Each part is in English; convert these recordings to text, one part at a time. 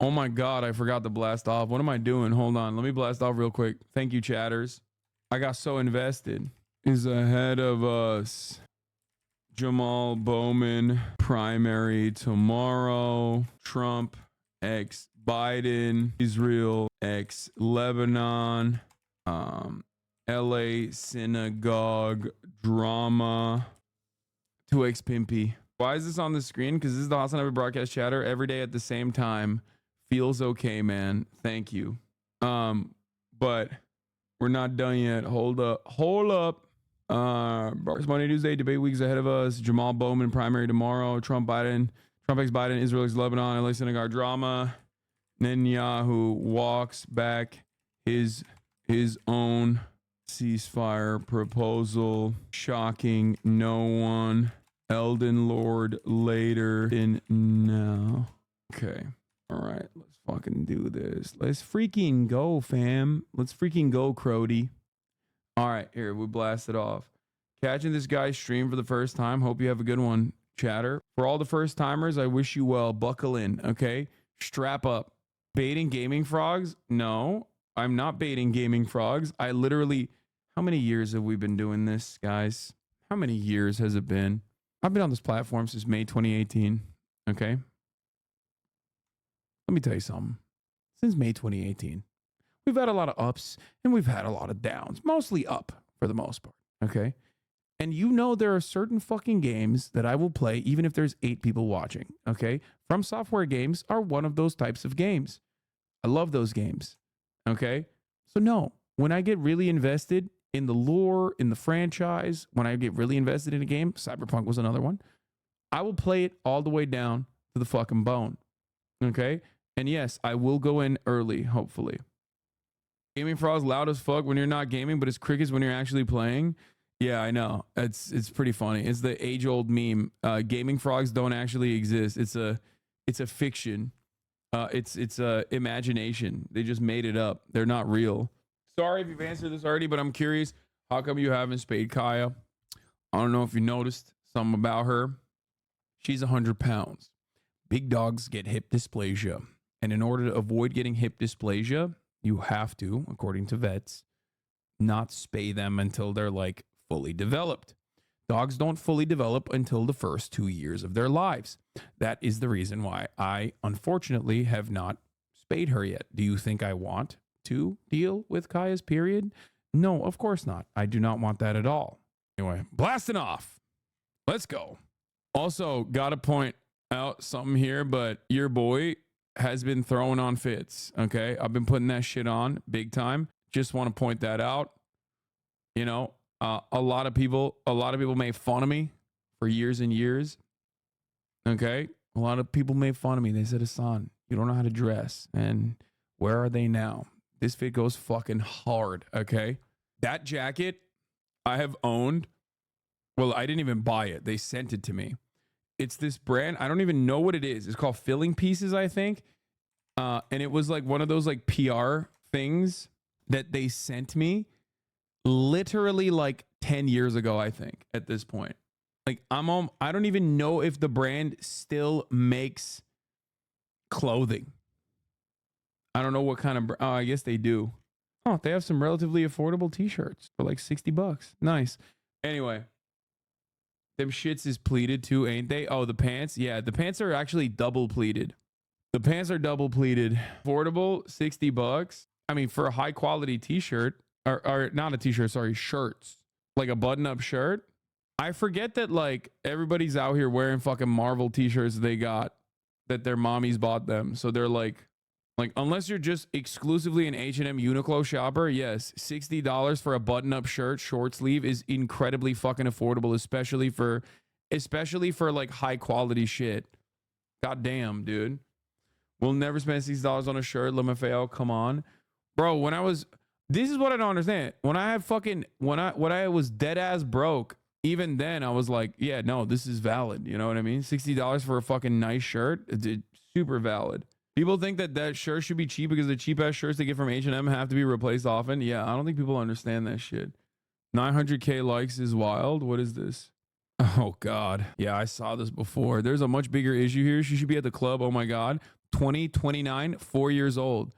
Oh my God, I forgot to blast off. What am I doing? Hold on. Let me blast off real quick. Thank you, chatters. I got so invested. Is ahead of us. Jamal Bowman primary tomorrow. Trump x Biden. Israel x Lebanon. LA synagogue drama. 2x Pimpy. Why is this on the screen? Because this is the Hasanabi broadcast chatter every day at the same time. Feels okay, man. Thank you. But we're not done yet. Hold up. It's Monday, Tuesday, debate weeks ahead of us. Jamal Bowman primary tomorrow. Trump x Biden, Israel x Lebanon, LA synagogue drama. Netanyahu walks back his own ceasefire proposal. Shocking no one. Elden Lord later in now. Okay. All right. Let's fucking do this. Let's freaking go, fam. Let's freaking go, Crody. All right. Here, we blast it off. Catching this guy's stream for the first time. Hope you have a good one, chatter. For all the first timers, I wish you well. Buckle in, okay? Strap up. Baiting gaming frogs? No, I'm not baiting gaming frogs. I literally, how many years have we been doing this, guys? How many years has it been? I've been on this platform since May 2018, okay? Let me tell you something. Since May 2018, we've had a lot of ups and we've had a lot of downs, mostly up for the most part, okay? And you know there are certain fucking games that I will play even if there's 8 people watching, okay? From Software games are one of those types of games. I love those games, okay? So no, when I get really invested in the lore, in the franchise, when I get really invested in a game, Cyberpunk was another one, I will play it all the way down to the fucking bone, okay? And yes, I will go in early, hopefully. Gaming frogs loud as fuck when you're not gaming, but it's crickets when you're actually playing. Yeah, I know. It's pretty funny. It's the age-old meme. Gaming frogs don't actually exist. It's a fiction. It's a imagination. They just made it up. They're not real. Sorry if you've answered this already, but I'm curious. How come you haven't spayed Kaya? I don't know if you noticed something about her. She's 100 pounds. Big dogs get hip dysplasia. And in order to avoid getting hip dysplasia, you have to, according to vets, not spay them until they're like fully developed. Dogs don't fully develop until the first 2 years of their lives. That is the reason why I, unfortunately, have not spayed her yet. Do you think I want to deal with Kaya's period? No, of course not. I do not want that at all. Anyway, blasting off. Let's go. Also, gotta point out something here, but your boy has been throwing on fits, okay? I've been putting that shit on big time. Just want to point that out. You know, a lot of people made fun of me for years and years. Okay? A lot of people made fun of me. They said, Hassan, you don't know how to dress. And where are they now? This fit goes fucking hard, okay? That jacket I have owned. Well, I didn't even buy it. They sent it to me. It's this brand. I don't even know what it is. It's called Filling Pieces, I think. And it was like one of those like PR things that they sent me literally like 10 years ago, I think, at this point. Like I don't even know if the brand still makes clothing. I don't know what kind of, I guess they do. Oh, they have some relatively affordable t-shirts for like $60. Nice. Anyway, them shits is pleated too, ain't they? Oh, the pants? Yeah, the pants are actually double pleated. The pants are double pleated. Affordable, $60. I mean, for a high quality t-shirt, or not a t-shirt, sorry, shirts. Like a button-up shirt. I forget that like everybody's out here wearing fucking Marvel t-shirts they got that their mommies bought them. So they're like unless you're just exclusively an H&M Uniqlo shopper, yes, $60 for a button-up shirt, short sleeve is incredibly fucking affordable, especially for like high quality shit. God damn, dude. We'll never spend $60 on a shirt, LMFAO, come on. Bro, this is what I don't understand. When I was dead ass broke, even then I was like, yeah, no, this is valid. You know what I mean? $60 for a fucking nice shirt, it's super valid. People think that shirt should be cheap because the cheap ass shirts they get from H&M have to be replaced often. Yeah, I don't think people understand that shit. 900K likes is wild. What is this? Oh God. Yeah, I saw this before. There's a much bigger issue here. She should be at the club. Oh my God. 2029, 4 years old.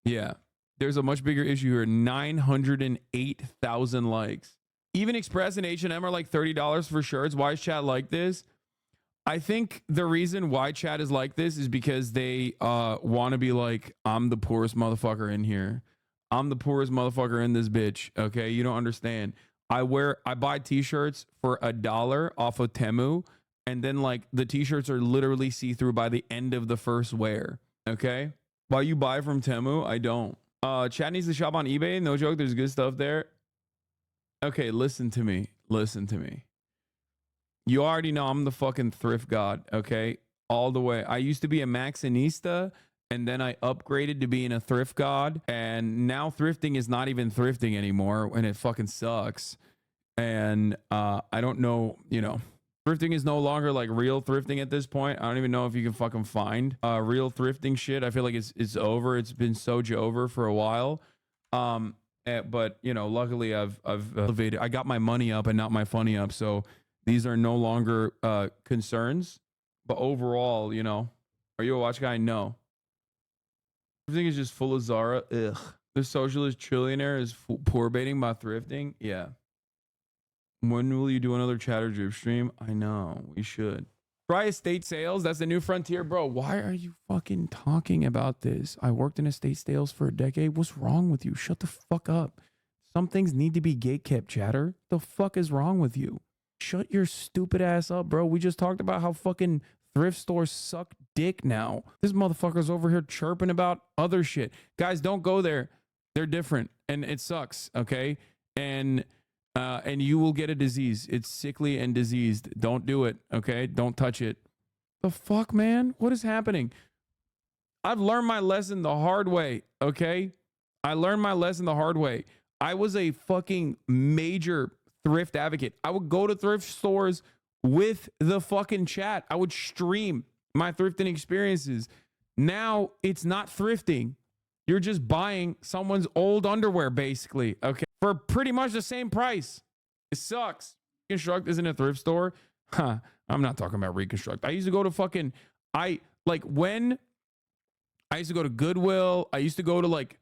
Yeah. There's a much bigger issue here. 908,000 likes. Even Express and H&M are like $30 for shirts. Why is chat like this? I think the reason why chat is like this is because they want to be like, I'm the poorest motherfucker in here. I'm the poorest motherfucker in this bitch. Okay, you don't understand. I buy t-shirts for $1 off of Temu, and then like the t-shirts are literally see-through by the end of the first wear. Okay, while you buy from Temu, I don't. Chat needs to shop on eBay. No joke, there's good stuff there. Okay, listen to me. Listen to me. You already know I'm the fucking thrift god, okay? All the way. I used to be a Maxinista, and then I upgraded to being a thrift god, and now thrifting is not even thrifting anymore, and it fucking sucks. And I don't know, you know, thrifting is no longer like real thrifting at this point. I don't even know if you can fucking find real thrifting shit. I feel like it's over. It's been so over for a while. But you know, luckily I've elevated. I got my money up and not my funny up, so these are no longer concerns. But overall, you know, are you a watch guy? No. Everything is just full of Zara. Ugh. The socialist trillionaire is poor baiting by thrifting. Yeah. When will you do another chatter drip stream? I know we should. Try estate sales. That's the new frontier, bro. Why are you fucking talking about this? I worked in estate sales for a decade. What's wrong with you? Shut the fuck up. Some things need to be gatekept, chatter. The fuck is wrong with you? Shut your stupid ass up, bro. We just talked about how fucking thrift stores suck dick now. This motherfucker's over here chirping about other shit. Guys, don't go there. They're different and it sucks, okay? And you will get a disease. It's sickly and diseased. Don't do it, okay? Don't touch it. The fuck, man? What is happening? I've learned my lesson the hard way, okay? I learned my lesson the hard way. I was a fucking major thrift advocate. I would go to thrift stores with the fucking chat. I would stream my thrifting experiences. Now it's not thrifting. You're just buying someone's old underwear, basically, okay? For pretty much the same price. It sucks. Reconstruct isn't a thrift store. Huh. I'm not talking about Reconstruct. I used to go to fucking, when I used to go to Goodwill, I used to go to like,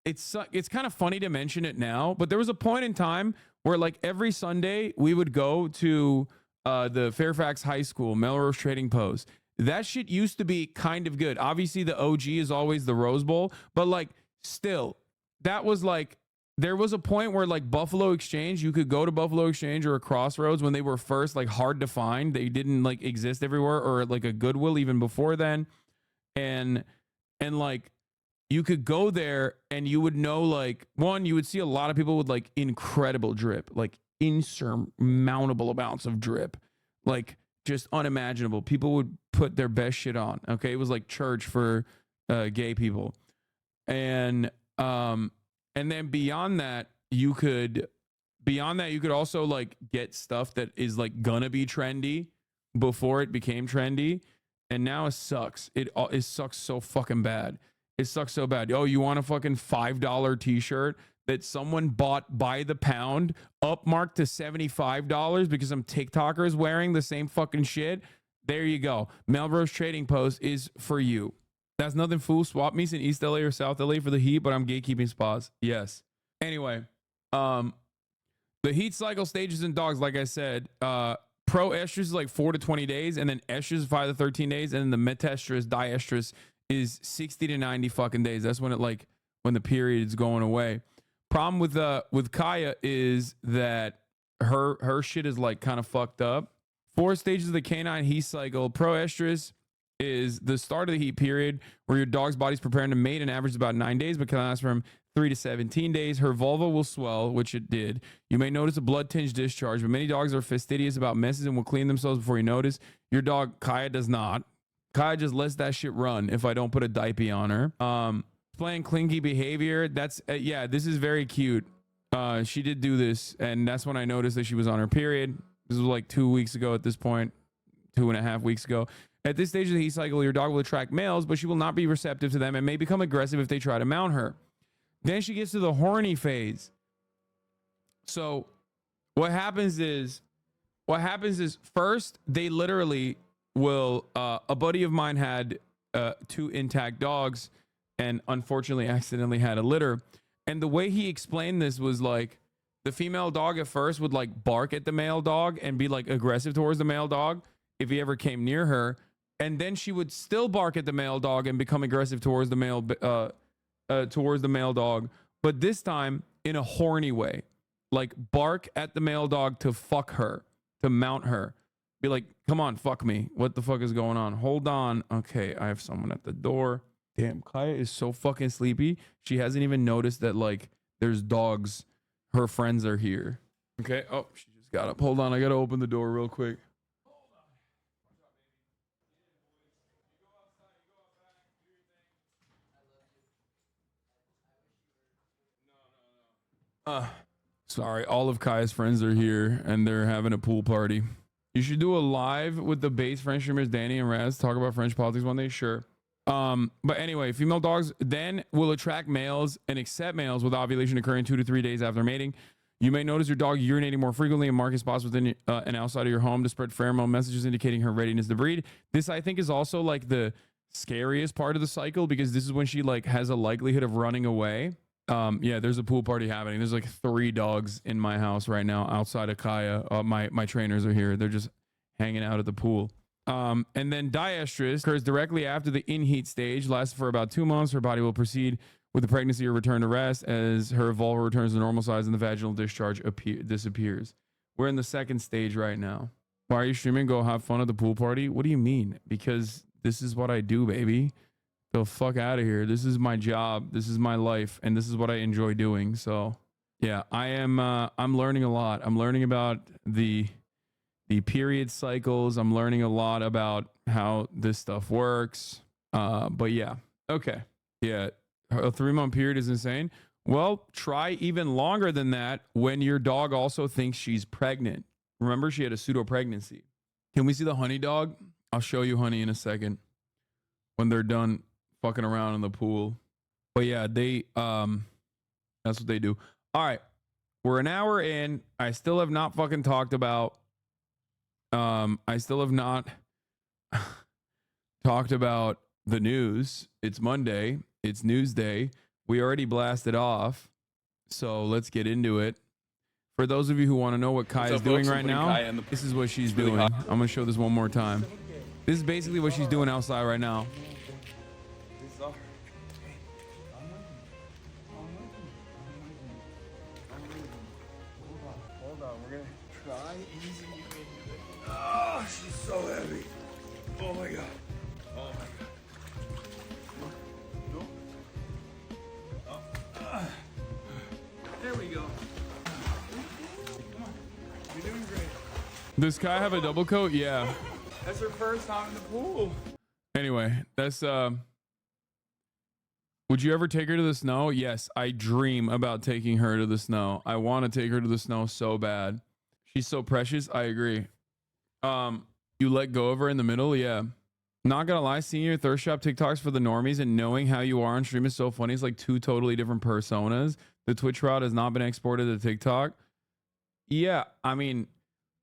it's kind of funny to mention it now, but there was a point in time where like every Sunday we would go to the Fairfax High School, Melrose Trading Post. That shit used to be kind of good. Obviously the OG is always the Rose Bowl, but like still, that was like, there was a point where like Buffalo Exchange, you could go to Buffalo Exchange or a Crossroads when they were first like hard to find. They didn't like exist everywhere, or like a Goodwill even before then. And like you could go there and you would know, like, one, you would see a lot of people with like incredible drip, like insurmountable amounts of drip, like just unimaginable. People would put their best shit on. Okay. It was like church for gay people. And then beyond that, you could also like get stuff that is like gonna be trendy before it became trendy. And now it sucks. It sucks so fucking bad. It sucks so bad. Oh, you want a fucking $5 t-shirt that someone bought by the pound, upmarked to $75 because some TikToker is wearing the same fucking shit? There you go. Melrose Trading Post is for you. That's nothing, fool. Swap meets in East LA or South LA for the heat, but I'm gatekeeping spots. Yes. Anyway, the heat cycle stages in dogs, like I said, pro estrus is like 4 to 20 days, and then estrus is 5 to 13 days, and then the metastrus, diestrus is 60 to 90 fucking days. That's when when the period is going away. Problem with Kaya is that her shit is like kind of fucked up. 4 stages of the canine heat cycle. Pro estrus is the start of the heat period where your dog's body's preparing to mate and averages about 9 days, but can last from 3 to 17 days. Her vulva will swell, which it did. You may notice a blood-tinged discharge, but many dogs are fastidious about messes and will clean themselves before you notice. Your dog, Kaya, does not. Kaya just lets that shit run if I don't put a diaper on her. Playing clingy behavior. That's, yeah, this is very cute. She did do this, and that's when I noticed that she was on her period. This was like 2 weeks ago at this point, 2.5 weeks ago. At this stage of the heat cycle, your dog will attract males, but she will not be receptive to them and may become aggressive if they try to mount her. Then she gets to the horny phase. So what happens is first, they literally will a buddy of mine had 2 intact dogs and unfortunately accidentally had a litter. And the way he explained this was like the female dog at first would like bark at the male dog and be like aggressive towards the male dog if he ever came near her. And then she would still bark at the male dog and become aggressive towards the male dog. But this time in a horny way, like bark at the male dog to fuck her, to mount her. Be like, come on, fuck me. What the fuck is going on? Hold on. Okay, I have someone at the door. Damn, Kaya is so fucking sleepy. She hasn't even noticed that like there's dogs. Her friends are here. Okay. Oh, she just got up. Hold on. I got to open the door real quick. Sorry. All of Kaya's friends are here and they're having a pool party. You should do a live with the base French streamers Danny and Raz. Talk about French politics one day. Sure. But anyway, female dogs then will attract males and accept males with ovulation occurring 2 to 3 days after mating. You may notice your dog urinating more frequently and marking spots within and outside of your home to spread pheromone messages indicating her readiness to breed. This, I think, is also like the scariest part of the cycle because this is when she like has a likelihood of running away. Yeah, there's a pool party happening. There's like 3 dogs in my house right now outside of Kaya. My trainers are here. They're just hanging out at the pool. And then diestrus occurs directly after the in-heat stage, lasts for about 2 months. Her body will proceed with the pregnancy or return to rest as her vulva returns to normal size and the vaginal discharge disappears. We're in the 2nd stage right now. Why are you streaming? Go have fun at the pool party? What do you mean? Because this is what I do, baby. The fuck out of here. This is my job. This is my life. And this is what I enjoy doing. So yeah, I'm learning a lot. I'm learning about the period cycles. I'm learning a lot about how this stuff works. But yeah. Okay. Yeah. A 3-month period is insane. Well, try even longer than that when your dog also thinks she's pregnant. Remember, she had a pseudo pregnancy. Can we see the honey dog? I'll show you honey in a second when they're done fucking around in the pool. But yeah, they that's what they do. All right. We're an hour in. I still have not fucking talked about I still have not talked about the news. It's Monday. It's news day. We already blasted off. So let's get into it. For those of you who want to know what Kai is doing right now, this is what she's doing. I'm going to show this one more time. This is basically what she's doing outside right now. Hold on. We're going to try easing you into it. Oh, she's so heavy. Oh my God. Oh my God. There we go. Come on. You're doing great. Does Kai have a double coat? Yeah. That's her first time in the pool. Anyway, that's would you ever take her to the snow? Yes, I dream about taking her to the snow. I want to take her to the snow so bad. She's so precious. I agree. You let go of her in the middle? Yeah. Not gonna lie, seeing your thirst shop TikToks for the normies and knowing how you are on stream is so funny. It's like 2 totally different personas. The Twitch route has not been exported to TikTok. Yeah, I mean,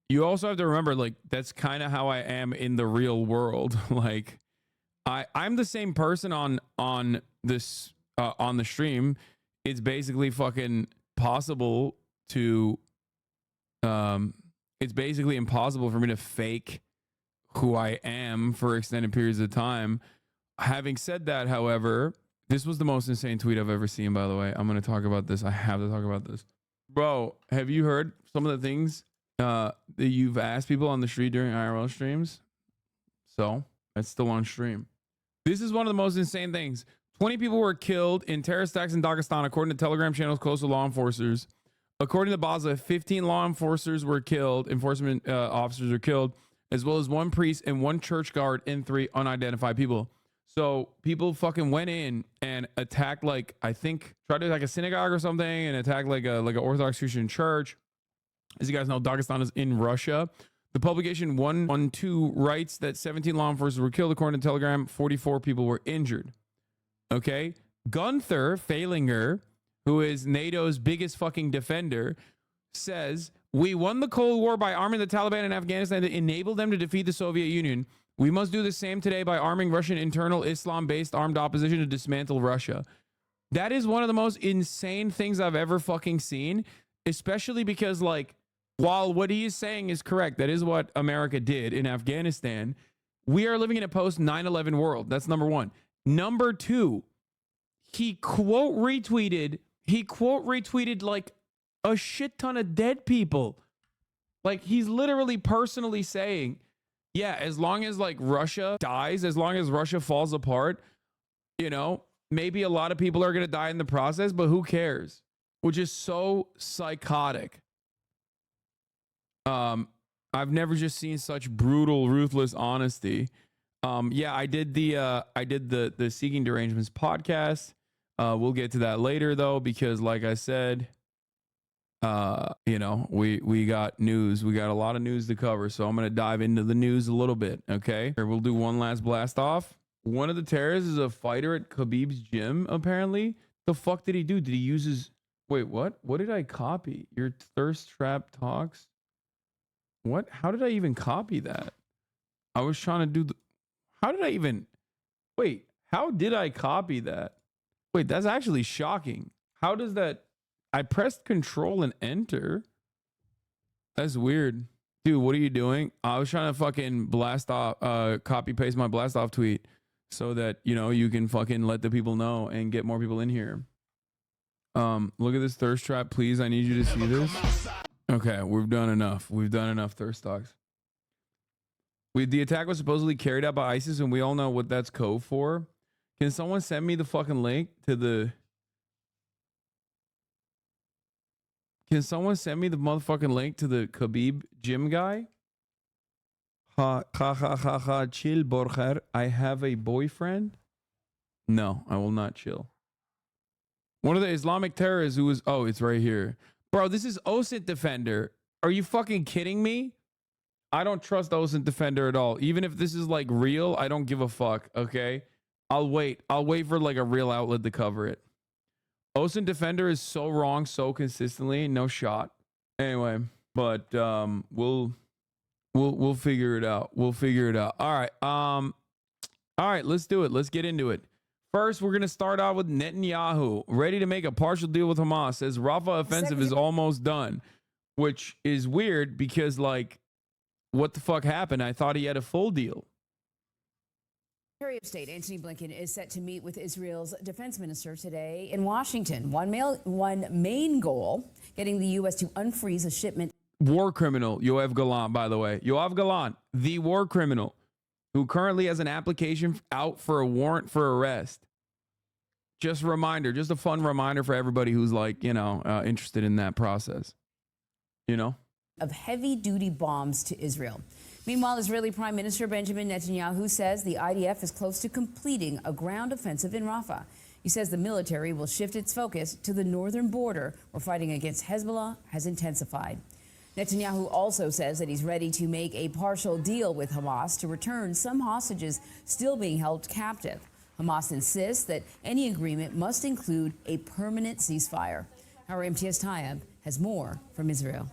you also have to remember, like, that's kind of how I am in the real world. Like, I'm the same person on this on the stream. It's basically fucking possible to it's basically impossible for me to fake who I am for extended periods of time. Having said that, however, this was the most insane tweet I've ever seen, by the way. I'm going to talk about this. I have to talk about this. Bro, have you heard some of the things that you've asked people on the street during IRL streams? So, that's still on stream. This is one of the most insane things. 20 people were killed in terrorist attacks in Dagestan, according to Telegram channels close to law enforcers. According to Basra, 15 law enforcers were killed, enforcement officers were killed, as well as 1 priest and 1 church guard and 3 unidentified people. So people fucking went in and attacked, like, I think tried to attack a synagogue or something and attacked like an Orthodox Christian church. As you guys know, Dagestan is in Russia. The publication 112 writes that 17 law enforcers were killed. According to Telegram, 44 people were injured. Okay. Gunther Falinger, who is NATO's biggest fucking defender, says, "We won the Cold War by arming the Taliban in Afghanistan to enable them to defeat the Soviet Union. We must do the same today by arming Russian internal Islam-based armed opposition to dismantle Russia. That is one of the most insane things I've ever fucking seen, especially because, like, while what he is saying is correct, that is what America did in Afghanistan, we are living in a post 9/11 world. That's number one. Number two, he quote retweeted like a shit ton of dead people. Like, he's literally personally saying, yeah, as long as like Russia dies, as long as Russia falls apart, you know, maybe a lot of people are going to die in the process, but who cares? Which is so psychotic. I've never just seen such brutal, ruthless honesty. Yeah, I did the Seeking Derangements podcast. We'll get to that later though, because like I said, you know, we got news. We got a lot of news to cover, so I'm gonna dive into the news a little bit. Okay, here, we'll do one last blast off. One of the terrorists is a fighter at Khabib's gym. Apparently, the fuck did he do? Did he use his? Wait, what? What did I copy? Your thirst trap talks. What? How did I even copy that? I was trying to do the. How did I even? Wait, how did I copy that? Wait, that's actually shocking. How does that? I pressed control and enter. That's weird. Dude, what are you doing? I was trying to fucking blast off, copy paste my blast off tweet so that, you know, you can fucking let the people know and get more people in here. Look at this thirst trap, please. I need you to see this. Okay, we've done enough. We've done enough thirst talks. The attack was supposedly carried out by ISIS, and we all know what that's code for. Can someone send me the fucking link to the... Can someone send me the motherfucking link to the Khabib gym guy? Ha chill, Borger. I have a boyfriend. No, I will not chill. One of the Islamic terrorists who was... Oh, it's right here. Bro, this is OSINT Defender. Are you fucking kidding me? I don't trust OSINT Defender at all. Even if this is like real, I don't give a fuck, okay? I'll wait. I'll wait for like a real outlet to cover it. OSINT Defender is so wrong so consistently. No shot. Anyway, but we'll figure it out. We'll figure it out. All right. All right, let's do it. Let's get into it. First, we're going to start out with Netanyahu, ready to make a partial deal with Hamas, says Rafah offensive is almost done, which is weird because, like, what the fuck happened? I thought he had a full deal. Secretary of State Antony Blinken is set to meet with Israel's defense minister today in Washington. One main goal, getting the U.S. to unfreeze a shipment. War criminal, Yoav Gallant, by the way. Yoav Gallant, the war criminal, who currently has an application out for a warrant for arrest. Just a reminder, just a fun reminder for everybody who's like, you know, interested in that process. You know? Of heavy-duty bombs to Israel. Meanwhile, Israeli Prime Minister Benjamin Netanyahu says the IDF is close to completing a ground offensive in Rafah. He says the military will shift its focus to the northern border, where fighting against Hezbollah has intensified. Netanyahu also says that he's ready to make a partial deal with Hamas to return some hostages still being held captive. Hamas insists that any agreement must include a permanent ceasefire. Our MTS Tayeb has more from Israel.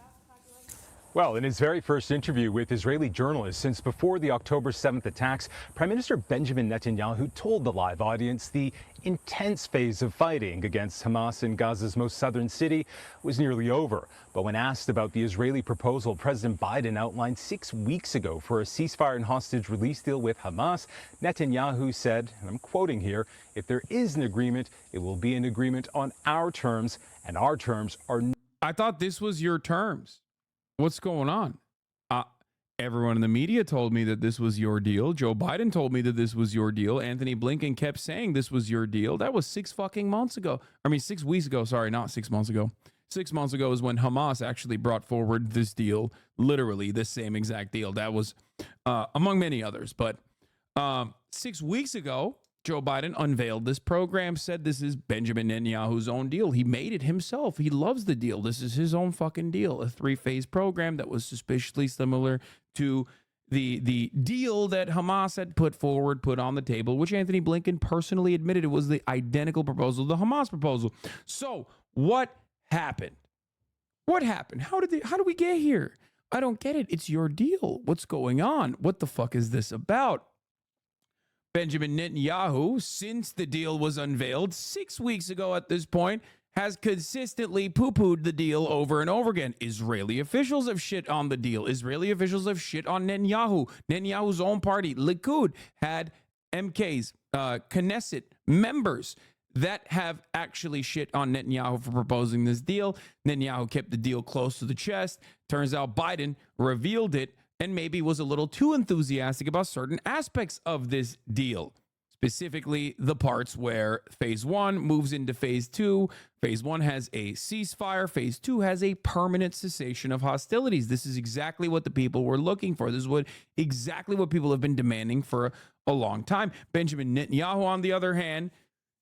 Well, in his very first interview with Israeli journalists since before the October 7th attacks, Prime Minister Benjamin Netanyahu told the live audience the intense phase of fighting against Hamas in Gaza's most southern city was nearly over. But when asked about the Israeli proposal President Biden outlined 6 weeks ago for a ceasefire and hostage release deal with Hamas, Netanyahu said, and I'm quoting here, "If there is an agreement, it will be an agreement on our terms, and our terms are..." I thought this was your terms. What's going on? Everyone in the media told me that this was your deal. Joe Biden told me that this was your deal. Anthony Blinken kept saying this was your deal. That was 6 fucking months ago. I mean, 6 weeks ago. Sorry, not 6 months ago. 6 months ago is when Hamas actually brought forward this deal. Literally the same exact deal. That was among many others. But 6 weeks ago, Joe Biden unveiled this program, said this is Benjamin Netanyahu's own deal. He made it himself. He loves the deal. This is his own fucking deal. A 3-phase program that was suspiciously similar to the deal that Hamas had put forward, put on the table, which Anthony Blinken personally admitted it was the identical proposal, the Hamas proposal. So what happened? What happened? How did we get here? I don't get it. It's your deal. What's going on? What the fuck is this about? Benjamin Netanyahu, since the deal was unveiled 6 weeks ago at this point, has consistently poo-pooed the deal over and over again. Israeli officials have shit on the deal. Israeli officials have shit on Netanyahu. Netanyahu's own party, Likud, had MKs, Knesset members that have actually shit on Netanyahu for proposing this deal. Netanyahu kept the deal close to the chest. Turns out Biden revealed it and maybe was a little too enthusiastic about certain aspects of this deal. Specifically, the parts where phase 1 moves into phase 2. Phase 1 has a ceasefire. Phase 2 has a permanent cessation of hostilities. This is exactly what the people were looking for. This is exactly what people have been demanding for a long time. Benjamin Netanyahu, on the other hand,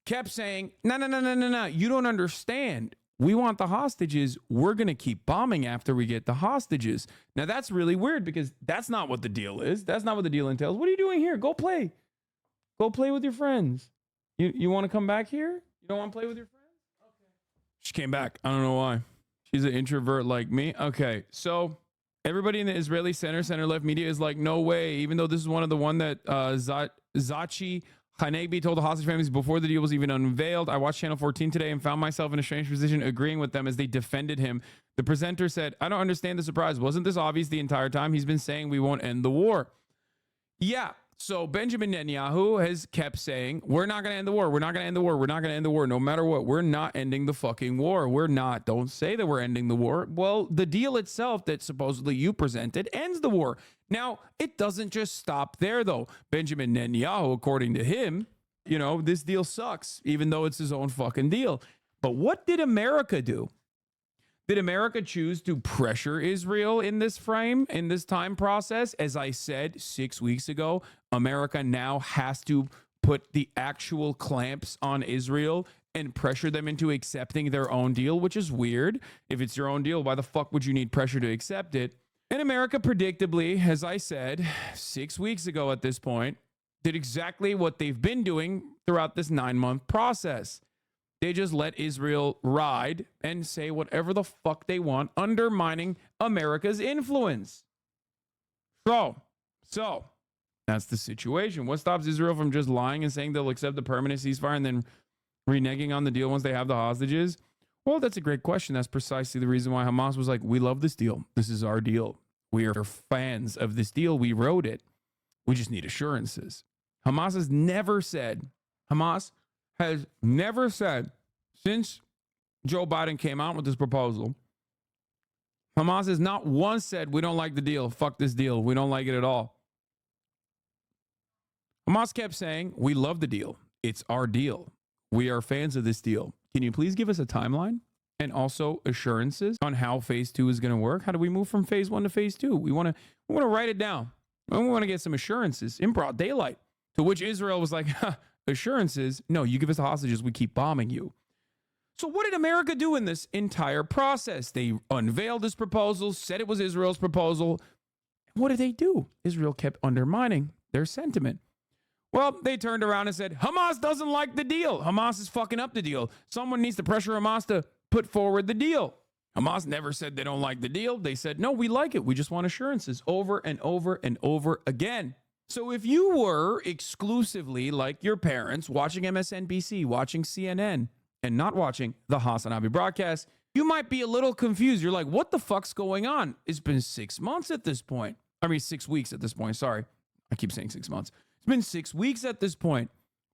kept saying, no, you don't understand. We want the hostages. We're going to keep bombing after we get the hostages. Now, that's really weird because that's not what the deal is. That's not what the deal entails. What are you doing here? Go play. Go play with your friends. You want to come back here? You don't want to play with your friends? Okay. She came back. I don't know why. She's an introvert like me. Okay, so everybody in the Israeli center-left media is like, no way. Even though this is one that Zachi Hasanabi told the hostage families before the deal was even unveiled. I watched Channel 14 today and found myself in a strange position agreeing with them as they defended him. The presenter said, I don't understand the surprise. Wasn't this obvious the entire time? He's been saying we won't end the war. Yeah. So Benjamin Netanyahu has kept saying, we're not going to end the war. We're not going to end the war. We're not going to end the war. No matter what, we're not ending the fucking war. We're not. Don't say that we're ending the war. Well, the deal itself that supposedly you presented ends the war. Now, it doesn't just stop there, though. Benjamin Netanyahu, according to him, this deal sucks, even though it's his own fucking deal. But what did America do? Did America choose to pressure Israel in this time process? As I said 6 weeks ago, America now has to put the actual clamps on Israel and pressure them into accepting their own deal, which is weird. If it's your own deal, why the fuck would you need pressure to accept it? And America, predictably, as I said 6 weeks ago at this point, did exactly what they've been doing throughout this 9-month process. They just let Israel ride and say whatever the fuck they want, undermining America's influence. So that's the situation. What stops Israel from just lying and saying they'll accept the permanent ceasefire and then reneging on the deal once they have the hostages? Well, that's a great question. That's precisely the reason why Hamas was like, we love this deal. This is our deal. We are fans of this deal. We wrote it. We just need assurances. Hamas has never said, since Joe Biden came out with this proposal, Hamas has not once said, we don't like the deal. Fuck this deal. We don't like it at all. Hamas kept saying, we love the deal. It's our deal. We are fans of this deal. Can you please give us a timeline and also assurances on how phase 2 is going to work? How do we move from phase 1 to phase 2? We want to write it down. And we want to get some assurances in broad daylight. To which Israel was like, assurances? No, you give us the hostages, we keep bombing you. So what did America do in this entire process? They unveiled this proposal, said it was Israel's proposal. What did they do? Israel kept undermining their sentiment. Well, they turned around and said, Hamas doesn't like the deal. Hamas is fucking up the deal. Someone needs to pressure Hamas to put forward the deal. Hamas never said they don't like the deal. They said, no, we like it. We just want assurances over and over and over again. So if you were exclusively like your parents watching MSNBC, watching CNN, and not watching the Hasanabi broadcast, you might be a little confused. You're like, what the fuck's going on? It's been 6 months at this point. 6 weeks at this point. Sorry. I keep saying 6 months. It's been 6 weeks at this point.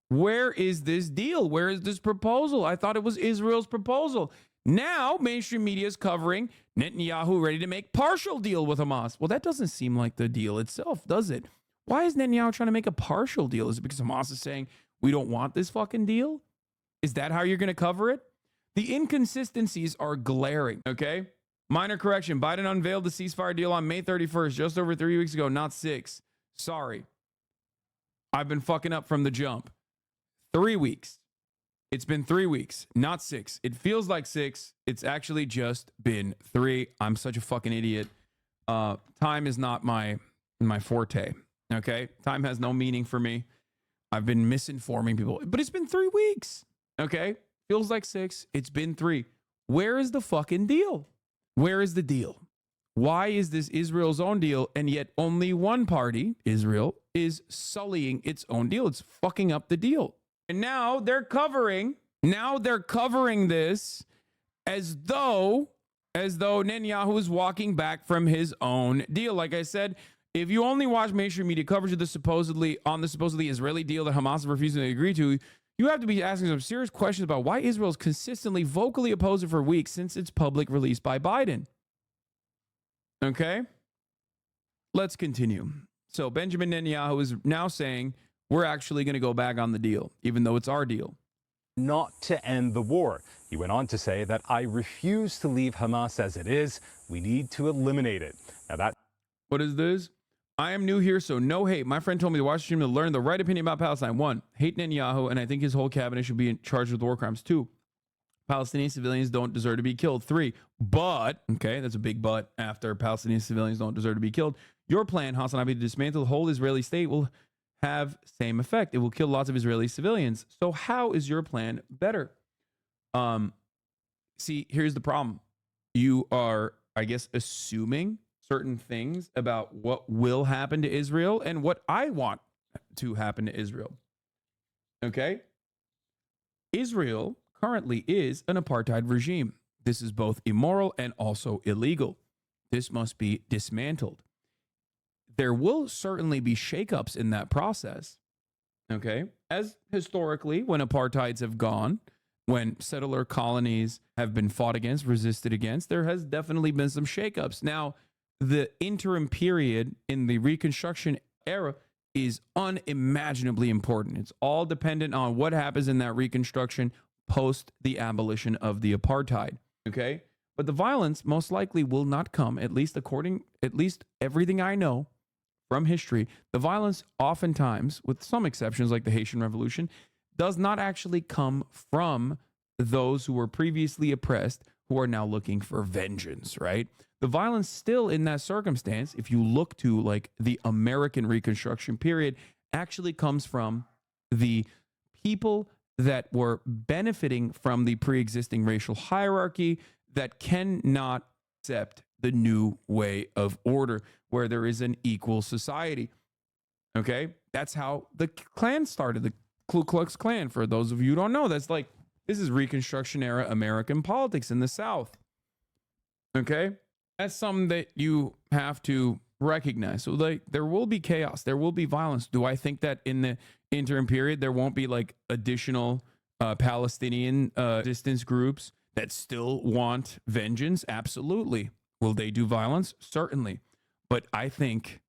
Where is this deal? Where is this proposal? I thought it was Israel's proposal. Now, mainstream media is covering Netanyahu ready to make partial deal with Hamas. Well, that doesn't seem like the deal itself, does it? Why is Netanyahu trying to make a partial deal? Is it because Hamas is saying, we don't want this fucking deal? Is that how you're going to cover it? The inconsistencies are glaring, okay? Minor correction. Biden unveiled the ceasefire deal on May 31st, just over 3 weeks ago, not 6. Sorry. I've been fucking up from the jump. 3 weeks. It's been 3 weeks, not 6. It feels like 6. It's actually just been 3. I'm such a fucking idiot. Time is not my forte, okay? Time has no meaning for me. I've been misinforming people, but it's been 3 weeks, okay? Feels like 6. It's been 3. Where is the fucking deal? Where is the deal? Why is this Israel's own deal, and yet only one party, Israel, is sullying its own deal? It's fucking up the deal. And now they're covering this as though Netanyahu is walking back from his own deal. Like I said, if you only watch mainstream media coverage of the supposedly Israeli deal that Hamas is refusing to agree to, you have to be asking some serious questions about why Israel is consistently vocally opposed it for weeks since its public release by Biden. Okay? Let's continue. So Benjamin Netanyahu is now saying we're actually going to go back on the deal, even though it's our deal. Not to end the war. He went on to say that I refuse to leave Hamas as it is. We need to eliminate it. Now What is this? I am new here, so no hate. My friend told me to watch the stream to learn the right opinion about Palestine. 1, hate Netanyahu, and I think his whole cabinet should be in charge with war crimes. 2, Palestinian civilians don't deserve to be killed. 3, but, okay, that's a big but after Palestinian civilians don't deserve to be killed. Your plan, Hasanabi, to dismantle the whole Israeli state will have same effect. It will kill lots of Israeli civilians. So how is your plan better? See, here's the problem. You are, I guess, assuming certain things about what will happen to Israel and what I want to happen to Israel. Okay? Israel currently is an apartheid regime. This is both immoral and also illegal. This must be dismantled. There will certainly be shakeups in that process. Okay? As historically, when apartheids have gone, when settler colonies have been fought against, resisted against, there has definitely been some shakeups. Now, the interim period in the Reconstruction era is unimaginably important. It's all dependent on what happens in that Reconstruction post the abolition of the apartheid. Okay? But the violence most likely will not come, at least everything I know from history. The violence oftentimes, with some exceptions like the Haitian Revolution, does not actually come from those who were previously oppressed who are now looking for vengeance, right? The violence still in that circumstance, if you look to like the American Reconstruction period, actually comes from the people that were benefiting from the pre-existing racial hierarchy that cannot accept the new way of order where there is an equal society. Okay? That's how the Klan started, the Ku Klux Klan. For those of you who don't know, this is Reconstruction era American politics in the South. Okay? That's something that you have to recognize. So there will be chaos. There will be violence. Do I think that in the interim period, there won't be like additional Palestinian resistance groups that still want vengeance? Absolutely. Will they do violence? Certainly. But I think,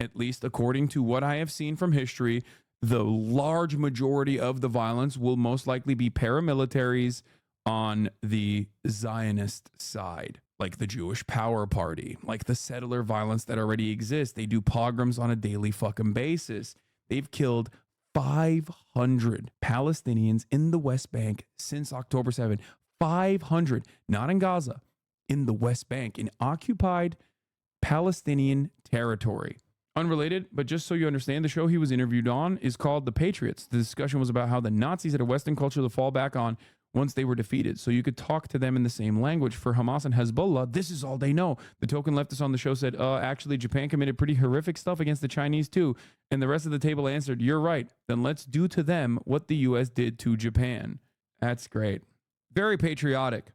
at least according to what I have seen from history, the large majority of the violence will most likely be paramilitaries on the Zionist side, like the Jewish Power Party, like the settler violence that already exists. They do pogroms on a daily fucking basis. They've killed 500 Palestinians in the West Bank since October 7. 500, not in Gaza, in the West Bank, in occupied Palestinian territory. Unrelated, but just so you understand, the show he was interviewed on is called The Patriots. The discussion was about how the Nazis had a Western culture to fall back on once they were defeated. So you could talk to them in the same language. For Hamas and Hezbollah, this is all they know. The token leftist on the show said, actually, Japan committed pretty horrific stuff against the Chinese too. And the rest of the table answered, you're right. Then let's do to them what the U.S. did to Japan. That's great. Very patriotic.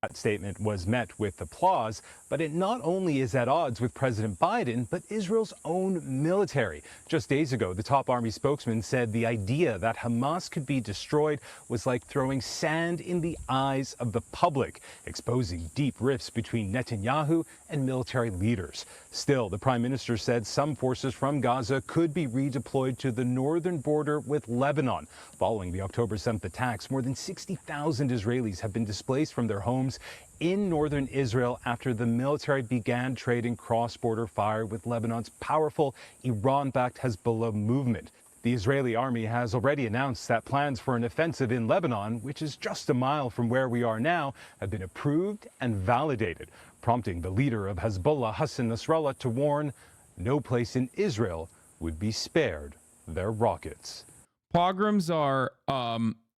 That statement was met with applause, but it not only is at odds with President Biden, but Israel's own military. Just days ago, the top army spokesman said the idea that Hamas could be destroyed was like throwing sand in the eyes of the public, exposing deep rifts between Netanyahu and military leaders. Still, the prime minister said some forces from Gaza could be redeployed to the northern border with Lebanon. Following the October 7th attacks, more than 60,000 Israelis have been displaced from their homes in northern Israel after the military began trading cross-border fire with Lebanon's powerful Iran-backed Hezbollah movement. The Israeli army has already announced that plans for an offensive in Lebanon, which is just a mile from where we are now, have been approved and validated, prompting the leader of Hezbollah, Hassan Nasrallah, to warn no place in Israel would be spared their rockets. Pogroms are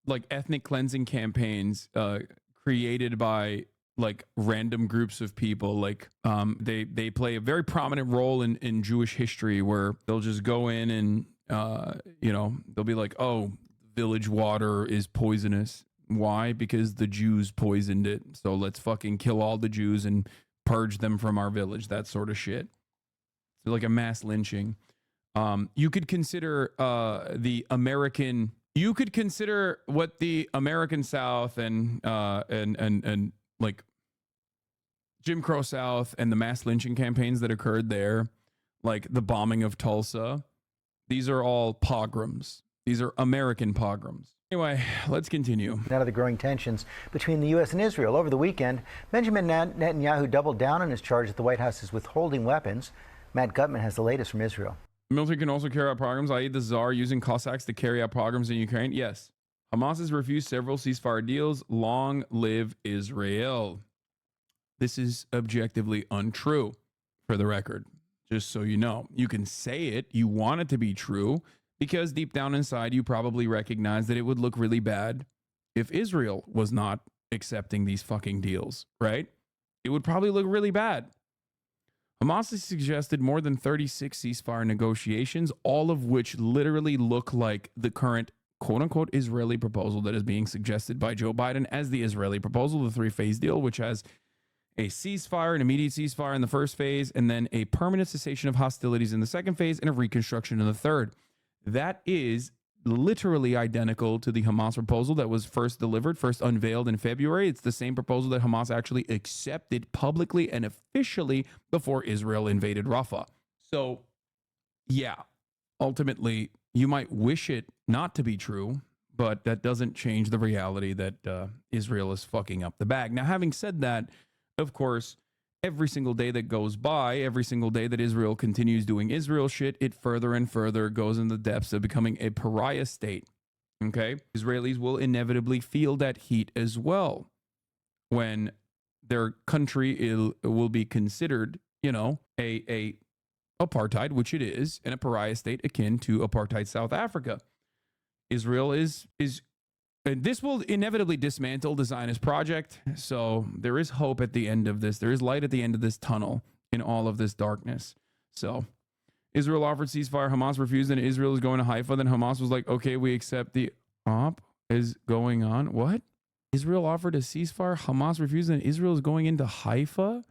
like ethnic cleansing campaigns created by like random groups of people. Like they play a very prominent role in Jewish history, where they'll just go in and they'll be like, oh, village water is poisonous. Why? Because the Jews poisoned it. So let's fucking kill all the Jews and purge them from our village. That sort of shit. So like a mass lynching. You could consider you could consider what the American South and like Jim Crow South and the mass lynching campaigns that occurred there, like the bombing of Tulsa. These are all pogroms. These are American pogroms. Anyway, let's continue. Out of the growing tensions between the U.S. and Israel. Over the weekend, Benjamin Netanyahu doubled down on his charge that the White House is withholding weapons. Matt Gutman has the latest from Israel. The military can also carry out pogroms, i.e. the Tsar using Cossacks to carry out pogroms in Ukraine. Yes. Hamas has refused several ceasefire deals. Long live Israel. This is objectively untrue, for the record. Just so you know. You can say it. You want it to be true, because deep down inside, you probably recognize that it would look really bad if Israel was not accepting these fucking deals, right? It would probably look really bad. Hamas has suggested more than 36 ceasefire negotiations, all of which literally look like the current quote-unquote Israeli proposal that is being suggested by Joe Biden as the Israeli proposal, the three-phase deal, which has a ceasefire, an immediate ceasefire in the first phase, and then a permanent cessation of hostilities in the second phase, and a reconstruction in the third. That is literally identical to the Hamas proposal that was first unveiled in February. It's the same proposal that Hamas actually accepted publicly and officially before Israel invaded Rafah. So, yeah, ultimately, you might wish it not to be true, but that doesn't change the reality that Israel is fucking up the bag. Now, having said that, of course, every single day that goes by, every single day that Israel continues doing Israel shit, it further and further goes in the depths of becoming a pariah state. Okay? Israelis will inevitably feel that heat as well when their country will be considered, a apartheid, which it is, and a pariah state akin to apartheid South Africa. Israel is this will inevitably dismantle the Zionist project. So there is hope at the end of this. There is light at the end of this tunnel in all of this darkness. So Israel offered ceasefire. Hamas refused, and Israel is going to Haifa. Then Hamas was like, okay, we accept the op is going on. What? Israel offered a ceasefire. Hamas refused, and Israel is going into Haifa?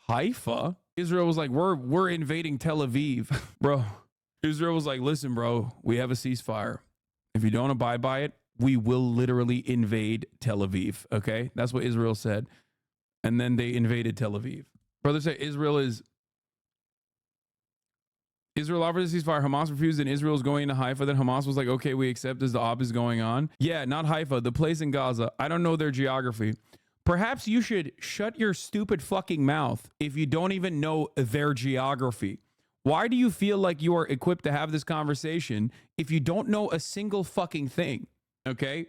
Haifa? Israel was like, we're invading Tel Aviv. Bro, Israel was like, listen, bro, we have a ceasefire. If you don't abide by it, we will literally invade Tel Aviv. Okay? That's what Israel said. And then they invaded Tel Aviv. Brothers say Israel offered a ceasefire. Hamas refused, and Israel is going to Haifa. Then Hamas was like, okay, we accept as the op is going on. Yeah, not Haifa, the place in Gaza. I don't know their geography. Perhaps you should shut your stupid fucking mouth if you don't even know their geography. Why do you feel like you are equipped to have this conversation if you don't know a single fucking thing? Okay?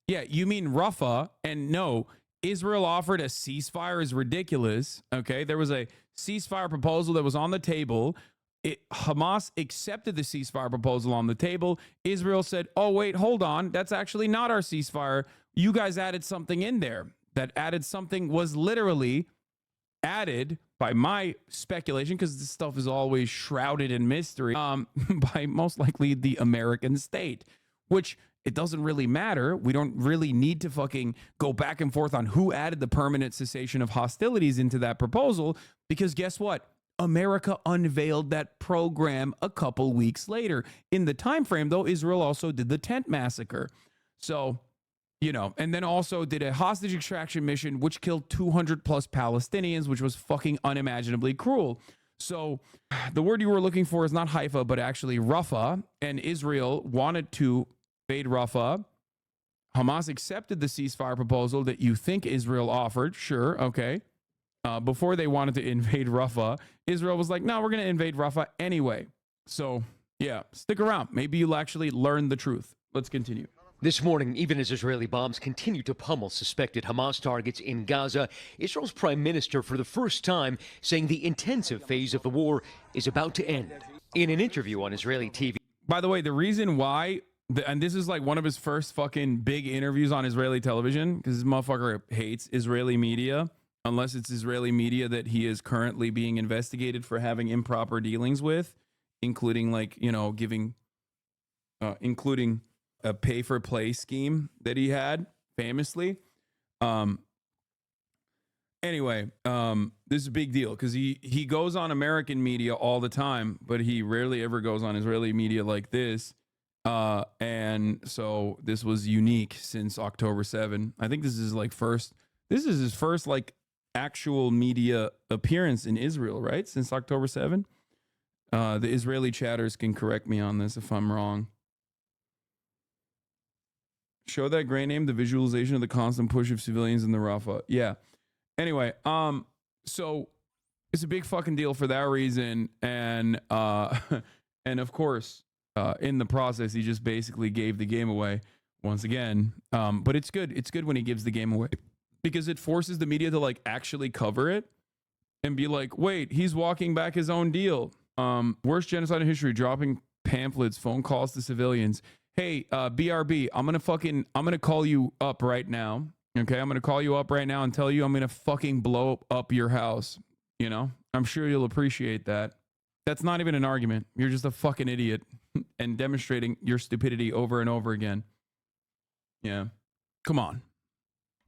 Yeah, you mean Rafah, and no, Israel offered a ceasefire is ridiculous. Okay? There was a ceasefire proposal that was on the table. Hamas accepted the ceasefire proposal on the table. Israel said, oh, wait, hold on. That's actually not our ceasefire. You guys added something in there. That added something was literally added, by my speculation, because this stuff is always shrouded in mystery, by most likely the American state, which it doesn't really matter. We don't really need to fucking go back and forth on who added the permanent cessation of hostilities into that proposal, because guess what? America unveiled that program a couple weeks later. In the time frame, though, Israel also did the tent massacre. So, and then also did a hostage extraction mission, which killed 200 plus Palestinians, which was fucking unimaginably cruel. So the word you were looking for is not Haifa, but actually Rafah. And Israel wanted to invade Rafah. Hamas accepted the ceasefire proposal that you think Israel offered. Sure. Okay. Before they wanted to invade Rafah, Israel was like, no, we're going to invade Rafah anyway. So yeah, stick around. Maybe you'll actually learn the truth. Let's continue. This morning, even as Israeli bombs continue to pummel suspected Hamas targets in Gaza, Israel's prime minister, for the first time, saying the intensive phase of the war is about to end. In an interview on Israeli TV. By the way, the reason why And this is like one of his first fucking big interviews on Israeli television, because this motherfucker hates Israeli media, unless it's Israeli media that he is currently being investigated for having improper dealings with, including like, you know, including a pay for play scheme that he had famously. Anyway, this is a big deal because he goes on American media all the time, but he rarely ever goes on Israeli media like this. And so this was unique since October 7. I think this is his first like actual media appearance in Israel, right? Since October 7. The Israeli chatters can correct me on this if I'm wrong. Show that gray name, the visualization of the constant push of civilians in the Rafah. Yeah. Anyway, so it's a big fucking deal for that reason. And of course, in the process, he just basically gave the game away once again. But it's good. It's good when he gives the game away because it forces the media to like actually cover it and be like, wait, he's walking back his own deal. Worst genocide in history, dropping pamphlets, phone calls to civilians. Hey, BRB, I'm going to call you up right now. Okay, I'm going to call you up right now and tell you I'm going to fucking blow up your house. You know, I'm sure you'll appreciate that. That's not even an argument. You're just a fucking idiot and demonstrating your stupidity over and over again. Yeah. Come on.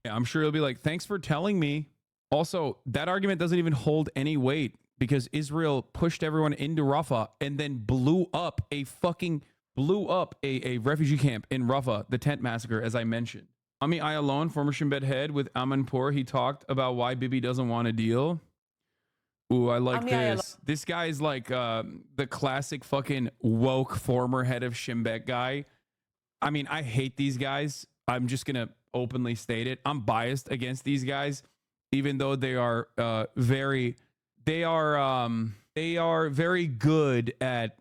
Yeah, I'm sure he'll be like, thanks for telling me. Also, that argument doesn't even hold any weight because Israel pushed everyone into Rafah and then blew up a refugee camp in Rafah, the tent massacre, as I mentioned. Ami Ayalon, former Shin Bet head with Amanpour, he talked about why Bibi doesn't want a deal. Ooh, I like this. This guy is like the classic fucking woke former head of Shin Bet guy. I mean, I hate these guys. I'm just going to openly state it. I'm biased against these guys, even though they are very good at,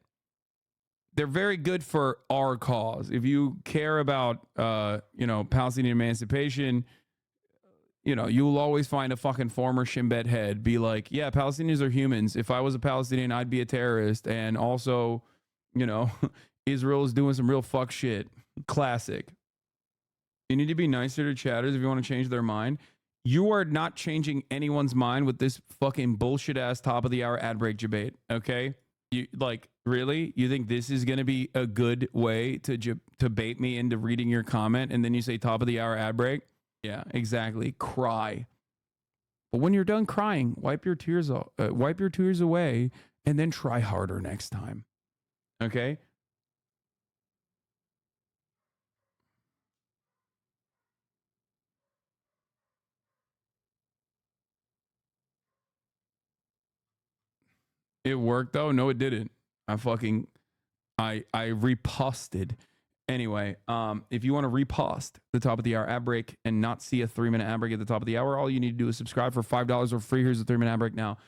they're very good for our cause. If you care about, Palestinian emancipation, you will always find a fucking former Shin Bet head be like, yeah, Palestinians are humans. If I was a Palestinian, I'd be a terrorist. And also, Israel is doing some real fuck shit. Classic. You need to be nicer to chatters if you want to change their mind. You are not changing anyone's mind with this fucking bullshit ass top of the hour ad break debate. Okay. You like, really? You think this is going to be a good way to bait me into reading your comment and then you say top of the hour ad break? Yeah, exactly. Cry. But when you're done crying, wipe your tears away and then try harder next time. Okay? It worked though? No, it didn't. I reposted. Anyway, if you want to repost the top of the hour ad break and not see a 3-minute ad break at the top of the hour, all you need to do is subscribe for $5 or free. Here's a 3-minute ad break now.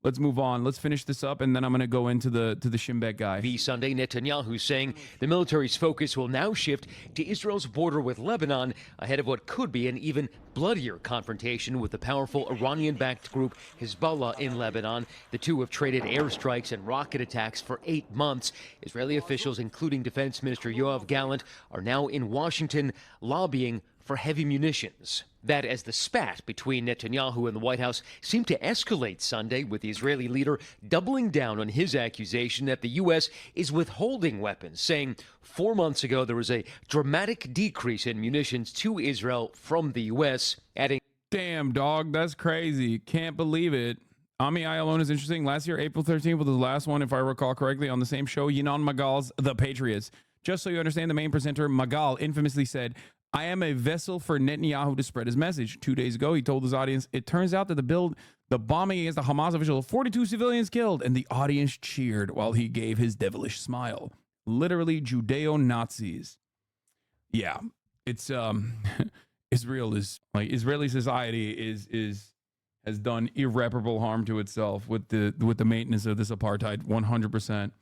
Let's move on. Let's finish this up, and then I'm going to go into the Shin Bet guy. Sunday, Netanyahu saying the military's focus will now shift to Israel's border with Lebanon ahead of what could be an even bloodier confrontation with the powerful Iranian-backed group Hezbollah in Lebanon. The two have traded airstrikes and rocket attacks for 8 months. Israeli officials, including Defense Minister Yoav Gallant, are now in Washington lobbying for heavy munitions. That as the spat between Netanyahu and the White House seemed to escalate Sunday, with the Israeli leader doubling down on his accusation that the U.S. is withholding weapons, saying 4 months ago there was a dramatic decrease in munitions to Israel from the U.S., adding, damn, dog, that's crazy. Can't believe it. Ami Ayalon is interesting. Last year, April 13th was the last one, if I recall correctly, on the same show, Yinon Magal's The Patriots. Just so you understand, the main presenter, Magal, infamously said, I am a vessel for Netanyahu to spread his message. 2 days ago, he told his audience, it turns out that the bombing against the Hamas official, 42 civilians killed, and the audience cheered while he gave his devilish smile. Literally Judeo-Nazis. Yeah, it's Israel is like Israeli society has done irreparable harm to itself with the maintenance of this apartheid 100%.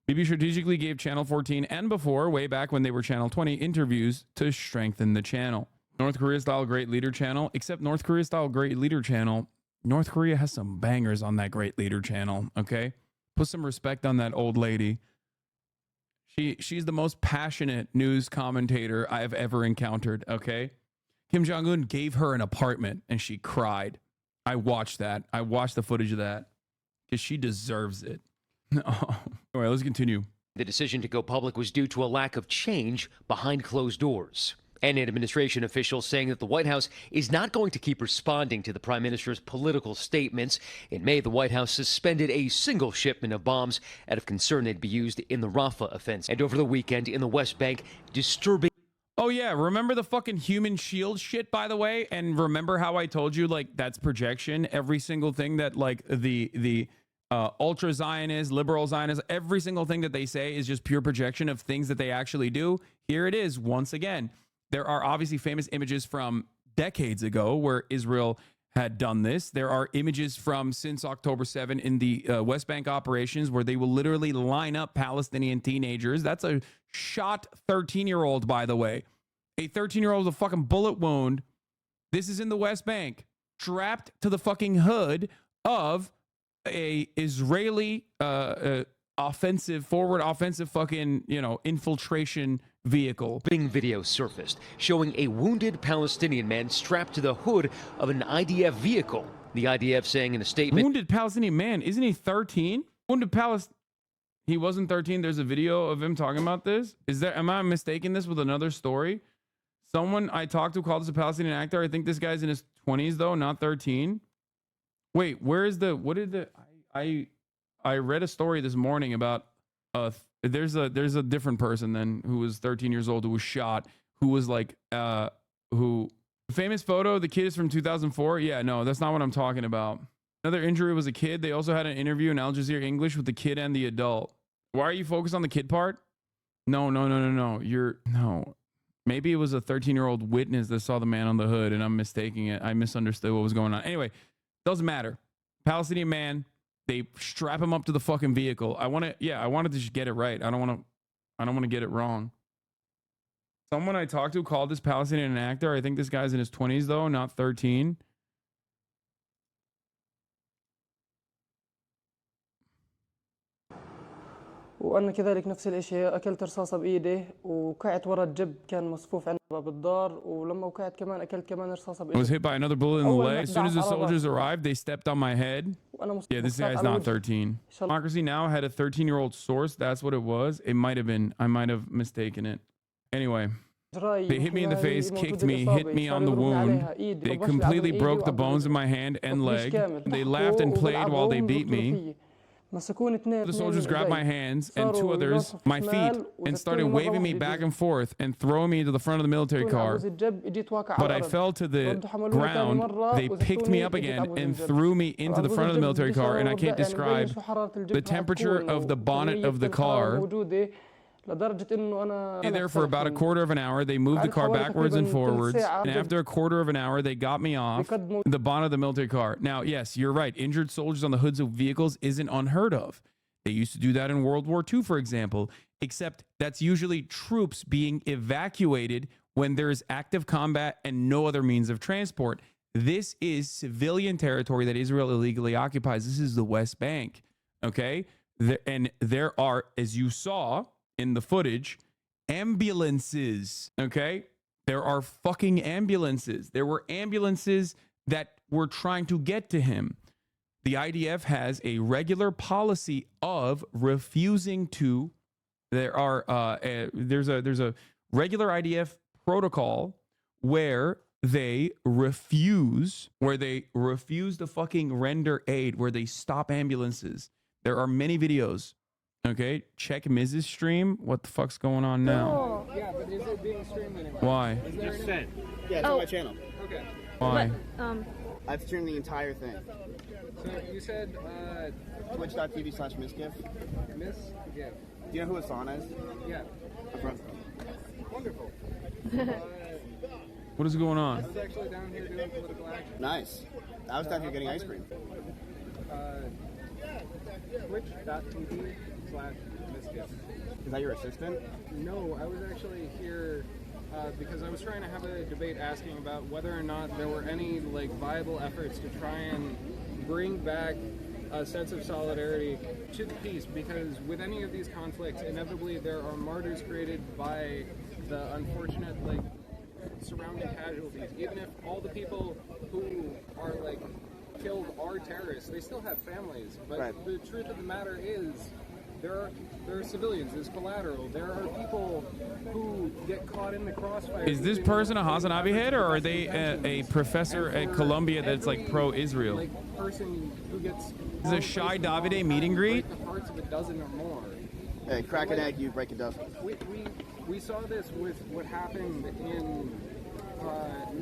Bibi strategically gave Channel 14 and before, way back when they were Channel 20, interviews to strengthen the channel. North Korea-style Great Leader channel, except North Korea-style Great Leader channel, North Korea has some bangers on that Great Leader channel, okay? Put some respect on that old lady. She's the most passionate news commentator I have ever encountered, okay? Kim Jong-un gave her an apartment and she cried. I watched that. I watched the footage of that because she deserves it. All right, let's continue. The decision to go public was due to a lack of change behind closed doors. And an administration official saying that the White House is not going to keep responding to the prime minister's political statements. In May, the White House suspended a single shipment of bombs out of concern they'd be used in the Rafah offense. And over the weekend in the West Bank, disturbing. Oh, yeah. Remember the fucking human shield shit, by the way? And remember how I told you, like, that's projection? Every single thing that, like, the ultra Zionists, liberal Zionists, every single thing that they say is just pure projection of things that they actually do. Here it is once again. There are obviously famous images from decades ago where Israel had done this. There are images from since October 7 in the West Bank operations where they will literally line up Palestinian teenagers. That's a shot 13-year-old, by the way. A 13-year-old with a fucking bullet wound. This is in the West Bank, strapped to the fucking hood of a Israeli forward offensive fucking, infiltration vehicle. Video surfaced showing a wounded Palestinian man strapped to the hood of an IDF vehicle. The IDF saying in a statement, wounded Palestinian man, isn't he 13? He wasn't 13. There's a video of him talking about this. Am I mistaking this with another story? Someone I talked to called this a Palestinian actor. I think this guy's in his 20s though, not 13. Wait, I read a story this morning about there's a different person then who was 13 years old who was shot, who was like famous photo, the kid is from 2004. Yeah, no, that's not what I'm talking about. Another injury was a kid. They also had an interview in Al Jazeera English with the kid and the adult. Why are you focused on the kid part? No. Maybe it was a 13-year-old witness that saw the man on the hood and I'm mistaking it. I misunderstood what was going on. Anyway, doesn't matter. Palestinian man, they strap him up to the fucking vehicle. I wanted to just get it right. I don't want to get it wrong. Someone I talked to called this Palestinian an actor. I think this guy's in his 20s though, not 13. وأنا كذلك نفس الشيء أكلت رصاصة بإيدي وقعت ورا الجب كان مصفوف عندنا باب الدار ولما وقعت كمان أكلت كمان رصاصة بإيدي. I was hit by another bullet in the leg. As soon as the soldiers arrived, they stepped on my head. Yeah, this guy's not 13. Democracy Now! Had a 13-year-old source. That's what it was. It might have been. I might have mistaken it. Anyway. They hit me in the face, kicked me, hit me on the wound. They completely broke the bones in my hand and leg. They laughed and played while they beat me. The soldiers grabbed my hands and two others, my feet, and started waving me back and forth and throwing me into the front of the military car. But I fell to the ground. They picked me up again and threw me into the front of the military car, and I can't describe the temperature of the bonnet of the car. There for about a quarter of an hour. They moved the car backwards and forwards, and after a quarter of an hour they got me off the bonnet of the military car. Now, yes, you're right, injured soldiers on the hoods of vehicles isn't unheard of. They used to do that in World War II, for example, except that's usually troops being evacuated when there's active combat and no other means of transport. This is civilian territory that Israel illegally occupies. This is the West Bank, okay? And there are, as you saw in the footage, ambulances, okay? There are fucking ambulances. There were ambulances that were trying to get to him. The IDF has a regular policy of refusing to. There's a regular IDF protocol where they refuse to fucking render aid, where they stop ambulances. There are many videos. Okay, check Mrs. stream. What the fuck's going on now? Yeah, but is it being streamed anymore? Why? Is there any... Sent. Yeah, it's on my channel. Okay. Why? But, I've streamed the entire thing. So you said Twitch.tv/MissGif. MissGif. Do you know who Hasana is? Yeah. Wonderful. What is going on? I was actually down here doing political action. Nice. I was down here getting ice cream. Twitch.tv/MissGif. Is that your assistant? No, I was actually here because I was trying to have a debate asking about whether or not there were any viable efforts to try and bring back a sense of solidarity to the peace, because with any of these conflicts, inevitably there are martyrs created by the unfortunate surrounding casualties. Even if all the people who are killed are terrorists, they still have families. But right. The truth of the matter is, there are civilians. There's collateral. There are people who get caught in the crossfire. Is this person a Hasanabi head, or are they a professor at Columbia that's pro-Israel? Person who gets. Is it a Shai Davide meet and greet? The hearts of a dozen or more. Hey, crack an egg, you break a dozen. We saw this with what happened in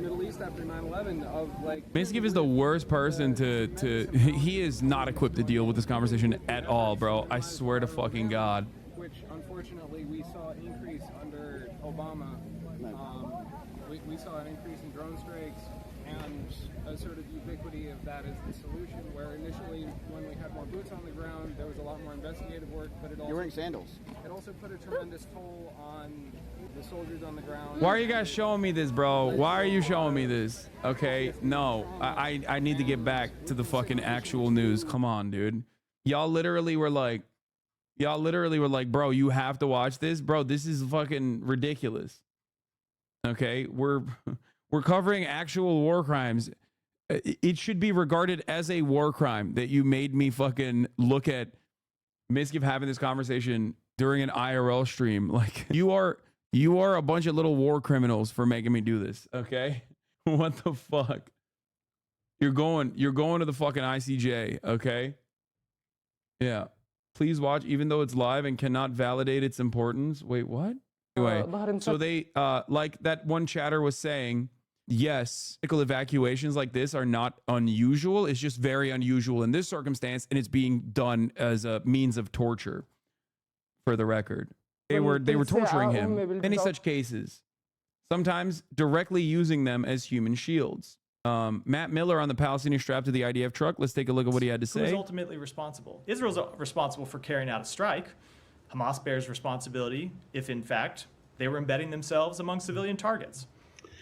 Middle East after 9/11. Miskiv is the worst person to. He is not equipped to deal with this conversation at all, bro. I swear to fucking God. Which unfortunately we saw increase under Obama. We saw an increase in drone strikes and a sort of ubiquity of that as the solution, where initially when we had more boots on the ground, there was a lot more investigative work, but it also... You're wearing sandals. It also put a tremendous toll on the soldiers on the ground. Why are you guys showing me this, bro? Why are you showing me this? Okay, no. I need to get back to the fucking actual news. Come on, dude. Y'all literally were like, bro, you have to watch this. Bro, this is fucking ridiculous. Okay, we're covering actual war crimes. It should be regarded as a war crime that you made me fucking look at Miskiv having this conversation during an IRL stream. Like, you are a bunch of little war criminals for making me do this. Okay, what the fuck? You're going to the fucking ICJ. Okay, yeah. Please watch, even though it's live and cannot validate its importance. Wait, what? Anyway, so they, like that one chatter was saying, yes, medical evacuations like this are not unusual. It's just very unusual in this circumstance, and it's being done as a means of torture. For the record, they were torturing him. Many such cases, sometimes directly using them as human shields. Matt Miller on the Palestinian strapped to the IDF truck. Let's take a look at what he had to say. Who's ultimately responsible? Israel's responsible for carrying out a strike. Hamas bears responsibility if, in fact, they were embedding themselves among civilian targets.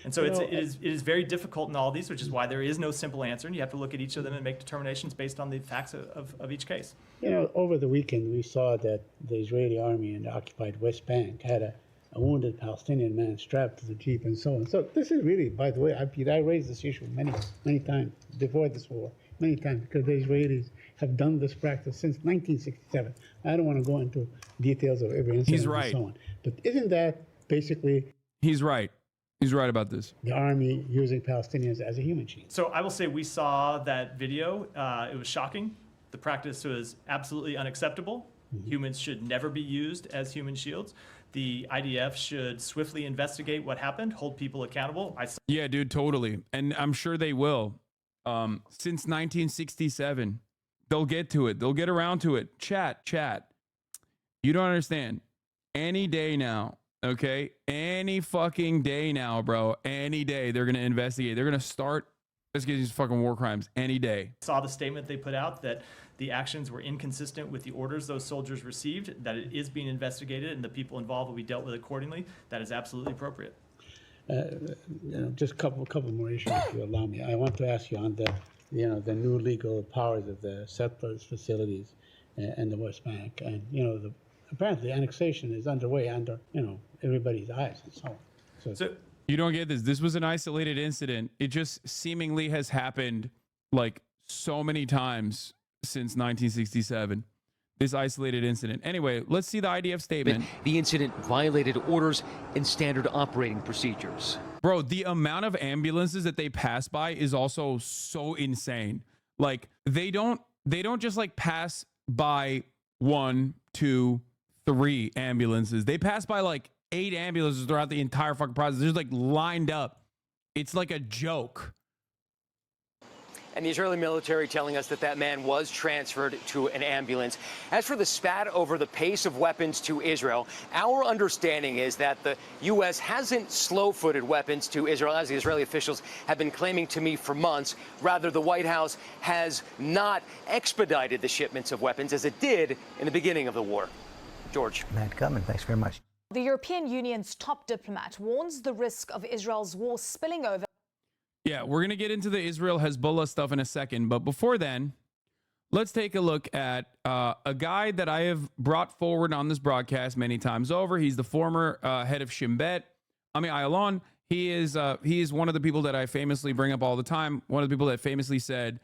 And so it is very difficult in all these, which is why there is no simple answer, and you have to look at each of them and make determinations based on the facts of each case. You know, over the weekend, we saw that the Israeli army in the occupied West Bank had a wounded Palestinian man strapped to the Jeep and so on. So this is really, by the way, I raised this issue many times before this war, many times, because the Israelis have done this practice since 1967. I don't want to go into details of every incident He's right. and so on. But isn't that basically... He's right. He's right about this. The army using Palestinians as a human shield. So I will say we saw that video. It was shocking. The practice was absolutely unacceptable. Mm-hmm. Humans should never be used as human shields. The IDF should swiftly investigate what happened, hold people accountable. Yeah, dude, totally. And I'm sure they will. Since 1967, they'll get to it. They'll get around to it. Chat. You don't understand. Any day now, okay? Any fucking day now, bro. Any day they're going to investigate. They're going to start investigating these fucking war crimes any day. Saw the statement they put out that the actions were inconsistent with the orders those soldiers received, that it is being investigated and the people involved will be dealt with accordingly. That is absolutely appropriate. Just a couple more issues, if you allow me. I want to ask you on the new legal powers of the settlers' facilities and the West Bank, and apparently the annexation is underway under everybody's eyes and so on. So you don't get this. This was an isolated incident. It just seemingly has happened like so many times since 1967. This isolated incident. Anyway, let's see the IDF statement. The incident violated orders and standard operating procedures. Bro, the amount of ambulances that they pass by is also so insane. Like they don't just like pass by 1, 2, 3 ambulances. They pass by like 8 ambulances throughout the entire fucking process. They're just like lined up. It's like a joke. And the Israeli military telling us that man was transferred to an ambulance. As for the spat over the pace of weapons to Israel, our understanding is that the U.S. hasn't slow-footed weapons to Israel, as the Israeli officials have been claiming to me for months. Rather, the White House has not expedited the shipments of weapons as it did in the beginning of the war. George. Matt Gutman, thanks very much. The European Union's top diplomat warns the risk of Israel's war spilling over. Yeah, we're going to get into the Israel-Hezbollah stuff in a second. But before then, let's take a look at a guy that I have brought forward on this broadcast many times over. He's the former head of Shin Bet, Ami Ayalon. He is one of the people that I famously bring up all the time. One of the people that famously said,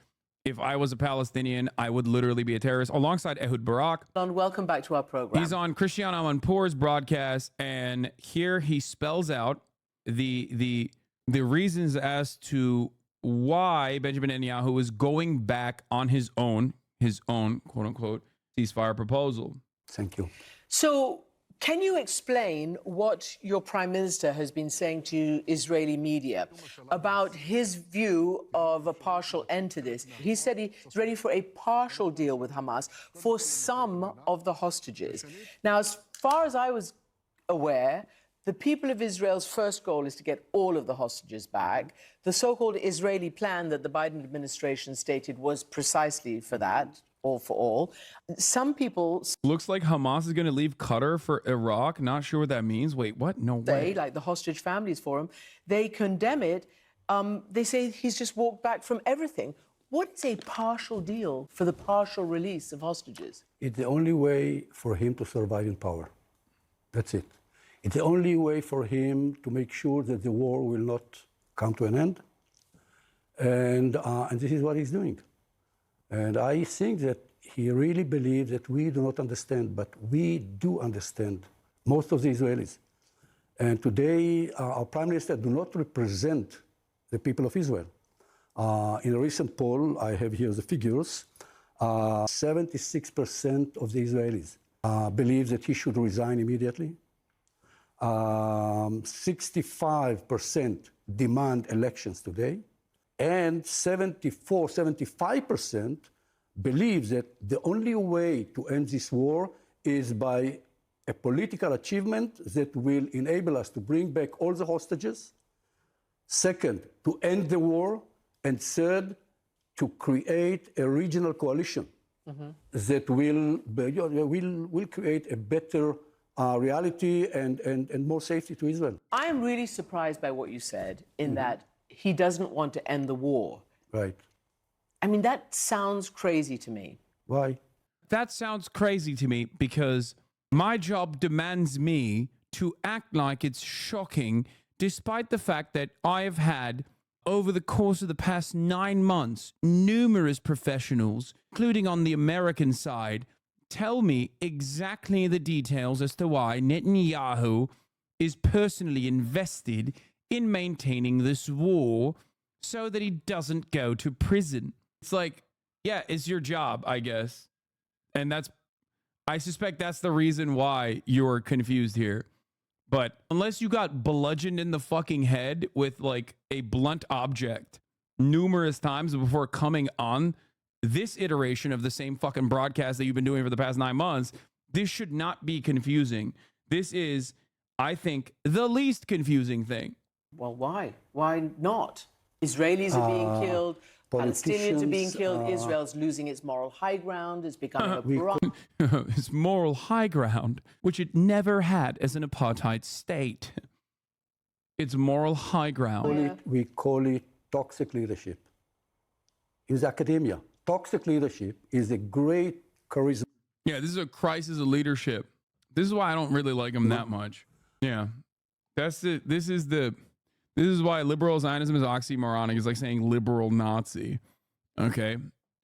if I was a Palestinian, I would literally be a terrorist, alongside Ehud Barak. Welcome back to our program. He's on Christiane Amanpour's broadcast, and here he spells out the reasons as to why Benjamin Netanyahu is going back on his own quote unquote ceasefire proposal. Thank you. So, can you explain what your prime minister has been saying to Israeli media about his view of a partial end to this? He said he's ready for a partial deal with Hamas for some of the hostages. Now, as far as I was aware, the people of Israel's first goal is to get all of the hostages back. The so-called Israeli plan that the Biden administration stated was precisely for that, all for all. Some people looks like Hamas is going to leave Qatar for Iraq. Not sure what that means. Wait, what? No way. Like the Hostage Families Forum, they condemn it. They say he's just walked back from everything. What's a partial deal for the partial release of hostages? It's the only way for him to survive in power. That's it. It's the only way for him to make sure that the war will not come to an end. And this is what he's doing. And I think that he really believes that we do not understand, but we do understand, most of the Israelis. And today, our prime minister do not represent the people of Israel. In a recent poll, I have here the figures, 76% of the Israelis believe that he should resign immediately. 65% demand elections today. And 75% believe that the only way to end this war is by a political achievement that will enable us to bring back all the hostages. Second, to end the war. And third, to create a regional coalition that will create a better reality and more safety to Israel. I am really surprised by what you said in that he doesn't want to end the war. Right. I mean, that sounds crazy to me. Why? That sounds crazy to me because my job demands me to act like it's shocking, despite the fact that I have had, over the course of the past 9 months, numerous professionals, including on the American side, tell me exactly the details as to why Netanyahu is personally invested in maintaining this war so that he doesn't go to prison. It's like, yeah, it's your job, I guess. And I suspect that's the reason why you're confused here. But unless you got bludgeoned in the fucking head with like a blunt object numerous times before coming on this iteration of the same fucking broadcast that you've been doing for the past 9 months, this should not be confusing. This is, I think, the least confusing thing. Well, why? Why not? Israelis are being killed. Palestinians are being killed. Israel's losing its moral high ground. It's becoming a bronze. Its moral high ground, which it never had as an apartheid state. Its moral high ground. We call it toxic leadership. In academia, toxic leadership is a great charisma. Yeah, this is a crisis of leadership. This is why I don't really like him that much. Yeah, that's it. This is why liberal Zionism is oxymoronic. It's like saying liberal Nazi. Okay.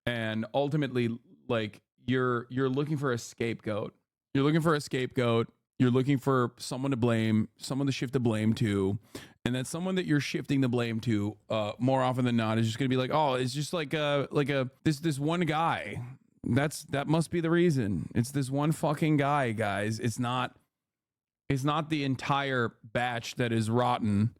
And ultimately, like, you're looking for a scapegoat. You're looking for a scapegoat. You're looking for someone to blame, someone to shift the blame to. And that someone that you're shifting the blame to, more often than not, is just gonna be like, oh, it's just like this one guy. That must be the reason. It's this one fucking guy, guys. It's not the entire batch that is rotten.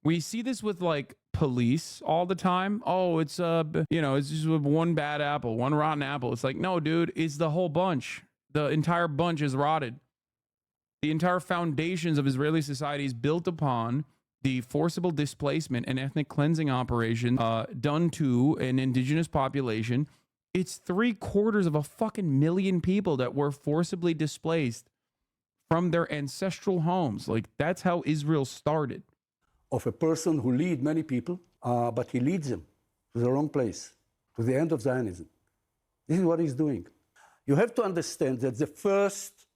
We see this with like police all the time. Oh, it's it's just one bad apple, one rotten apple. It's like, no, dude, it's the whole bunch. The entire bunch is rotted. The entire foundations of Israeli society is built upon the forcible displacement and ethnic cleansing operation done to an indigenous population. It's 750,000 people that were forcibly displaced from their ancestral homes. Like, that's how Israel started. Of a person who leads many people, but he leads them to the wrong place, to the end of Zionism. This is what he's doing. You have to understand that the first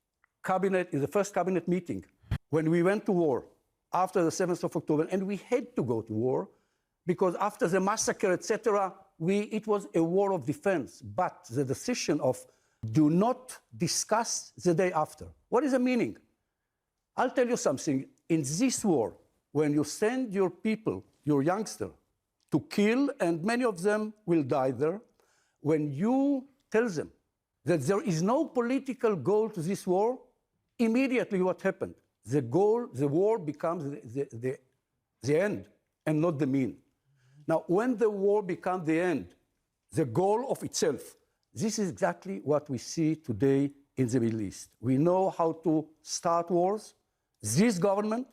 cabinet meeting, when we went to war after the 7th of October, and we had to go to war because after the massacre, etc., it was a war of defense. But the decision of do not discuss the day after. What is the meaning? I'll tell you something. In this war, when you send your people, your youngster, to kill, and many of them will die there, when you tell them that there is no political goal to this war, immediately what happened? The war becomes the end and not the mean. Now, when the war becomes the end, the goal of itself, this is exactly what we see today in the Middle East. We know how to start wars. This government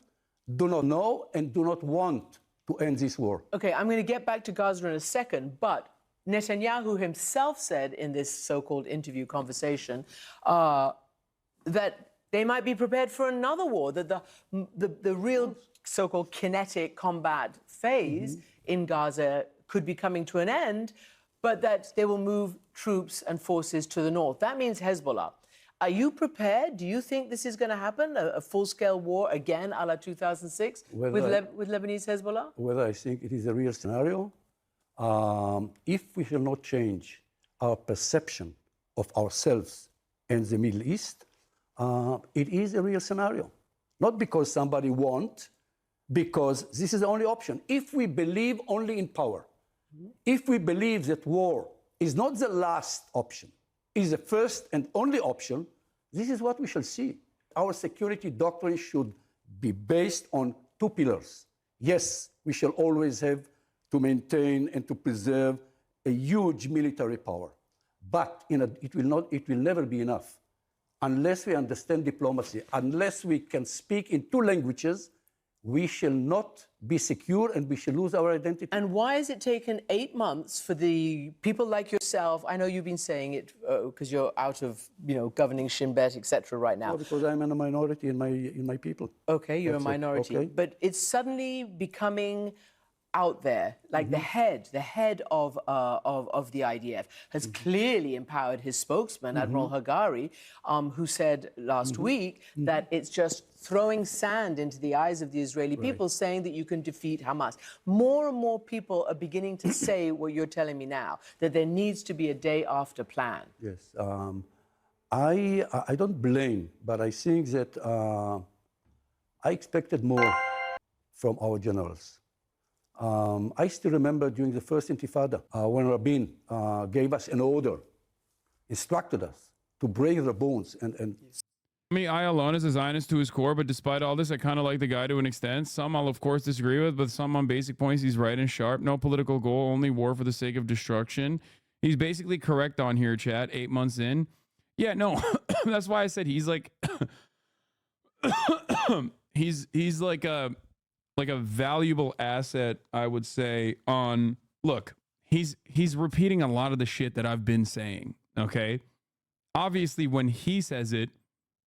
do not know and do not want to end this war. Okay, I'm going to get back to Gaza in a second, but Netanyahu himself said in this so-called interview conversation that they might be prepared for another war, that the real so-called kinetic combat phase in Gaza could be coming to an end, but that they will move troops and forces to the north. That means Hezbollah. Are you prepared? Do you think this is going to happen, a full-scale war again a la 2006 with Lebanese Hezbollah? Whether I think it is a real scenario, if we shall not change our perception of ourselves and the Middle East, it is a real scenario. Not because somebody wants, because this is the only option. If we believe only in power, if we believe that war is not the last option, is the first and only option, this is what we shall see. Our security doctrine should be based on two pillars. Yes, we shall always have to maintain and to preserve a huge military power, but it will never be enough unless we understand diplomacy, unless we can speak in two languages. We shall not be secure and we shall lose our identity. And why has it taken 8 months for the people like yourself? I know you've been saying it because you're out of, governing Shin Bet, etc. right now. Well, because I'm in a minority in my people. Okay, you're a minority. Okay. But it's suddenly becoming out there, like the head of the IDF has clearly empowered his spokesman, Admiral Hagari, who said last week that it's just throwing sand into the eyes of the Israeli people, saying that you can defeat Hamas. More and more people are beginning to say what you're telling me now, that there needs to be a day after plan. Yes, I don't blame, but I think that I expected more from our generals. I still remember during the first Intifada, when Rabin gave us an order, instructed us to break the bones. I mean, I alone is a Zionist to his core, but despite all this, I kind of like the guy to an extent. Some I'll, of course, disagree with, but some on basic points, he's right and sharp. No political goal, only war for the sake of destruction. He's basically correct on here, chat, 8 months in. Yeah, no, that's why I said he's like... he's like a valuable asset, I would say, on, look, he's repeating a lot of the shit that I've been saying, okay? Obviously, when he says it,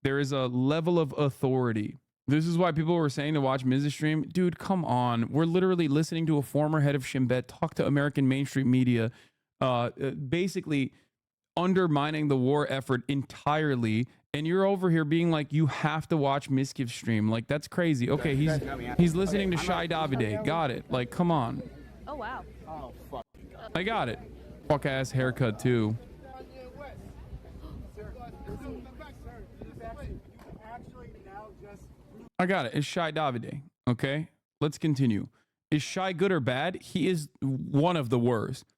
there is a level of authority. This is why people were saying to watch Miz's stream. Dude, come on. We're literally listening to a former head of Shin Bet talk to American mainstream media, basically undermining the war effort entirely. And you're over here being like, you have to watch Miskiv's stream. Like, that's crazy. Okay, he's listening to Shai Davide. Got it. Like, come on. Oh, wow. Oh, fuck. I got it. Fuck ass haircut too. I got it. It's Shai Davide. Okay, let's continue. Is Shai good or bad? He is one of the worst.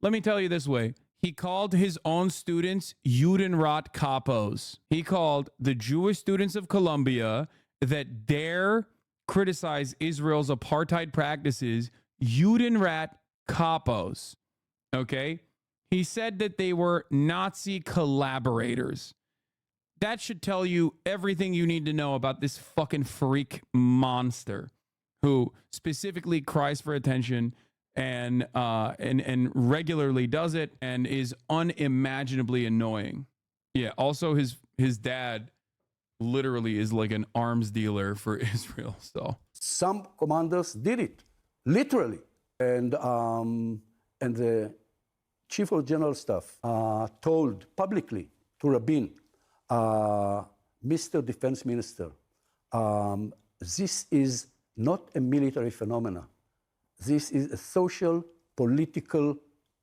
Let me tell you this way. He called his own students Judenrat capos. He called the Jewish students of Columbia that dare criticize Israel's apartheid practices Judenrat capos. Okay? He said that they were Nazi collaborators. That should tell you everything you need to know about this fucking freak monster who specifically cries for attention and regularly does it and is unimaginably annoying. Yeah, also his dad literally is like an arms dealer for Israel. So some commanders did it literally, and the Chief of General Staff told publicly to Rabin, Mr. Defense Minister, this is not a military phenomenon. This is a social, political,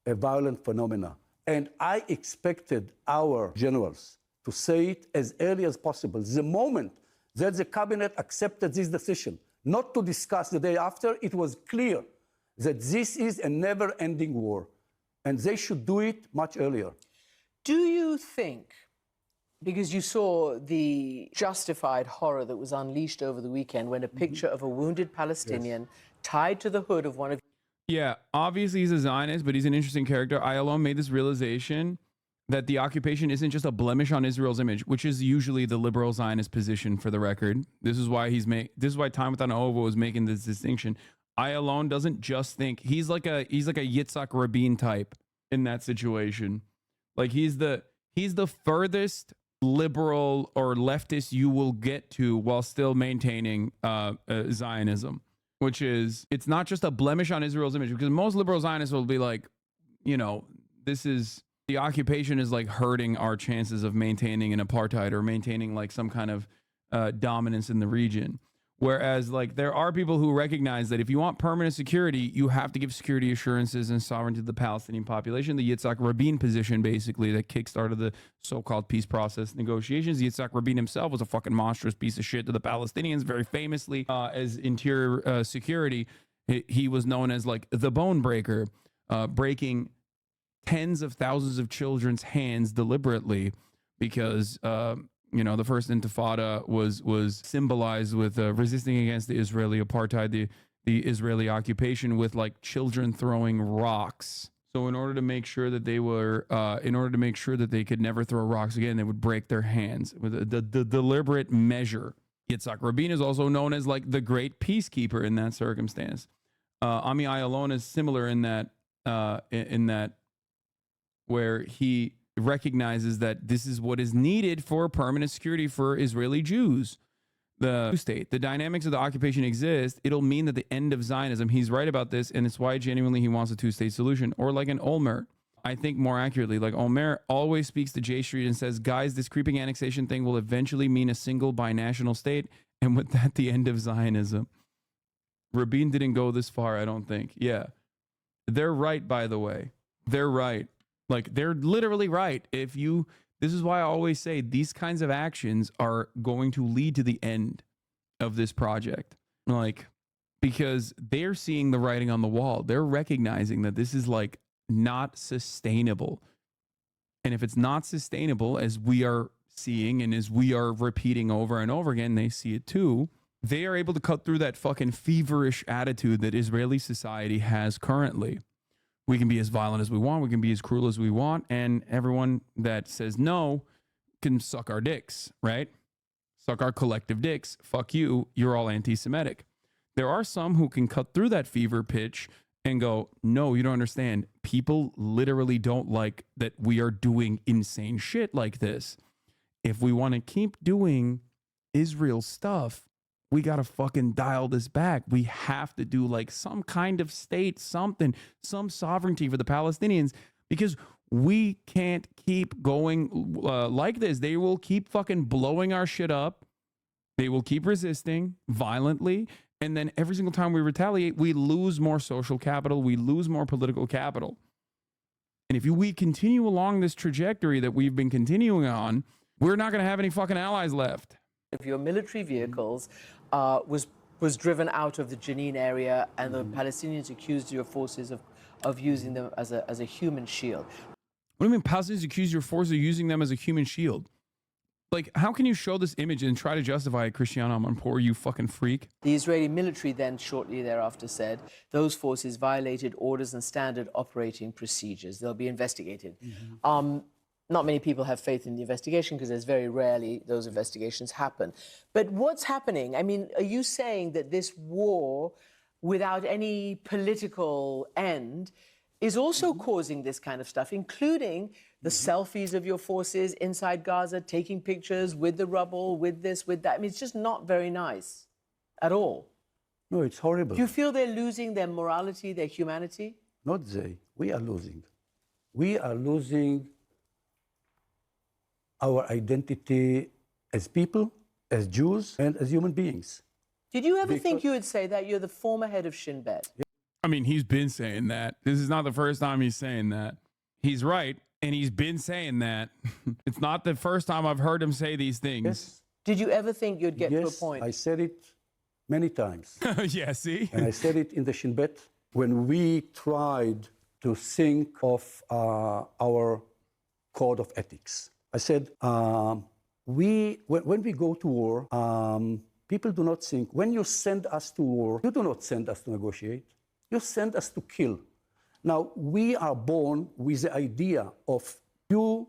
violent phenomena. And I expected our generals to say it as early as possible, the moment that the cabinet accepted this decision, not to discuss the day after. It was clear that this is a never-ending war, and they should do it much earlier. Do you think, because you saw the justified horror that was unleashed over the weekend when a picture of a wounded Palestinian tied to the hood of one of... Yeah, obviously he's a Zionist, but he's an interesting character. Ayalon made this realization that the occupation isn't just a blemish on Israel's image, which is usually the liberal Zionist position, for the record. This is why Time Without an Ovo was making this distinction. Ayalon doesn't just think he's like a Yitzhak Rabin type in that situation. Like he's the furthest liberal or leftist you will get to while still maintaining Zionism, which is, it's not just a blemish on Israel's image, because most liberal Zionists will be like, you know, the occupation is like hurting our chances of maintaining an apartheid or maintaining like some kind of dominance in the region. Whereas like there are people who recognize that if you want permanent security, you have to give security assurances and sovereignty to the Palestinian population. The Yitzhak Rabin position, basically, that kickstarted the so-called peace process negotiations. Yitzhak Rabin himself was a fucking monstrous piece of shit to the Palestinians, very famously as interior security. He was known as like the bone breaker, breaking tens of thousands of children's hands deliberately because you know, the first Intifada was symbolized with resisting against the Israeli apartheid, the Israeli occupation, with like children throwing rocks. So in order to make sure that they could never throw rocks again, they would break their hands with the deliberate measure. Yitzhak Rabin is also known as like the great peacekeeper in that circumstance. Ami Ayalon is similar in that where he recognizes that this is what is needed for permanent security for Israeli Jews. The state, the dynamics of the occupation exist. It'll mean that the end of Zionism. He's right about this, and it's why genuinely he wants a two-state solution. Or like an Olmert, I think more accurately, like Olmert always speaks to J Street and says, guys, this creeping annexation thing will eventually mean a single binational state, and with that, the end of Zionism. Rabin didn't go this far, I don't think. Yeah. They're right, by the way. They're right. Like, they're literally right. This is why I always say these kinds of actions are going to lead to the end of this project. Like, because they're seeing the writing on the wall. They're recognizing that this is like not sustainable. And if it's not sustainable, as we are seeing and as we are repeating over and over again, they see it too. They are able to cut through that fucking feverish attitude that Israeli society has currently. We can be as violent as we want. We can be as cruel as we want. And everyone that says no can suck our dicks, right? Suck our collective dicks. Fuck you. You're all anti-Semitic. There are some who can cut through that fever pitch and go, no, you don't understand. People literally don't like that we are doing insane shit like this. If we want to keep doing Israel stuff, we got to fucking dial this back. We have to do like some kind of state, something, some sovereignty for the Palestinians, because we can't keep going like this. They will keep fucking blowing our shit up. They will keep resisting violently. And then every single time we retaliate, we lose more social capital. We lose more political capital. And if we continue along this trajectory that we've been continuing on, we're not going to have any fucking allies left. Of your military vehicles was driven out of the Jenin area, and the Palestinians accused your forces of using them as a human shield. What do you mean Palestinians accuse your forces of using them as a human shield? Like, how can you show this image and try to justify it, Cristiano Amanpour, you fucking freak? The Israeli military then shortly thereafter said those forces violated orders and standard operating procedures. They'll be investigated. Not many people have faith in the investigation because there's very rarely those investigations happen. But what's happening? I mean, are you saying that this war, without any political end, is also causing this kind of stuff, including the selfies of your forces inside Gaza, taking pictures with the rubble, with this, with that? I mean, it's just not very nice at all. No, it's horrible. Do you feel they're losing their morality, their humanity? Not they. We are losing. we are losing our identity as people, as Jews, and as human beings. Did you ever think you would say that? You're the former head of Shin Bet. I mean, he's been saying that. This is not the first time he's saying that. He's right, and he's been saying that. It's not the first time I've heard him say these things. Yes. Did you ever think you'd get to a Yes, point? I said it many times. Yeah, see? And I said it in the Shin Bet when we tried to think of our code of ethics. I said, when we go to war, people do not think, when you send us to war, you do not send us to negotiate. You send us to kill. Now, we are born with the idea of you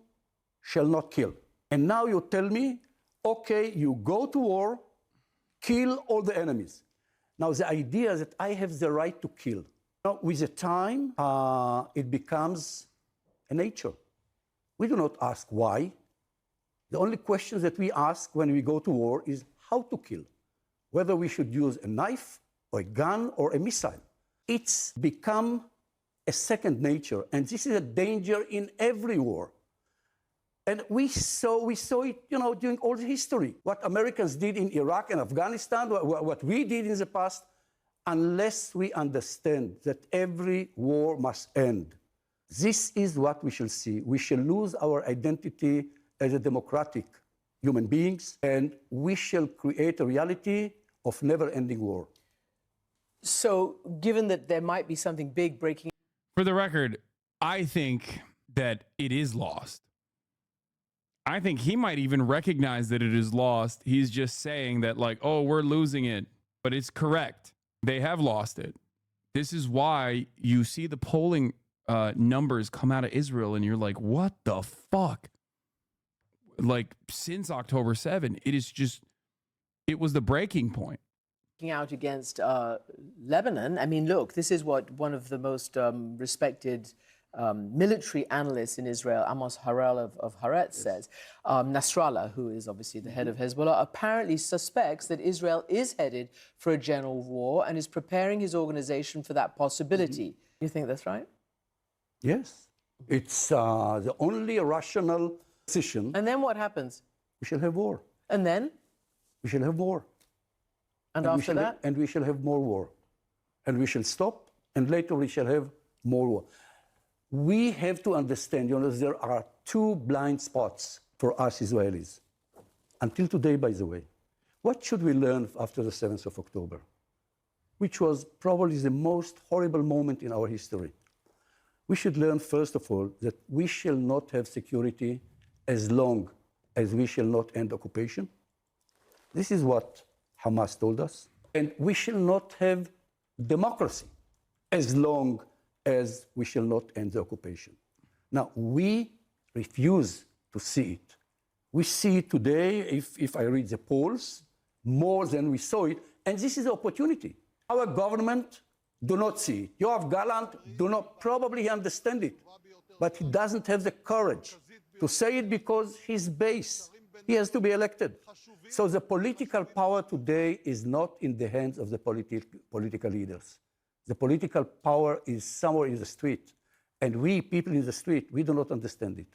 shall not kill. And now you tell me, okay, you go to war, kill all the enemies. Now, the idea that I have the right to kill. Now, with the time, it becomes a nature. We do not ask why. The only question that we ask when we go to war is how to kill, whether we should use a knife or a gun or a missile. It's become a second nature, and this is a danger in every war. And we saw it, during all the history. What Americans did in Iraq and Afghanistan, what we did in the past, unless we understand that every war must end. This is what we shall see. We shall lose our identity as a democratic human beings, and we shall create a reality of never-ending war. So, given that there might be something big breaking... For the record, I think that it is lost. I think he might even recognize that it is lost. He's just saying that, like, oh, we're losing it. But it's correct. They have lost it. This is why you see the polling numbers come out of Israel and you're like, what the fuck? Like, since October 7, it was the breaking point. Out against Lebanon. I mean, look, this is what one of the most respected military analysts in Israel, Amos Harel of Haaretz, says. Nasrallah, who is obviously the head of Hezbollah, apparently suspects that Israel is headed for a general war and is preparing his organization for that possibility. You think that's right? Yes. It's the only rational decision. And then what happens? We shall have war. And then? We shall have war. And after that? And we shall have more war. And we shall stop, and later we shall have more war. We have to understand, there are two blind spots for us Israelis. Until today, by the way. What should we learn after the 7th of October? Which was probably the most horrible moment in our history. We should learn, first of all, that we shall not have security as long as we shall not end occupation. This is what Hamas told us. And we shall not have democracy as long as we shall not end the occupation. Now, we refuse to see it. We see it today, if I read the polls, more than we saw it, and this is the opportunity. Our government do not see it. Yoav Gallant do not probably understand it, but he doesn't have the courage to say it because his base, he has to be elected. So the political power today is not in the hands of the political leaders. The political power is somewhere in the street. And we, people in the street, we do not understand it.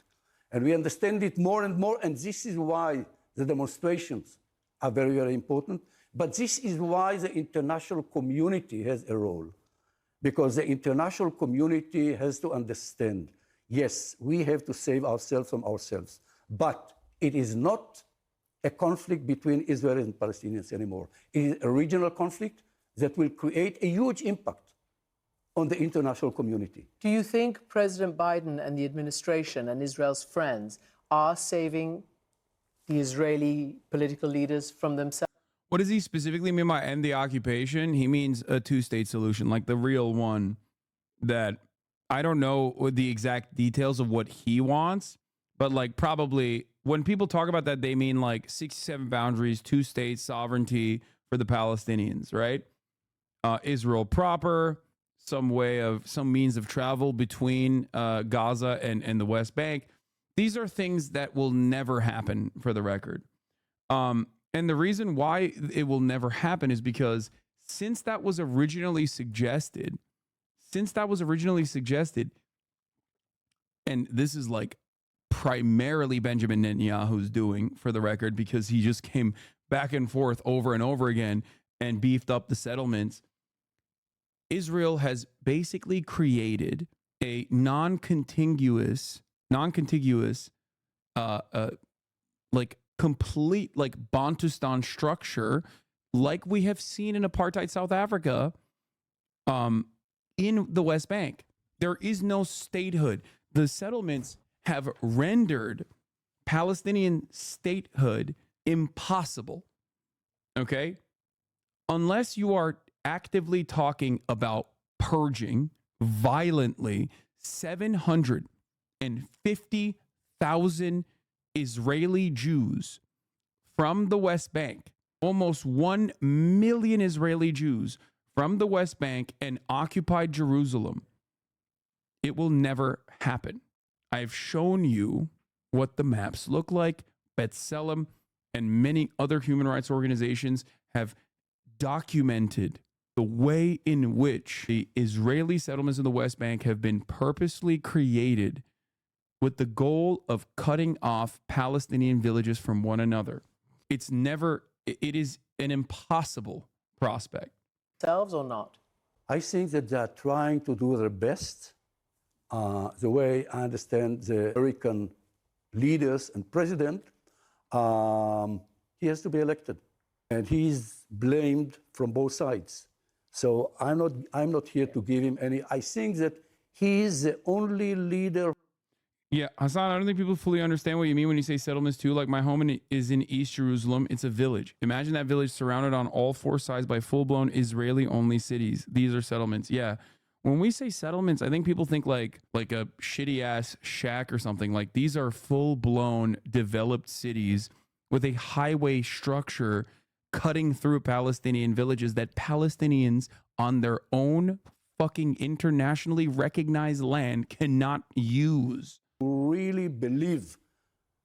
And we understand it more and more, and this is why the demonstrations are very, very important. But this is why the international community has a role. Because the international community has to understand, yes, we have to save ourselves from ourselves. But it is not a conflict between Israelis and Palestinians anymore. It is a regional conflict that will create a huge impact on the international community. Do you think President Biden and the administration and Israel's friends are saving the Israeli political leaders from themselves? What does he specifically mean by end the occupation? He means a two-state solution, like the real one that I don't know the exact details of what he wants, but like probably when people talk about that, they mean like 67 boundaries, two-state sovereignty for the Palestinians, right? Israel proper, some means of travel between Gaza and the West Bank. These are things that will never happen, for the record. And the reason why it will never happen is because since that was originally suggested, and this is like primarily Benjamin Netanyahu's doing, for the record, because he just came back and forth over and over again and beefed up the settlements. Israel has basically created a non-contiguous, like complete like Bantustan structure, like we have seen in apartheid South Africa, in the West Bank. There is no statehood. The settlements have rendered Palestinian statehood impossible. Okay? Unless you are actively talking about purging violently 750,000 Israeli Jews from the West Bank, almost 1 million Israeli Jews from the West Bank and occupied Jerusalem, it will never happen. I've shown you what the maps look like. B'Tselem and many other human rights organizations have documented the way in which the Israeli settlements in the West Bank have been purposely created with the goal of cutting off Palestinian villages from one another. It is an impossible prospect. Themselves or not? I think that they are trying to do their best. The way I understand the American leaders and president, he has to be elected. And he's blamed from both sides. So I'm not here to give him any. I think that he is the only leader. Yeah, Hassan, I don't think people fully understand what you mean when you say settlements too. Like, my home is in East Jerusalem. It's a village. Imagine that village surrounded on all four sides by full-blown Israeli-only cities. These are settlements. Yeah. When we say settlements, I think people think like a shitty-ass shack or something. Like, these are full-blown developed cities with a highway structure cutting through Palestinian villages that Palestinians on their own fucking internationally recognized land cannot use. Really believe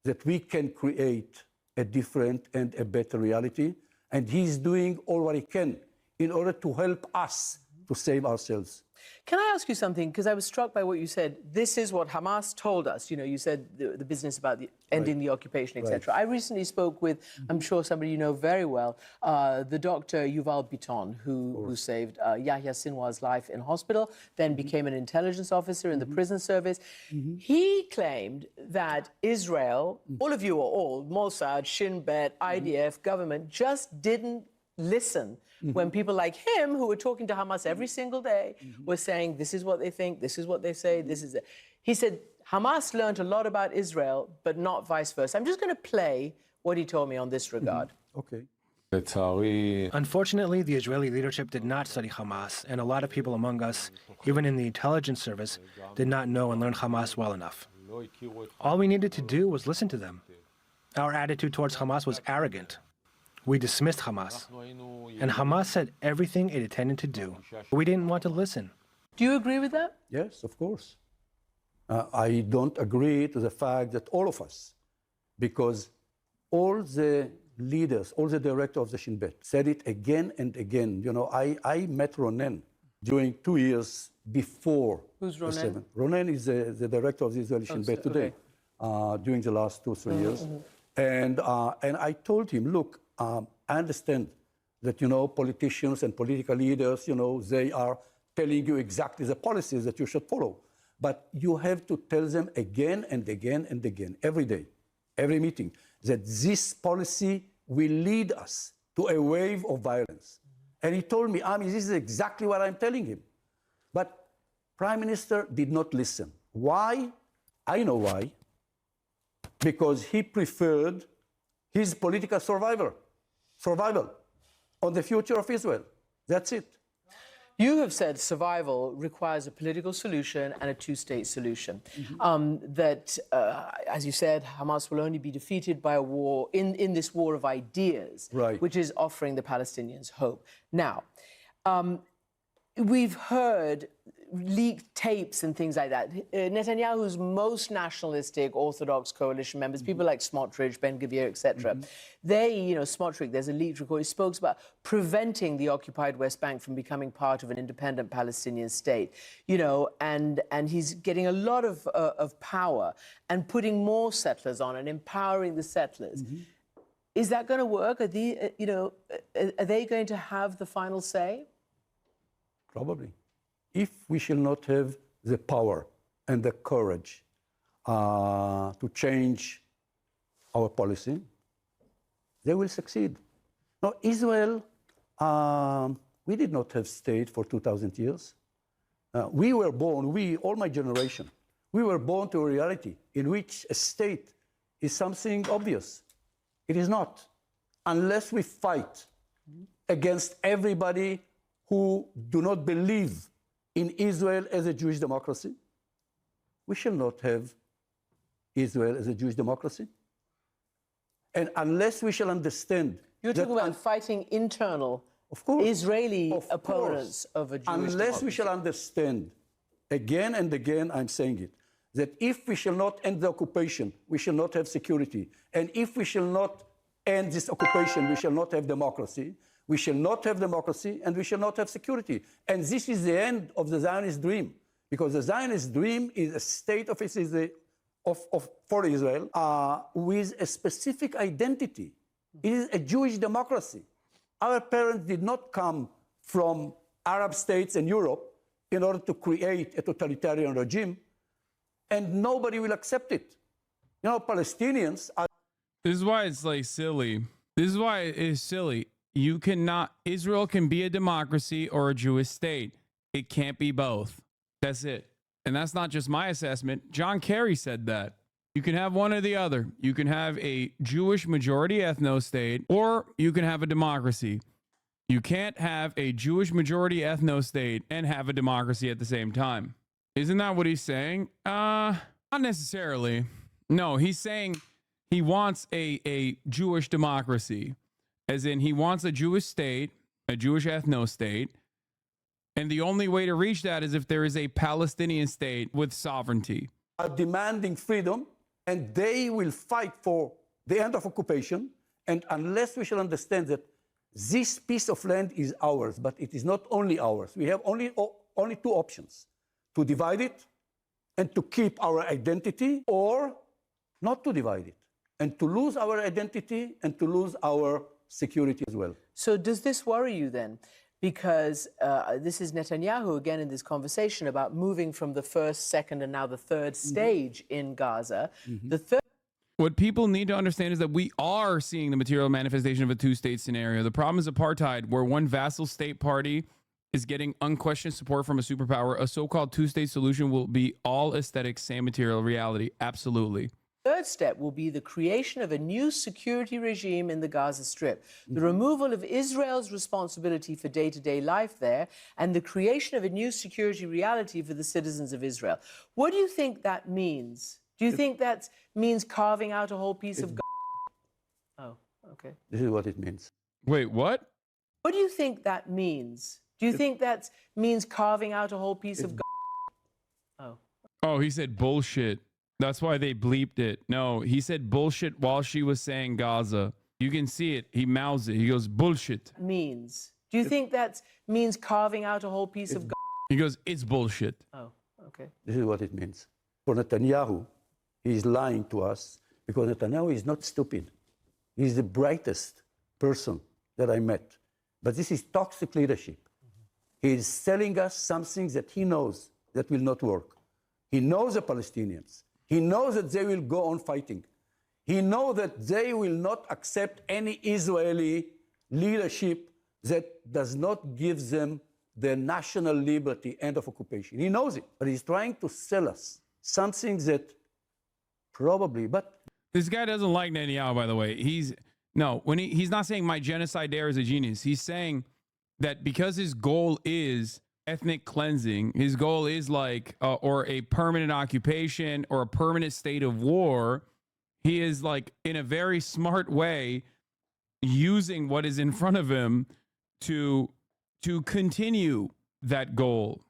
that we can create a different and a better reality. And he's doing all what he can in order to help us to save ourselves. Can I ask you something? Because I was struck by what you said. This is what Hamas told us. You know, you said the business about ending the occupation, etc. Right. I recently spoke with, I'm sure somebody you know very well, the doctor Yuval Biton, who saved Yahya Sinwar's life in hospital, then became an intelligence officer in the prison service. He claimed that Israel, all of you are all, Mossad, Shin Bet, IDF, government, just didn't listen when people like him, who were talking to Hamas every single day, were saying, this is what they think, this is what they say, this is it. He said, Hamas learned a lot about Israel, but not vice versa. I'm just going to play what he told me on this regard. Okay. Unfortunately, the Israeli leadership did not study Hamas, and a lot of people among us, even in the intelligence service, did not know and learn Hamas well enough. All we needed to do was listen to them. Our attitude towards Hamas was arrogant. We dismissed Hamas, and Hamas said everything it intended to do. We didn't want to listen. Do you agree with that? Yes, of course. I don't agree to the fact that all of us, because all the leaders, all the directors of the Shin Bet said it again and again. You know, I met Ronen during 2 years before. Who's Ronen? The 7th. Ronen is the director of the Israeli Shin Bet today, during the last 2-3 years. And I told him, look, I understand that, you know, politicians and political leaders, you know, they are telling you exactly the policies that you should follow. But you have to tell them again and again and again, every day, every meeting, that this policy will lead us to a wave of violence. And he told me, Ami, this is exactly what I'm telling him. But Prime Minister did not listen. Why? I know why. Because he preferred his political survival on the future of Israel. That's it. You have said survival requires a political solution and a two-state solution. That, as you said, Hamas will only be defeated by a war, in this war of ideas, which is offering the Palestinians hope. Now, we've heard leaked tapes and things like that. Netanyahu's most nationalistic Orthodox coalition members, people like Smotrich, Ben-Gvir, etc., they, Smotrich, there's a leaked record, he spoke about preventing the occupied West Bank from becoming part of an independent Palestinian state, and he's getting a lot of power and putting more settlers on and empowering the settlers. Is that going to work? Are they going to have the final say? Probably. If we shall not have the power and the courage to change our policy, they will succeed. Now, Israel, we did not have state for 2,000 years. We were born, all my generation, we were born to a reality in which a state is something obvious. It is not, unless we fight against everybody who do not believe in Israel as a Jewish democracy. We shall not have Israel as a Jewish democracy. And unless we shall understand... You're talking about fighting internal Israeli opponents of a Jewish democracy. Unless we shall understand, again and again I'm saying it, that if we shall not end the occupation, we shall not have security. And if we shall not end this occupation, we shall not have democracy. We shall not have democracy, and we shall not have security. And this is the end of the Zionist dream, because the Zionist dream is a state of for Israel with a specific identity. It is a Jewish democracy. Our parents did not come from Arab states and Europe in order to create a totalitarian regime, and nobody will accept it. Palestinians are... This is why it's like silly. This is why it is silly. Israel can be a democracy or a Jewish state. It can't be both. That's it. And that's not just my assessment. John Kerry said that. You can have one or the other. You can have a Jewish majority ethno state, or you can have a democracy. You can't have a Jewish majority ethno state and have a democracy at the same time. Isn't that what he's saying? Not necessarily. No, he's saying he wants a Jewish democracy, as in he wants a Jewish state, a Jewish ethno state, and the only way to reach that is if there is a Palestinian state with sovereignty. Are demanding freedom, and they will fight for the end of occupation. And unless we shall understand that this piece of land is ours, but it is not only ours. We have only two options: to divide it and to keep our identity, or not to divide it and to lose our identity and to lose our security as well. So does this worry you then? Because this is Netanyahu again in this conversation about moving from the first, second, and now the third stage in Gaza. The third. What people need to understand is that we are seeing the material manifestation of a two-state scenario. The problem is apartheid, where one vassal state party is getting unquestioned support from a superpower. A so-called two-state solution will be all aesthetic, same material reality. Absolutely. Third step will be the creation of a new security regime in the Gaza Strip, the removal of Israel's responsibility for day-to-day life there, and the creation of a new security reality for the citizens of Israel. What do you think that means? Do you think that means carving out a whole piece of Gaza? Oh, okay. This is what it means. Wait, what? What do you think that means? Do you think that means carving out a whole piece of Gaza? Oh. Oh, he said bullshit. That's why they bleeped it. No, he said bullshit while she was saying Gaza. You can see it. He mouths it. He goes, bullshit. Means. Do you think that means carving out a whole piece of Gaza? He goes, it's bullshit. Oh, okay. This is what it means. For Netanyahu, he is lying to us because Netanyahu is not stupid. He's the brightest person that I met. But this is toxic leadership. He is telling us something that he knows that will not work. He knows the Palestinians. He knows that they will go on fighting. He knows that they will not accept any Israeli leadership that does not give them the national liberty, end of occupation. He knows it, but he's trying to sell us something that probably, but... This guy doesn't like Netanyahu, by the way. He's not saying my genocide dare is a genius. He's saying that because his goal is ethnic cleansing, his goal is like, or a permanent occupation or a permanent state of war, he is like, in a very smart way, using what is in front of him to continue that goal.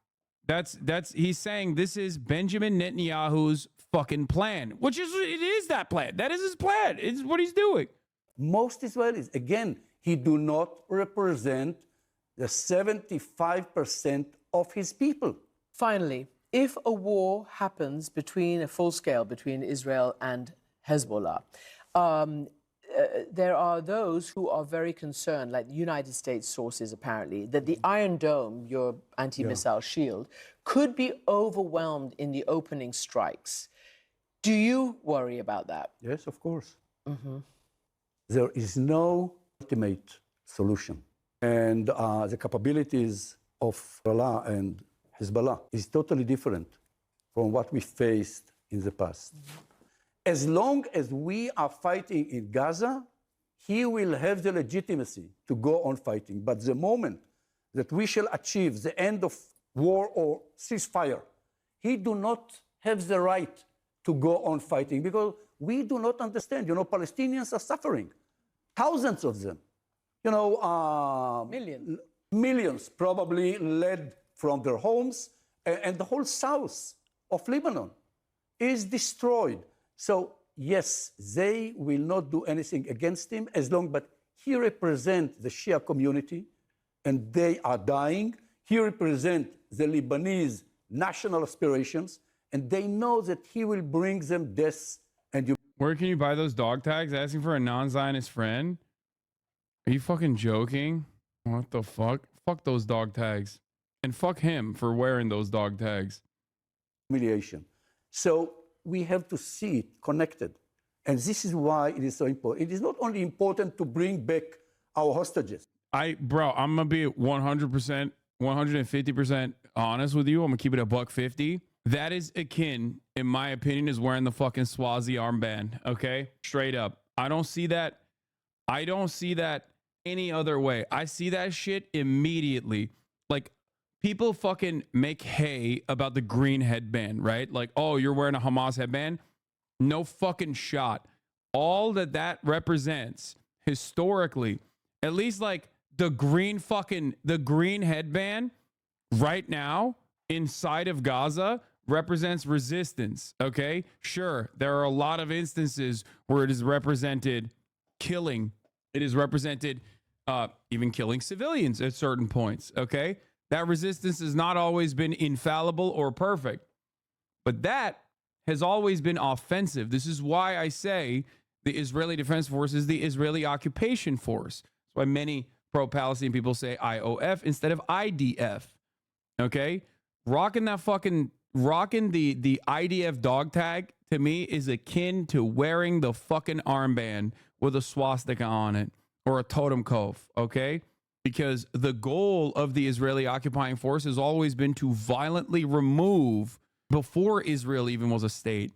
He's saying this is Benjamin Netanyahu's fucking plan, which is, it is that plan. That is his plan. It's what he's doing. Most Israelis, again, he do not represent the 75% of his people. Finally, if a war happens between a full scale between Israel and Hezbollah, there are those who are very concerned, like United States sources apparently, that the Iron Dome, your anti-missile shield, could be overwhelmed in the opening strikes. Do you worry about that? Yes, of course. There is no ultimate solution. And the capabilities of Allah and Hezbollah is totally different from what we faced in the past. As long as we are fighting in Gaza, he will have the legitimacy to go on fighting. But the moment that we shall achieve the end of war or ceasefire, he do not have the right to go on fighting because we do not understand. You know, Palestinians are suffering, thousands of them. You know, millions probably led from their homes, and the whole south of Lebanon is destroyed. So yes, they will not do anything against him as long, but he represents the Shia community, and they are dying. He represents the Lebanese national aspirations, and they know that he will bring them death. And Where can you buy those dog tags? Asking for a non-Zionist friend? Are you fucking joking? What the fuck? Fuck those dog tags. And fuck him for wearing those dog tags. Humiliation. So we have to see it connected. And this is why it is so important. It is not only important to bring back our hostages. Bro, I'm going to be 100%, 150% honest with you. I'm going to keep it a $150. That is akin, in my opinion, is wearing the fucking Swazi armband. Okay? Straight up. I don't see that any other way. I see that shit immediately. Like, people fucking make hay about the green headband, right? Like, oh, you're wearing a Hamas headband? No fucking shot. All that represents historically, at least like the green headband right now inside of Gaza represents resistance, okay? Sure, there are a lot of instances where it is represented killing. It is represented even killing civilians at certain points, okay? That resistance has not always been infallible or perfect, but that has always been offensive. This is why I say the Israeli Defense Force is the Israeli Occupation Force. That's why many pro-Palestinian people say IOF instead of IDF, okay? Rocking the IDF dog tag, to me, is akin to wearing the fucking armband with a swastika on it or a totem cove, okay? Because the goal of the Israeli occupying force has always been to violently remove, before Israel even was a state,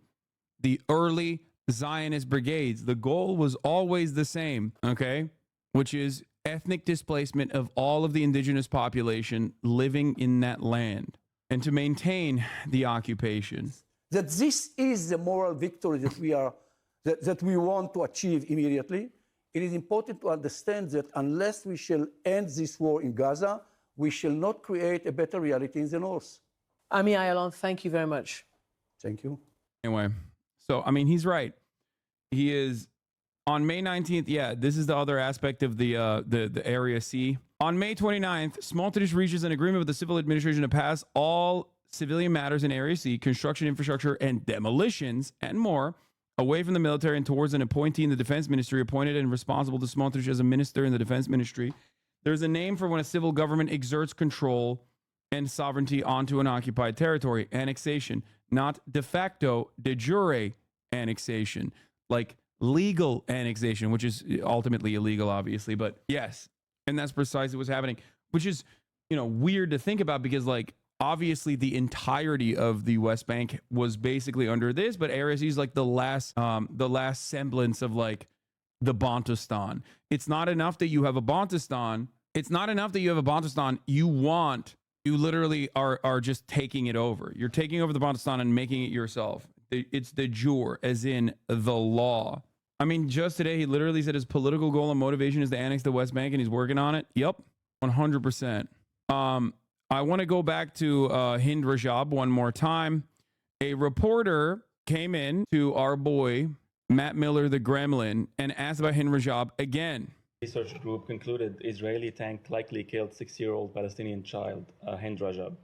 the early Zionist brigades. The goal was always the same, okay? Which is ethnic displacement of all of the indigenous population living in that land and to maintain the occupation. That this is the moral victory that we want to achieve immediately. It is important to understand that unless we shall end this war in Gaza, we shall not create a better reality in the north. Ami Ayalon, thank you very much. Thank you. Anyway, so, I mean, he's right. He is, on May 19th, yeah, this is the other aspect of the Area C. On May 29th, Smotrich reaches an agreement with the civil administration to pass all civilian matters in Area C, construction, infrastructure, and demolitions, and more, away from the military and towards an appointee in the defense ministry appointed and responsible to Smotrich as a minister in the defense ministry. There's a name for when a civil government exerts control and sovereignty onto an occupied territory. Annexation, not de facto, de jure annexation, like legal annexation, which is ultimately illegal, obviously, but yes. And that's precisely what's happening, which is, you know, weird to think about because, like, obviously the entirety of the West Bank was basically under this, but Area C is like the last semblance of like the Bantustan. It's not enough that you have a Bantustan. It's not enough that you have a Bantustan. You literally are just taking it over. You're taking over the Bantustan and making it yourself. It's de jure, as in the law. I mean, just today, he literally said his political goal and motivation is to annex the West Bank, and he's working on it. Yep, 100%. I want to go back to Hind Rajab one more time. A reporter came in to our boy, Matt Miller, the Gremlin, and asked about Hind Rajab again. Research group concluded Israeli tank likely killed 6-year-old Palestinian child, Hind Rajab.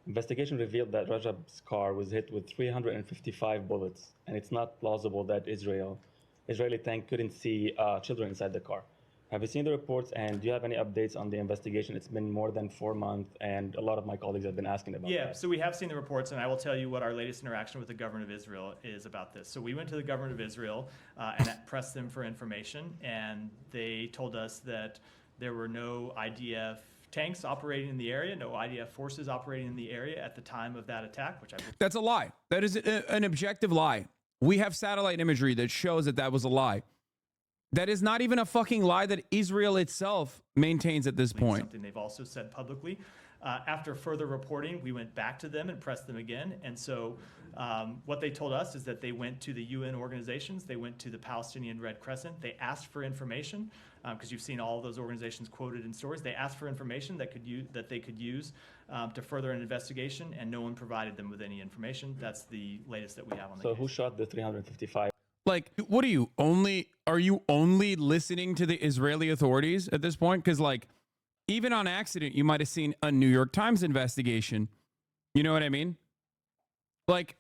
Investigation revealed that Rajab's car was hit with 355 bullets, and it's not plausible that Israeli tank couldn't see children inside the car. Have you seen the reports, and do you have any updates on the investigation? It's been more than 4 months, and a lot of my colleagues have been asking about that. So we have seen the reports, and I will tell you what our latest interaction with the government of Israel is about this. So we went to the government of Israel and pressed them for information, and they told us that there were no IDF tanks operating in the area, no IDF forces operating in the area at the time of that attack, which I believe. That's a lie. That is an objective lie. We have satellite imagery that shows that that was a lie. That is not even a fucking lie that Israel itself maintains at this point. Something they've also said publicly. After further reporting, we went back to them and pressed them again. And so what they told us is that they went to the UN organizations. They went to the Palestinian Red Crescent. They asked for information because you've seen all of those organizations quoted in stories. They asked for information that they could use to further an investigation, and no one provided them with any information. That's the latest that we have on the case. So who shot the 355? Like, what are you only listening to the Israeli authorities at this point? Because, like, even on accident, you might have seen a New York Times investigation. You know what I mean? Like,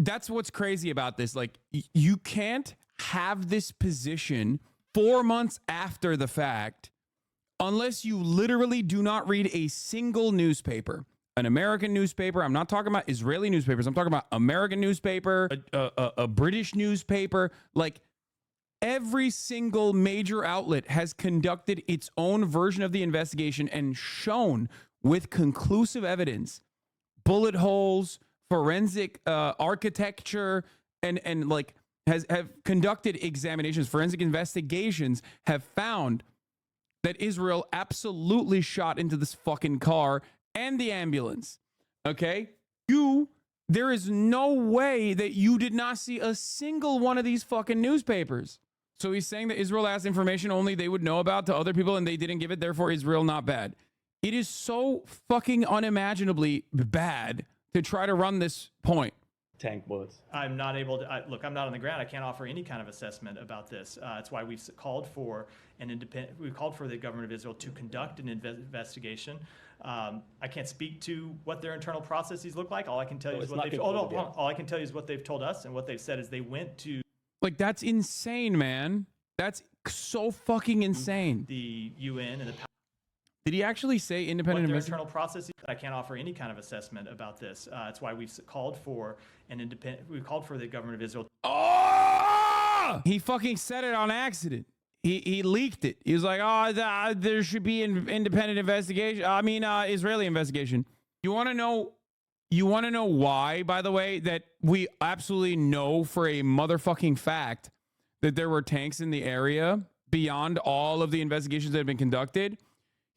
that's what's crazy about this. Like, you can't have this position 4 months after the fact unless you literally do not read a single newspaper. An American newspaper. I'm not talking about Israeli newspapers. I'm talking about American newspaper, a British newspaper. Like, every single major outlet has conducted its own version of the investigation and shown with conclusive evidence, bullet holes, forensic architecture, and like have conducted examinations, forensic investigations have found that Israel absolutely shot into this fucking car and the ambulance. Okay? There is no way that you did not see a single one of these fucking newspapers. So he's saying that Israel asked information only they would know about to other people and they didn't give it, therefore Israel not bad. It is so fucking unimaginably bad to try to run this point. Tank bullets. I'm not able to, look, I'm not on the ground. I can't offer any kind of assessment about this. That's why we've called for the government of Israel to conduct an investigation. I can't speak to what their internal processes look like. All I can tell you is all I can tell you is what they've told us, and what they've said is they went to. Like, that's insane, man. That's so fucking insane. The UN and the. Did he actually say independent investigation? Internal processes. I can't offer any kind of assessment about this. That's why we've called for the government of Israel. Oh! He fucking said it on accident. He leaked it. He was like, "Oh, there should be an independent investigation. Israeli investigation." You want to know? You want to know why? By the way, that we absolutely know for a motherfucking fact that there were tanks in the area beyond all of the investigations that have been conducted.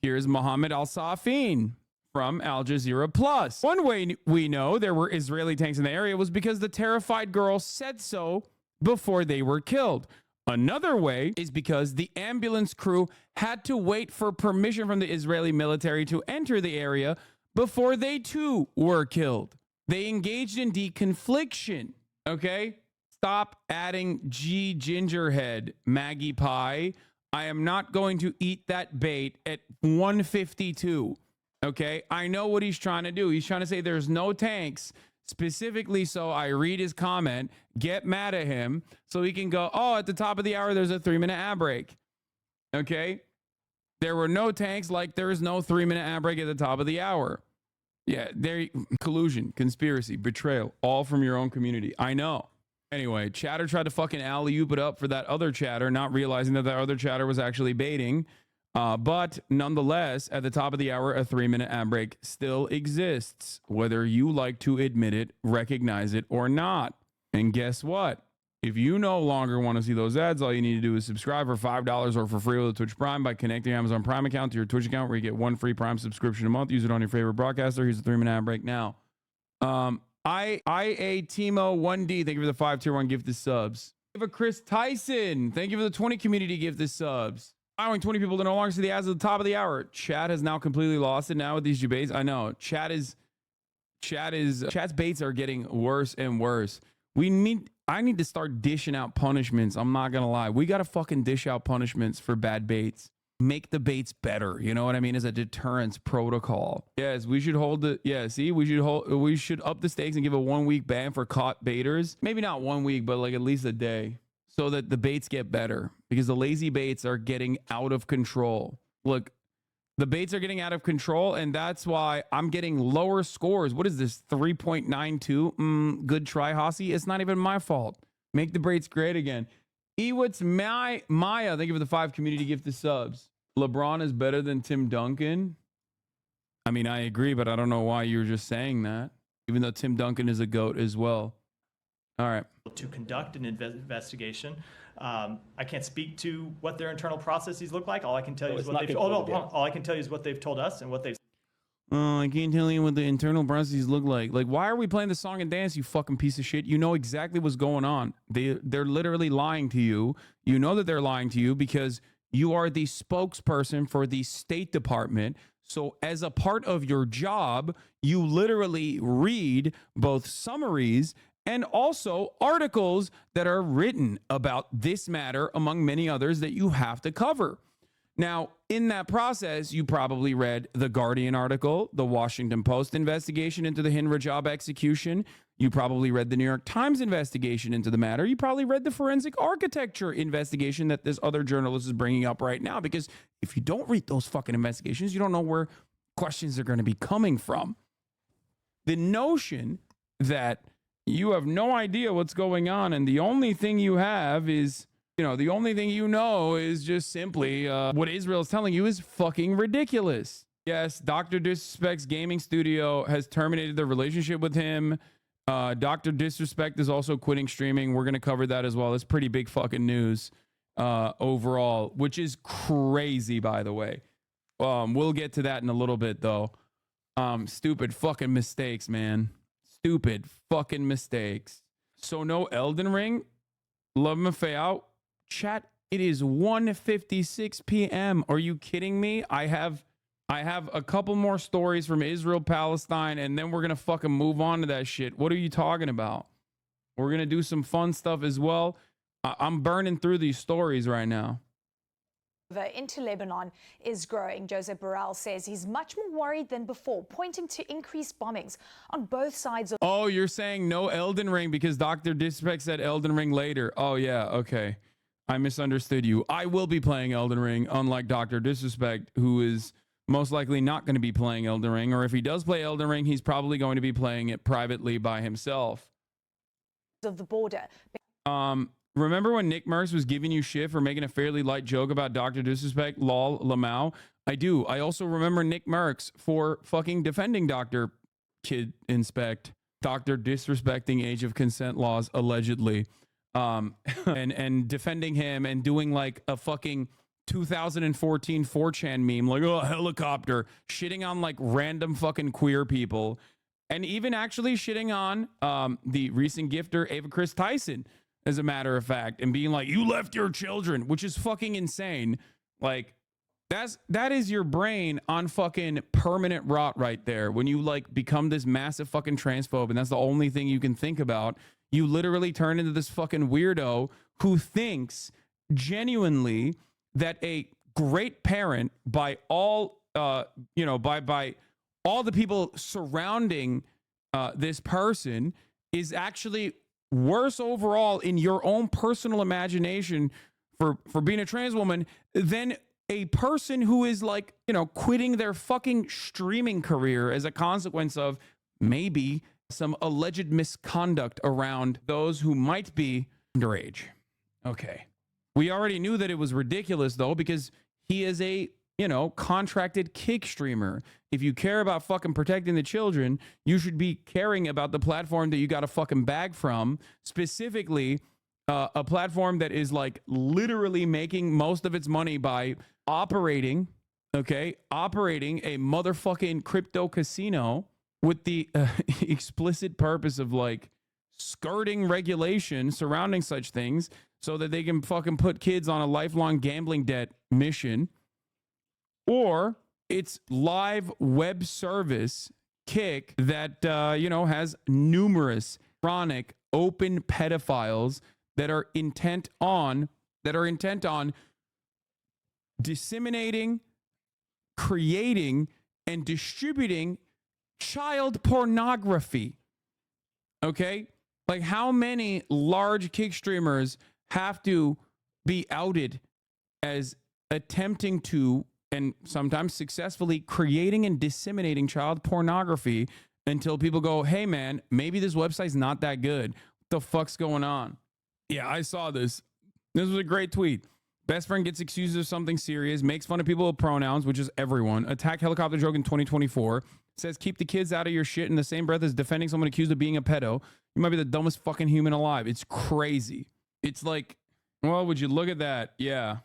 Here's Mohammed Al-Safin from Al Jazeera Plus. One way we know there were Israeli tanks in the area was because the terrified girl said so before they were killed. Another way is because the ambulance crew had to wait for permission from the Israeli military to enter the area before they too were killed. They engaged in deconfliction. Okay? Stop adding G Gingerhead, Maggie Pie. I am not going to eat that bait at 1:52. Okay? I know what he's trying to do. He's trying to say there's no tanks, specifically so I read his comment, get mad at him, so he can go, oh, at the top of the hour, there's a 3-minute ad break. Okay? There were no tanks, like there is no 3-minute ad break at the top of the hour. Yeah, collusion, conspiracy, betrayal, all from your own community. I know. Anyway, chatter tried to fucking alley-oop it up for that other chatter, not realizing that other chatter was actually baiting. But nonetheless, at the top of the hour, a 3-minute ad break still exists, whether you like to admit it, recognize it, or not. And guess what? If you no longer want to see those ads, all you need to do is subscribe for $5 or for free with a Twitch Prime by connecting your Amazon Prime account to your Twitch account, where you get 1 free Prime subscription a month. Use it on your favorite broadcaster. Here's a 3-minute ad break now. IA Timo 1D, thank you for the 5 tier 1 gifted subs. Give a Chris Tyson, thank you for the 20 community gifted subs. Allowing 20 people to no longer see the ads at the top of the hour. Chat has now completely lost it now with these debates. I know. Chat's baits are getting worse and worse. I need to start dishing out punishments. I'm not gonna lie. We gotta fucking dish out punishments for bad baits. Make the baits better. You know what I mean? As a deterrence protocol. Yes, we should hold the we should up the stakes and give a 1 week ban for caught baiters. Maybe not 1 week, but like at least a day. So that the baits get better. Because the lazy baits are getting out of control. Look, the baits are getting out of control, and that's why I'm getting lower scores. What is this? 3.92? Good try, Hossie. It's not even my fault. Make the baits great again. Ewits Maya, thank you for the 5 community gift to subs. LeBron is better than Tim Duncan. I mean, I agree, but I don't know why you were just saying that. Even though Tim Duncan is a GOAT as well. All right. To conduct an investigation. I can't speak to what their internal processes look like. All I can tell you is what they've all I can tell you is what they've told us and what they've. I can't tell you what the internal processes look like. Like, why are we playing the song and dance, you fucking piece of shit? You know exactly what's going on. They're literally lying to you. You know that they're lying to you because you are the spokesperson for the State Department. So as a part of your job, you literally read both summaries and also articles that are written about this matter, among many others that you have to cover. Now, in that process, you probably read the Guardian article, the Washington Post investigation into the Hinra job execution. You probably read the New York Times investigation into the matter. You probably read the forensic architecture investigation that this other journalist is bringing up right now. Because if you don't read those fucking investigations, you don't know where questions are going to be coming from. The notion that you have no idea what's going on, and the only thing you have is, the only thing you know is just simply what Israel is telling you is fucking ridiculous. Yes, Dr. Disrespect's gaming studio has terminated their relationship with him. Dr. Disrespect is also quitting streaming. We're going to cover that as well. That's pretty big fucking news overall, which is crazy, by the way. We'll get to that in a little bit, though. Stupid fucking mistakes, man. Stupid fucking mistakes. So no Elden Ring. Love Mafeo. Chat, it is 1:56 p.m. Are you kidding me? I have a couple more stories from Israel, Palestine, and then we're going to fucking move on to that shit. What are you talking about? We're going to do some fun stuff as well. I'm burning through these stories right now. Into Lebanon is growing. Joseph Borrell says he's much more worried than before, pointing to increased bombings on both sides of. Oh, you're saying no Elden Ring because Dr. Disrespect said Elden Ring later. Oh, yeah. Okay. I misunderstood you. I will be playing Elden Ring, unlike Dr. Disrespect, who is most likely not going to be playing Elden Ring. Or if he does play Elden Ring, he's probably going to be playing it privately by himself. Of the border. Remember when Nick Merckx was giving you shit for making a fairly light joke about Dr. Disrespect, lol, Lamau? I do. I also remember Nick Merckx for fucking defending Dr. Kid Inspect, Dr. Disrespecting age of consent laws, allegedly. And defending him and doing like a fucking 2014 4chan meme, like, oh, helicopter, shitting on like random fucking queer people. And even actually shitting on the recent gifter, Ava Chris Tyson, as a matter of fact, and being like, you left your children, which is fucking insane. Like, that is your brain on fucking permanent rot right there. When you like become this massive fucking transphobe and that's the only thing you can think about, you literally turn into this fucking weirdo who thinks genuinely that a great parent by all, by all the people surrounding this person is actually worse overall in your own personal imagination for being a trans woman than a person who is like, quitting their fucking streaming career as a consequence of maybe some alleged misconduct around those who might be underage. Okay. We already knew that it was ridiculous though, because he is a, contracted kick streamer. If you care about fucking protecting the children, you should be caring about the platform that you got a fucking bag from, specifically a platform that is like literally making most of its money by operating a motherfucking crypto casino with the explicit purpose of like skirting regulation surrounding such things so that they can fucking put kids on a lifelong gambling debt mission, or it's live web service Kick that has numerous chronic open pedophiles that are intent on disseminating, creating, and distributing child pornography. Okay? Like, how many large Kick streamers have to be outed as attempting to, and sometimes successfully, creating and disseminating child pornography until people go, hey man, maybe this website's not that good. What the fuck's going on? Yeah, I saw this. This was a great tweet. Best friend gets accused of something serious, makes fun of people with pronouns, which is everyone. Attack helicopter joke in 2024. Says keep the kids out of your shit in the same breath as defending someone accused of being a pedo. You might be the dumbest fucking human alive. It's crazy. It's like, well, would you look at that? Yeah.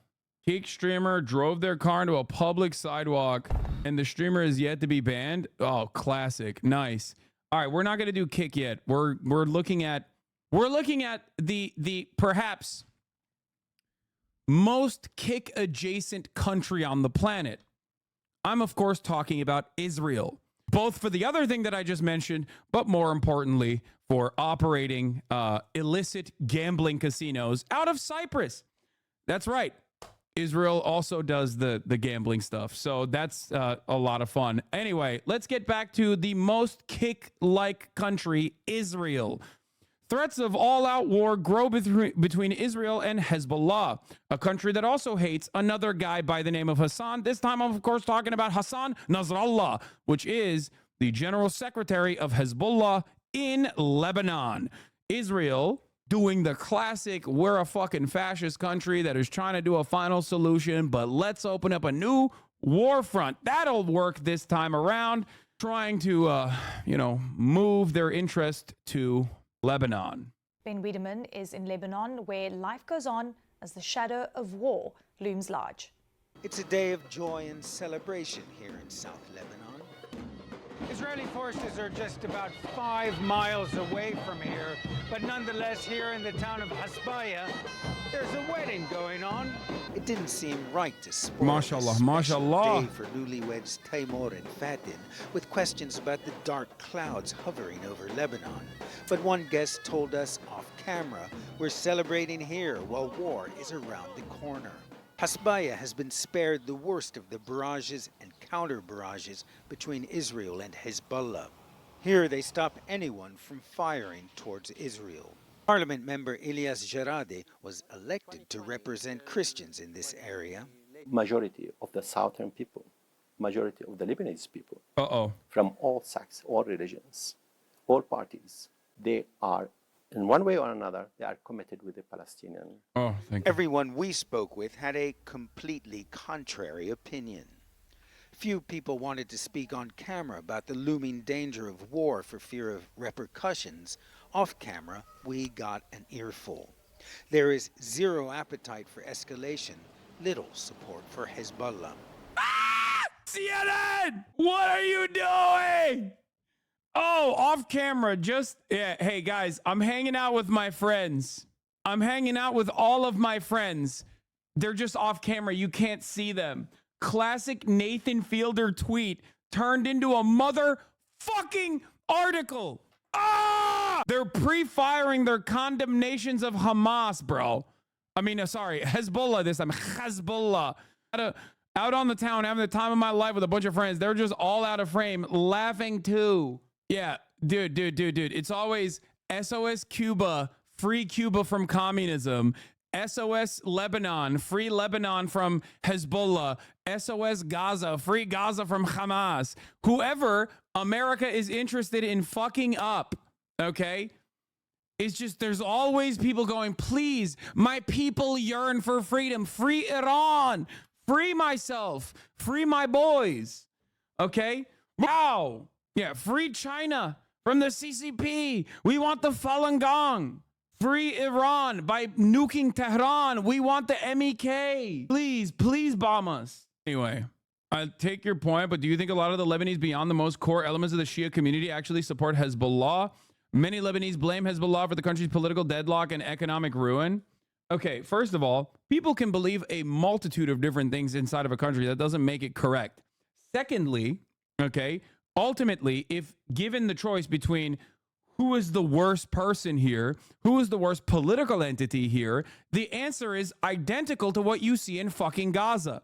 Kick streamer drove their car into a public sidewalk and the streamer is yet to be banned. Oh, classic. Nice. All right, we're not going to do Kick yet. We're looking at the perhaps most Kick adjacent country on the planet. I'm of course talking about Israel, both for the other thing that I just mentioned, but more importantly for operating illicit gambling casinos out of Cyprus. That's right. Israel also does the gambling stuff. So that's a lot of fun. Anyway, let's get back to the most Kick-like country, Israel. Threats of all-out war grow between Israel and Hezbollah, a country that also hates another guy by the name of Hassan. This time, I'm, of course, talking about Hassan Nasrallah, which is the general secretary of Hezbollah in Lebanon. Israel doing the classic, we're a fucking fascist country that is trying to do a final solution, but let's open up a new war front. That'll work this time around, trying to, move their interest to Lebanon. Ben Wiedemann is in Lebanon, where life goes on as the shadow of war looms large. It's a day of joy and celebration here in South Lebanon. Israeli forces are just about 5 miles away from here, but nonetheless, here in the town of Hasbaya, there's a wedding going on. It didn't seem right to spoil Mashallah, a mashallah. day for newlyweds Taimur and Fatin with questions about the dark clouds hovering over Lebanon. But one guest told us off camera, we're celebrating here while war is around the corner. Hasbaya has been spared the worst of the barrages and counter-barrages between Israel and Hezbollah. Here they stop anyone from firing towards Israel. Parliament member Ilyas Jarade was elected to represent Christians in this area. Majority of the southern people, majority of the Lebanese people, from all sects, all religions, all parties, they are, in one way or another, they are committed with the Palestinian. Oh, thank you. Everyone we spoke with had a completely contrary opinion. Few people wanted to speak on camera about the looming danger of war for fear of repercussions. Off camera, we got an earful. There is zero appetite for escalation, little support for Hezbollah. CNN! What are you doing? Oh, off camera, hey guys, I'm hanging out with my friends. I'm hanging out with all of my friends. They're just off camera. You can't see them. Classic Nathan Fielder tweet turned into a motherfucking article. They're pre-firing their condemnations of Hamas, bro. Hezbollah this time. Hezbollah. Out on the town, having the time of my life with a bunch of friends. They're just all out of frame, laughing too. Yeah, dude. It's always SOS Cuba, free Cuba from communism. SOS Lebanon, free Lebanon from Hezbollah. SOS Gaza, free Gaza from Hamas. Whoever America is interested in fucking up, okay? It's just, there's always people going, please, my people yearn for freedom. Free Iran. Free myself. Free my boys. Okay? Wow. Yeah, free China from the CCP. We want the Falun Gong. Free Iran by nuking Tehran. We want the MEK. Please bomb us. Anyway, I take your point, but do you think a lot of the Lebanese beyond the most core elements of the Shia community actually support Hezbollah? Many Lebanese blame Hezbollah for the country's political deadlock and economic ruin. okay, first of all, people can believe a multitude of different things inside of a country. That doesn't make it correct. Secondly, okay, ultimately, if given the choice between who is the worst person here, who is the worst political entity here, the answer is identical to what you see in fucking Gaza,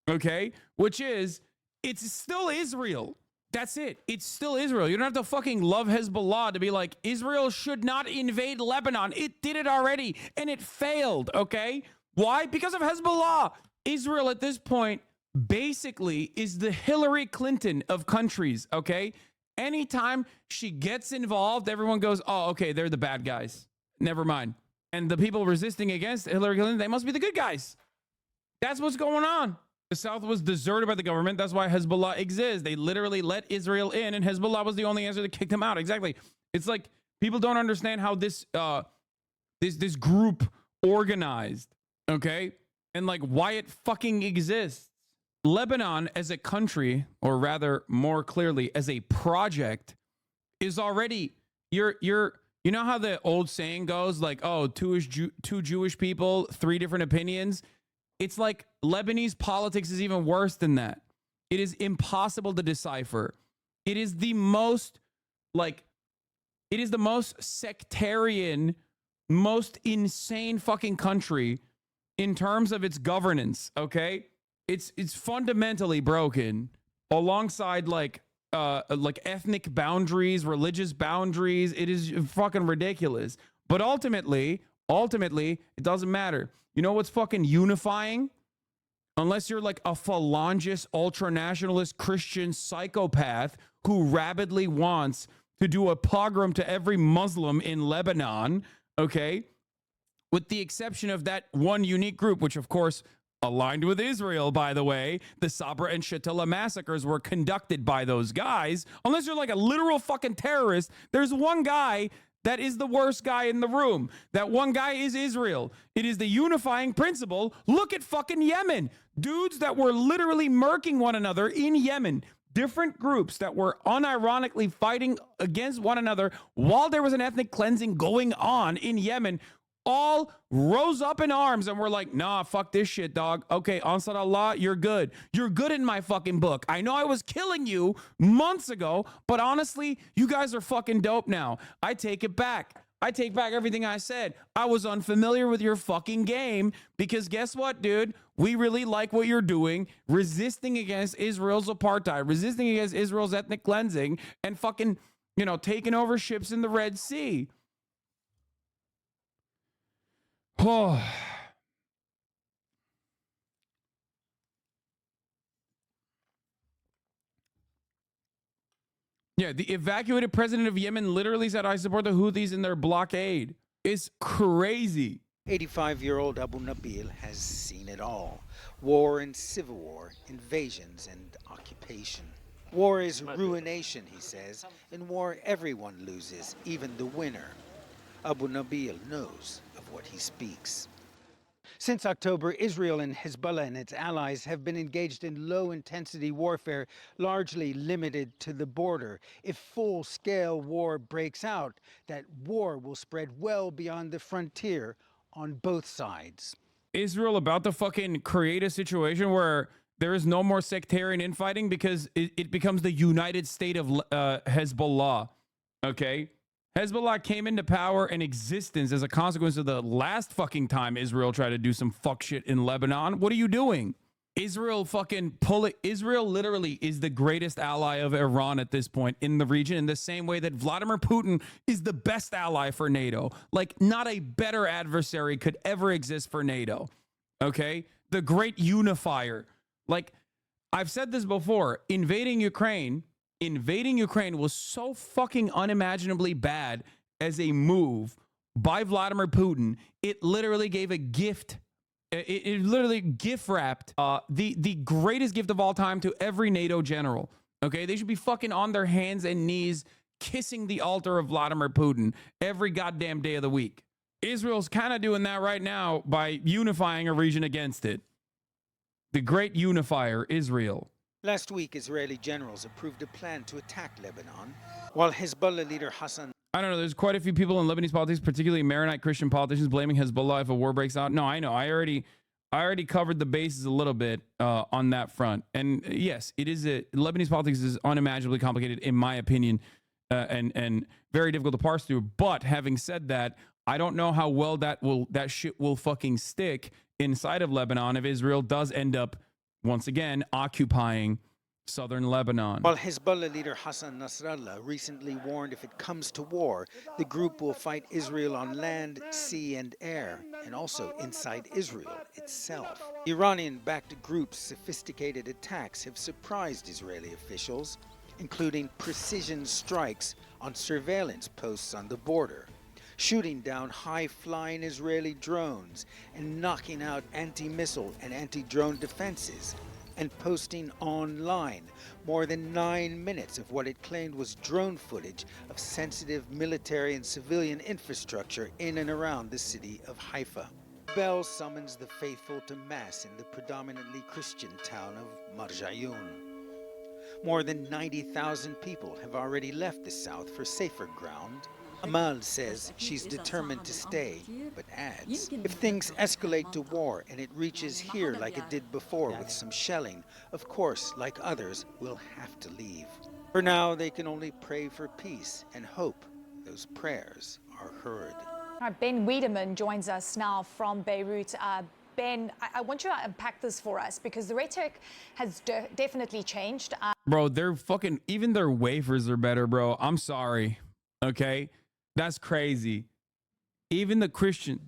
okay? Which is, it's still Israel. That's it. It's still Israel. You don't have to fucking love Hezbollah to be like, Israel should not invade Lebanon. It did it already, and it failed, okay? Why? Because of Hezbollah. Israel at this point basically is the Hillary Clinton of countries, okay? Anytime she gets involved, everyone goes, oh, okay, they're the bad guys. Never mind. And the people resisting against Hillary Clinton, they must be the good guys. That's what's going on. The South was deserted by the government. That's why Hezbollah exists. They literally let Israel in, and Hezbollah was the only answer to kick them out. Exactly. It's like people don't understand how this this group organized, okay? And like why it fucking exists. Lebanon as a country, or rather more clearly as a project, is already you know how the old saying goes, like, oh, two Jewish people, 3 different opinions. It's like Lebanese politics is even worse than that. It is impossible to decipher. It is the most sectarian, most insane fucking country in terms of its governance, okay? It's fundamentally broken alongside like ethnic boundaries, religious boundaries. It is fucking ridiculous. But ultimately, it doesn't matter. You know what's fucking unifying? Unless you're like a phalangist, ultra-nationalist Christian psychopath who rabidly wants to do a pogrom to every Muslim in Lebanon, okay? With the exception of that one unique group, which of course aligned with Israel, by the way. The Sabra and Shatila massacres were conducted by those guys. Unless you're like a literal fucking terrorist, there's one guy that is the worst guy in the room. That one guy is Israel. It is the unifying principle. Look at fucking Yemen. Dudes that were literally murking one another in Yemen. Different groups that were unironically fighting against one another while there was an ethnic cleansing going on in Yemen, all rose up in arms and were like, nah, fuck this shit, dog. Okay, Ansar Allah, you're good. You're good in my fucking book. I know I was killing you months ago, but honestly, you guys are fucking dope now. I take it back. I take back everything I said. I was unfamiliar with your fucking game because guess what, dude? We really like what you're doing, resisting against Israel's apartheid, resisting against Israel's ethnic cleansing, and fucking, taking over ships in the Red Sea. Oh. Yeah, the evacuated president of Yemen literally said, I support the Houthis in their blockade. It's crazy. 85-year-old Abu Nabil has seen it all. War and civil war, invasions and occupation. War is ruination, he says. In war, everyone loses, even the winner. Abu Nabil knows of what he speaks. Since October, Israel and Hezbollah and its allies have been engaged in low-intensity warfare, largely limited to the border. If full-scale war breaks out, that war will spread well beyond the frontier on both sides. Israel about to fucking create a situation where there is no more sectarian infighting because it becomes the United State of Hezbollah, okay? Hezbollah came into power and existence as a consequence of the last fucking time Israel tried to do some fuck shit in Lebanon. What are you doing? Israel literally is the greatest ally of Iran at this point in the region, in the same way that Vladimir Putin is the best ally for NATO. Like, not a better adversary could ever exist for NATO. Okay? The great unifier. Like, I've said this before, invading Ukraine was so fucking unimaginably bad as a move by Vladimir Putin. It literally gave a gift. It literally gift wrapped the greatest gift of all time to every NATO general. Okay, they should be fucking on their hands and knees kissing the altar of Vladimir Putin every goddamn day of the week. Israel's kind of doing that right now by unifying a region against it. The great unifier, Israel. Last week, Israeli generals approved a plan to attack Lebanon, while Hezbollah leader Hassan I don't know. There's quite a few people in Lebanese politics, particularly Maronite Christian politicians, blaming Hezbollah if a war breaks out. No, I know. I already covered the bases a little bit on that front. And yes, Lebanese politics is unimaginably complicated, in my opinion, and very difficult to parse through. But having said that, I don't know how well that shit will fucking stick inside of Lebanon if Israel does end up once again occupying southern Lebanon. While Hezbollah leader Hassan Nasrallah recently warned if it comes to war, the group will fight Israel on land, sea, and air, and also inside Israel itself. Iranian-backed group's sophisticated attacks have surprised Israeli officials, including precision strikes on surveillance posts on the border, shooting down high-flying Israeli drones and knocking out anti-missile and anti-drone defenses, and posting online more than 9 minutes of what it claimed was drone footage of sensitive military and civilian infrastructure in and around the city of Haifa. Bell summons the faithful to Mass in the predominantly Christian town of Marjayoun. More than 90,000 people have already left the south for safer ground. Amal says she's determined to stay, but adds, if things escalate to war and it reaches here like it did before with some shelling, of course, like others, we'll have to leave. For now, they can only pray for peace and hope those prayers are heard. All right, Ben Wiedemann joins us now from Beirut. Ben, I want you to unpack this for us because the rhetoric has definitely changed. Bro, even their wafers are better, bro. I'm sorry. Okay? That's crazy. Even the Christians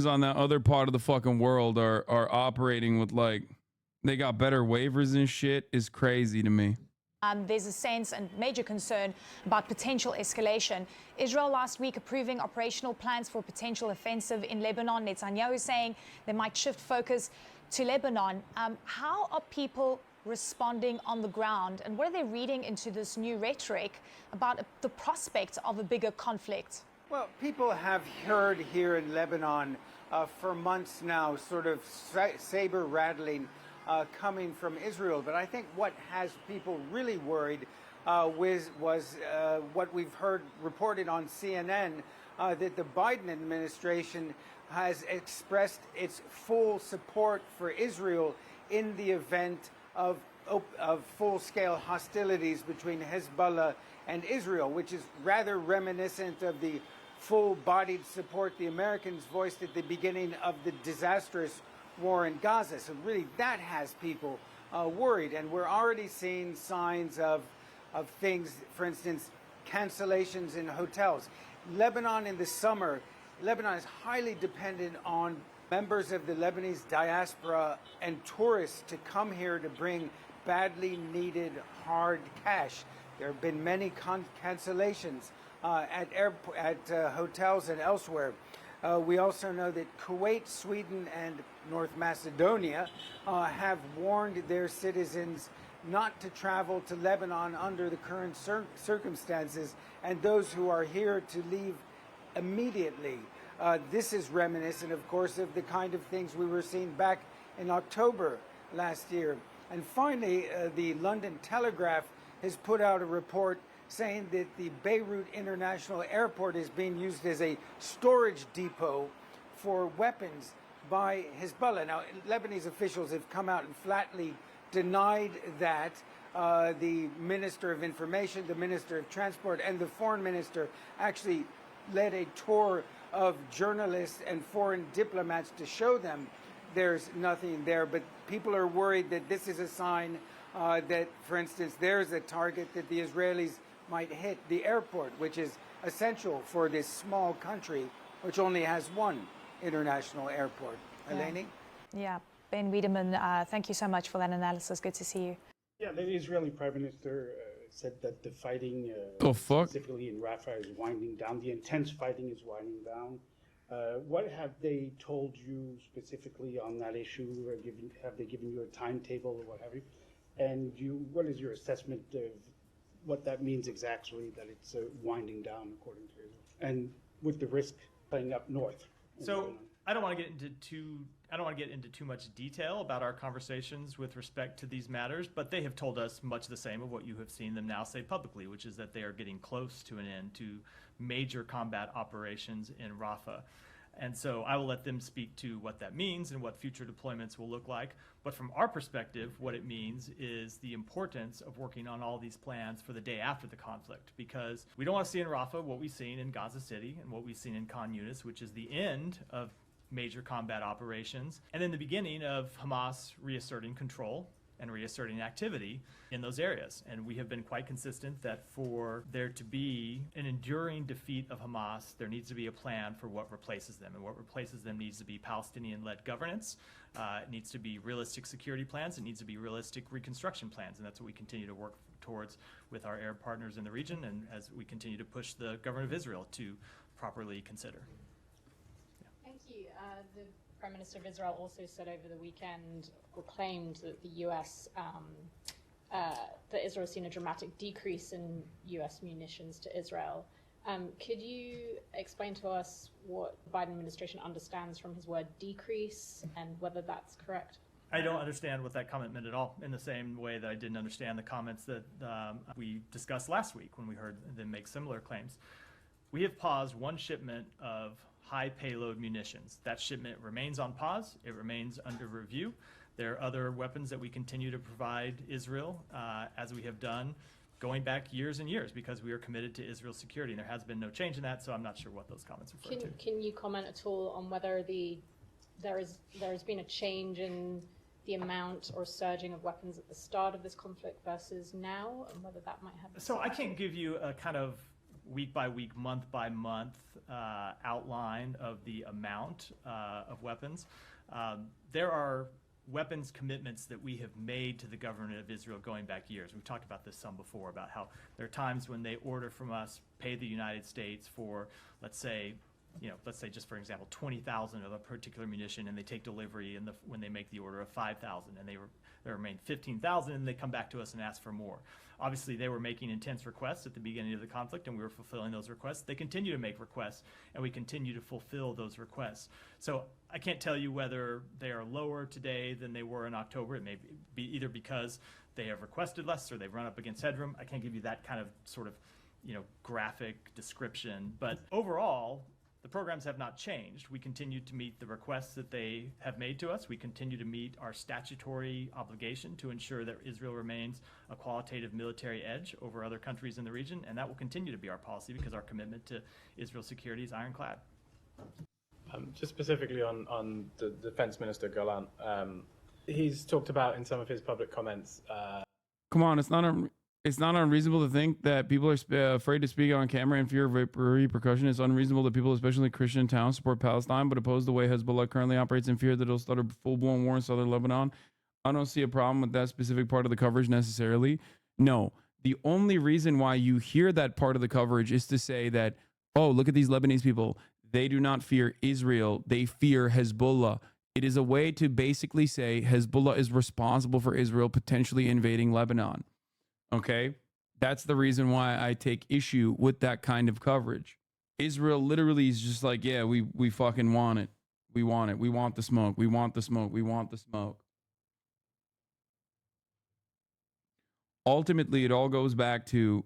on that other part of the fucking world are operating with they got better waivers and shit. Is crazy to me. There's a sense and major concern about potential escalation. Israel last week approving operational plans for potential offensive in Lebanon. Netanyahu saying they might shift focus to Lebanon. How are people responding on the ground, and what are they reading into this new rhetoric about the prospect of a bigger conflict? Well, people have heard here in Lebanon for months now sort of saber rattling coming from Israel, but I think what has people really worried was what we've heard reported on CNN, that the Biden administration has expressed its full support for Israel in the event of full-scale hostilities between Hezbollah and Israel, which is rather reminiscent of the full-bodied support the Americans voiced at the beginning of the disastrous war in Gaza. So really that has people worried, and we're already seeing signs of things, for instance, cancellations in hotels. Lebanon in the summer, Lebanon is highly dependent on members of the Lebanese diaspora and tourists to come here to bring badly needed hard cash. There have been many cancellations at hotels and elsewhere. We also know that Kuwait, Sweden, and North Macedonia have warned their citizens not to travel to Lebanon under the current circumstances, and those who are here to leave immediately. This is reminiscent, of course, of the kind of things we were seeing back in October last year. And finally, the London Telegraph has put out a report saying that the Beirut International Airport is being used as a storage depot for weapons by Hezbollah. Now, Lebanese officials have come out and flatly denied that. The Minister of Information, the Minister of Transport, and the Foreign Minister actually led a tour of journalists and foreign diplomats to show them there's nothing there. But people are worried that this is a sign that, for instance, there's a target that the Israelis might hit the airport, which is essential for this small country, which only has one international airport. Eleni? Yeah. Ben Wiedemann, thank you so much for that analysis. Good to see you. Yeah, the Israeli Prime Minister said that the fighting, specifically in Rafah, is winding down. The intense fighting is winding down. What have they told you specifically on that issue? Or have they given you a timetable or what have you? And what is your assessment of what that means exactly, that it's winding down according to Israel, and with the risk playing up north? So I don't want to get into too I don't want to get into too much detail about our conversations with respect to these matters, but they have told us much the same of what you have seen them now say publicly, which is that they are getting close to an end to major combat operations in Rafah. And so I will let them speak to what that means and what future deployments will look like. But from our perspective, what it means is the importance of working on all these plans for the day after the conflict, because we don't want to see in Rafah what we've seen in Gaza City and what we've seen in Khan Yunis, which is the end of major combat operations, and then the beginning of Hamas reasserting control and reasserting activity in those areas. And we have been quite consistent that for there to be an enduring defeat of Hamas, there needs to be a plan for what replaces them. And what replaces them needs to be Palestinian-led governance. It needs to be realistic security plans. It needs to be realistic reconstruction plans. And that's what we continue to work towards with our Arab partners in the region, and as we continue to push the government of Israel to properly consider. Thank you. The Prime Minister of Israel also said over the weekend, or claimed that the U.S., that Israel has seen a dramatic decrease in U.S. munitions to Israel. Could you explain to us what the Biden administration understands from his word decrease and whether that's correct? I don't understand what that comment meant at all, in the same way that I didn't understand the comments that we discussed last week when we heard them make similar claims. We have paused one shipment of high payload munitions. That shipment remains on pause. It remains under review. There are other weapons that we continue to provide Israel, as we have done going back years and years, because we are committed to Israel's security, and there has been no change in that, so I'm not sure what those comments refer to. Can you comment at all on whether there has been a change in the amount or surging of weapons at the start of this conflict versus now, and whether that might have... So I can't give you a kind of week by week, month by month outline of the amount of weapons. There are weapons commitments that we have made to the government of Israel going back years. We've talked about this some before, about how there are times when they order from us, pay the United States for, let's say just for example, 20,000 of a particular munition, and they take delivery when they make the order of 5,000, and there remain 15,000, and they come back to us and ask for more. Obviously, they were making intense requests at the beginning of the conflict, and we were fulfilling those requests. They continue to make requests, and we continue to fulfill those requests. So I can't tell you whether they are lower today than they were in October. It may be either because they have requested less or they've run up against headroom. I can't give you that kind of sort of graphic description. But overall, the programs have not changed. We continue to meet the requests that they have made to us. We continue to meet our statutory obligation to ensure that Israel remains a qualitative military edge over other countries in the region, and that will continue to be our policy because our commitment to Israel's security is ironclad. Just specifically on the Defense Minister Gallant, he's talked about in some of his public comments. Come on, it's not unreasonable to think that people are afraid to speak on camera in fear of repercussion. It's unreasonable that people, especially Christian towns, support Palestine but oppose the way Hezbollah currently operates in fear that it'll start a full-blown war in southern Lebanon. I don't see a problem with that specific part of the coverage necessarily. No, the only reason why you hear that part of the coverage is to say that, oh, look at these Lebanese people. They do not fear Israel. They fear Hezbollah. It is a way to basically say Hezbollah is responsible for Israel potentially invading Lebanon. Okay, that's the reason why I take issue with that kind of coverage. Israel literally is just like, yeah, we fucking want it. We want it. We want the smoke. We want the smoke. We want the smoke. Ultimately, it all goes back to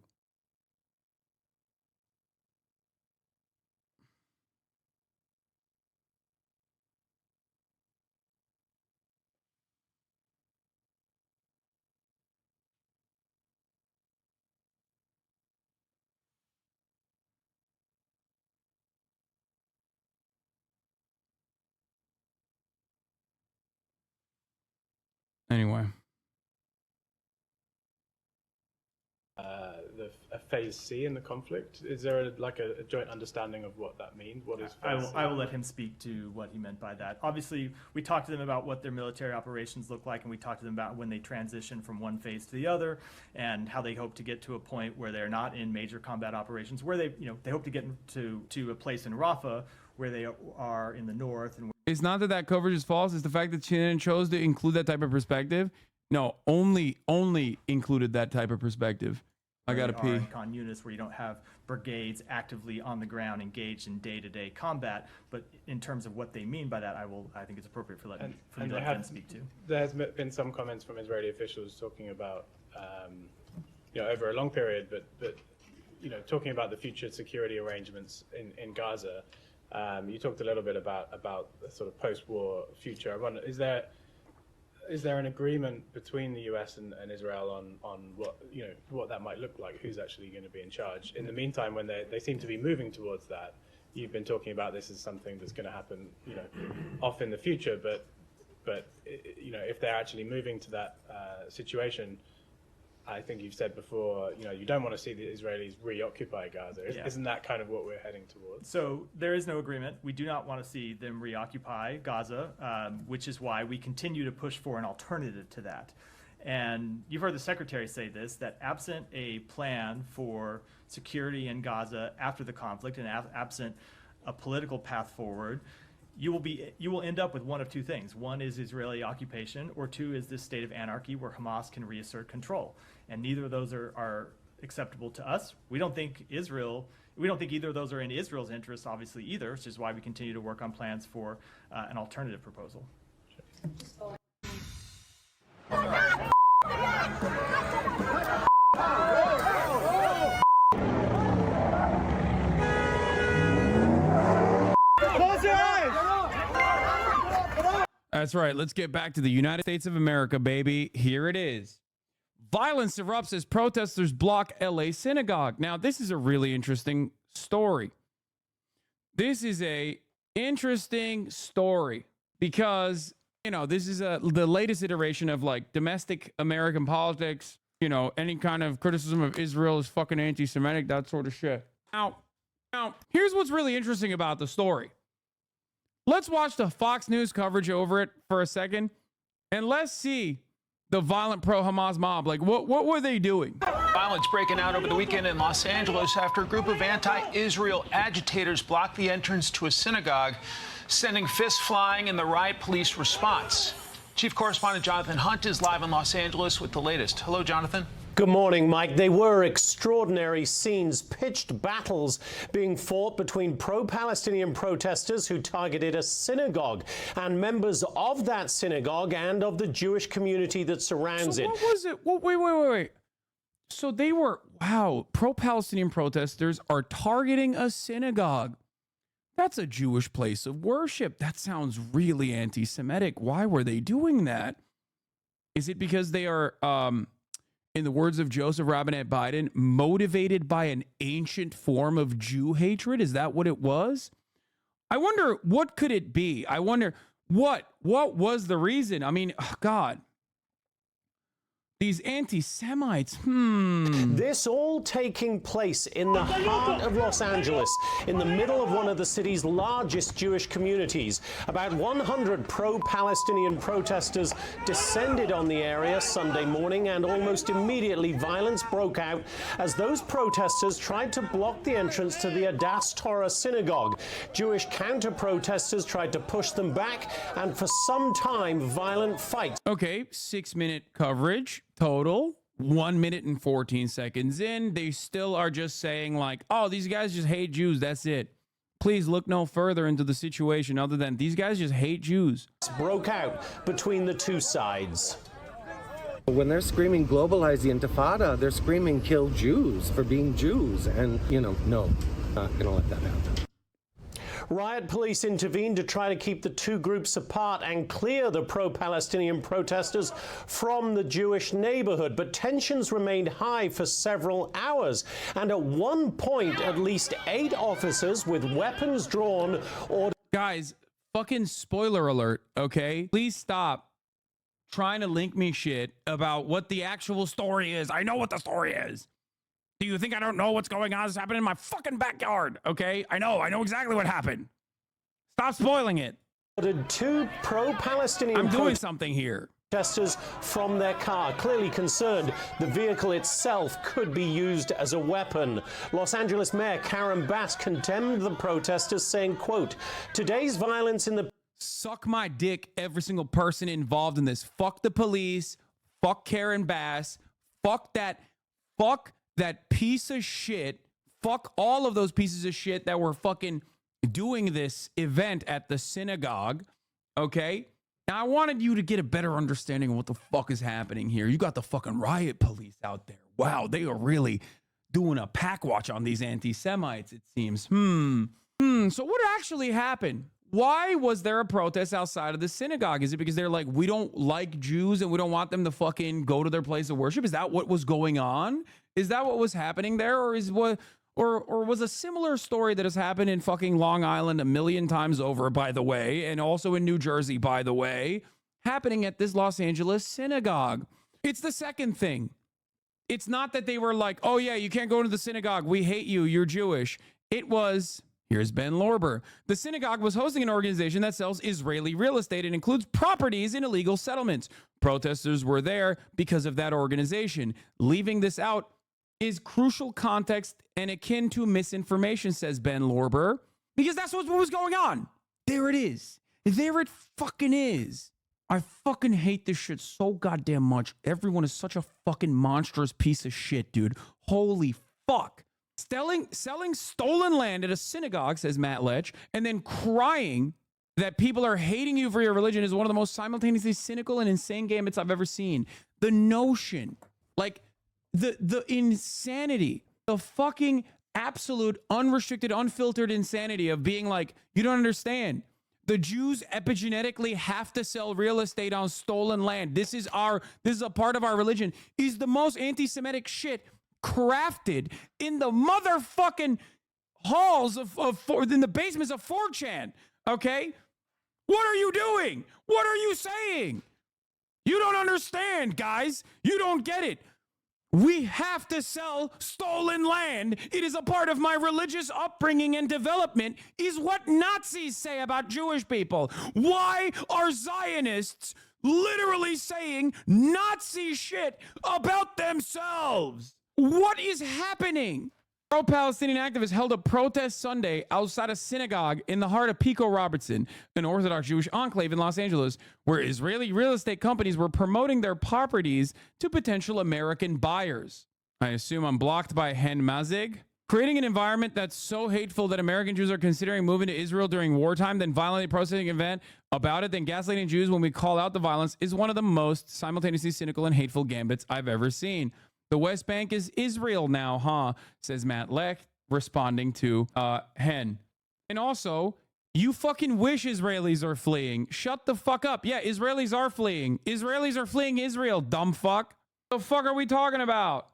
anyway. A phase C in the conflict. Is there a joint understanding of what that means? What is phase C? I will let him speak to what he meant by that. Obviously, we talked to them about what their military operations look like, and we talked to them about when they transition from one phase to the other, and how they hope to get to a point where they're not in major combat operations, where they hope to get to a place in Rafah where they are in the north. And it's not that coverage is false. It's the fact that Shannon chose to include that type of perspective. No, only included that type of perspective. I gotta pee. Khan Yunis, where you don't have brigades actively on the ground engaged in day-to-day combat. But in terms of what they mean by that, I think it's appropriate for you to let them speak to. There has been some comments from Israeli officials talking about, over a long period, but talking about the future security arrangements in Gaza. You talked a little bit about the sort of post-war future. I wonder, is there an agreement between the U.S. and Israel on what that might look like? Who's actually going to be in charge? In the meantime, when they seem to be moving towards that, you've been talking about this as something that's going to happen, off in the future. But if they're actually moving to that situation, I think you've said before, you don't want to see the Israelis reoccupy Gaza. Isn't that kind of what we're heading towards? So there is no agreement. We do not want to see them reoccupy Gaza, which is why we continue to push for an alternative to that. And you've heard the Secretary say this, that absent a plan for security in Gaza after the conflict and absent a political path forward, you will end up with one of two things. One is Israeli occupation, or two is this state of anarchy where Hamas can reassert control. And neither of those are acceptable to us. We don't think either of those are in Israel's interest, obviously, either, which is why we continue to work on plans for an alternative proposal. That's right. Let's get back to the United States of America, baby. Here it is. Violence erupts as protesters block LA synagogue. Now, this is a really interesting story. This is a interesting story because, this is the latest iteration of like domestic American politics. Any kind of criticism of Israel is fucking anti-Semitic, that sort of shit. Now, here's what's really interesting about the story. Let's watch the Fox News coverage over it for a second, and let's see the violent pro-Hamas mob. Like, what were they doing? Violence breaking out over the weekend in Los Angeles after a group of anti-Israel agitators blocked the entrance to a synagogue, sending fists flying in the riot police response. Chief Correspondent Jonathan Hunt is live in Los Angeles with the latest. Hello, Jonathan. Good morning, Mike. They were extraordinary scenes, pitched battles being fought between pro-Palestinian protesters who targeted a synagogue and members of that synagogue and of the Jewish community that surrounds it. What was it? Wait. So they were, pro-Palestinian protesters are targeting a synagogue. That's a Jewish place of worship. That sounds really anti-Semitic. Why were they doing that? Is it because they are, in the words of Joseph Robinette Biden, motivated by an ancient form of Jew hatred? Is that what it was? I wonder, what could it be? I wonder, what was the reason? I mean, God. These anti-Semites, This all taking place in the heart of Los Angeles, in the middle of one of the city's largest Jewish communities. About 100 pro-Palestinian protesters descended on the area Sunday morning, and almost immediately violence broke out as those protesters tried to block the entrance to the Adass Torah synagogue. Jewish counter-protesters tried to push them back, and for some time, violent fights. Okay, 6-minute coverage. Total 1 minute and 14 seconds in, they still are just saying like, oh, these guys just hate Jews. That's it. Please look no further into the situation other than these guys just hate Jews. Broke out between the two sides. When they're screaming globalize the Intifada, they're screaming kill Jews for being Jews. And, no, not going to let that happen. Riot police intervened to try to keep the two groups apart and clear the pro-Palestinian protesters from the Jewish neighborhood. But tensions remained high for several hours. And at one point, at least 8 officers with weapons drawn ordered... Guys, fucking spoiler alert, okay? Please stop trying to link me shit about what the actual story is. I know what the story is. Do you think I don't know what's going on? This happened in my fucking backyard, okay? I know exactly what happened. Stop spoiling it. Ordered 2 pro-Palestinian... I'm doing something here. Protesters from their car, clearly concerned the vehicle itself could be used as a weapon. Los Angeles Mayor Karen Bass condemned the protesters, saying, quote, today's violence in the... Suck my dick, every single person involved in this. Fuck the police. Fuck Karen Bass. Fuck that piece of shit. Fuck all of those pieces of shit that were fucking doing this event at the synagogue. Okay? Now, I wanted you to get a better understanding of what the fuck is happening here. You got the fucking riot police out there. Wow, they are really doing a pack watch on these anti-Semites, it seems. So what actually happened? Why was there a protest outside of the synagogue? Is it because they're like, we don't like Jews and we don't want them to fucking go to their place of worship? Is that what was going on? Is that what was happening there? Or was a similar story that has happened in fucking Long Island a million times over, by the way, and also in New Jersey, by the way, happening at this Los Angeles synagogue? It's the second thing. It's not that they were like, oh yeah, you can't go into the synagogue. We hate you. You're Jewish. It was, here's Ben Lorber. The synagogue was hosting an organization that sells Israeli real estate and includes properties in illegal settlements. Protesters were there because of that organization. Leaving this out is crucial context and akin to misinformation, says Ben Lorber, because that's what was going on. There it is. There it fucking is. I fucking hate this shit so goddamn much. Everyone is such a fucking monstrous piece of shit, dude. Holy fuck. Selling stolen land at a synagogue, says Matt Lech, and then crying that people are hating you for your religion is one of the most simultaneously cynical and insane gambits I've ever seen. The notion, like, the insanity, the fucking absolute, unrestricted, unfiltered insanity of being like, you don't understand. The Jews epigenetically have to sell real estate on stolen land. This is a part of our religion, is the most anti-Semitic shit crafted in the motherfucking halls in the basements of 4chan. Okay? What are you doing? What are you saying? You don't understand, guys. You don't get it. We have to sell stolen land. It is a part of my religious upbringing and development, is what Nazis say about Jewish people. Why are Zionists literally saying Nazi shit about themselves? What is happening? Pro-Palestinian activists held a protest Sunday outside a synagogue in the heart of Pico Robertson, an Orthodox Jewish enclave in Los Angeles, where Israeli real estate companies were promoting their properties to potential American buyers. I assume I'm blocked by Hen Mazig. Creating an environment that's so hateful that American Jews are considering moving to Israel during wartime, then violently protesting an event about it, then gaslighting Jews when we call out the violence is one of the most simultaneously cynical and hateful gambits I've ever seen. The West Bank is Israel now, huh? Says Matt Lech, responding to Hen. And also, you fucking wish Israelis are fleeing. Shut the fuck up. Yeah, Israelis are fleeing. Israelis are fleeing Israel, dumb fuck. The fuck are we talking about?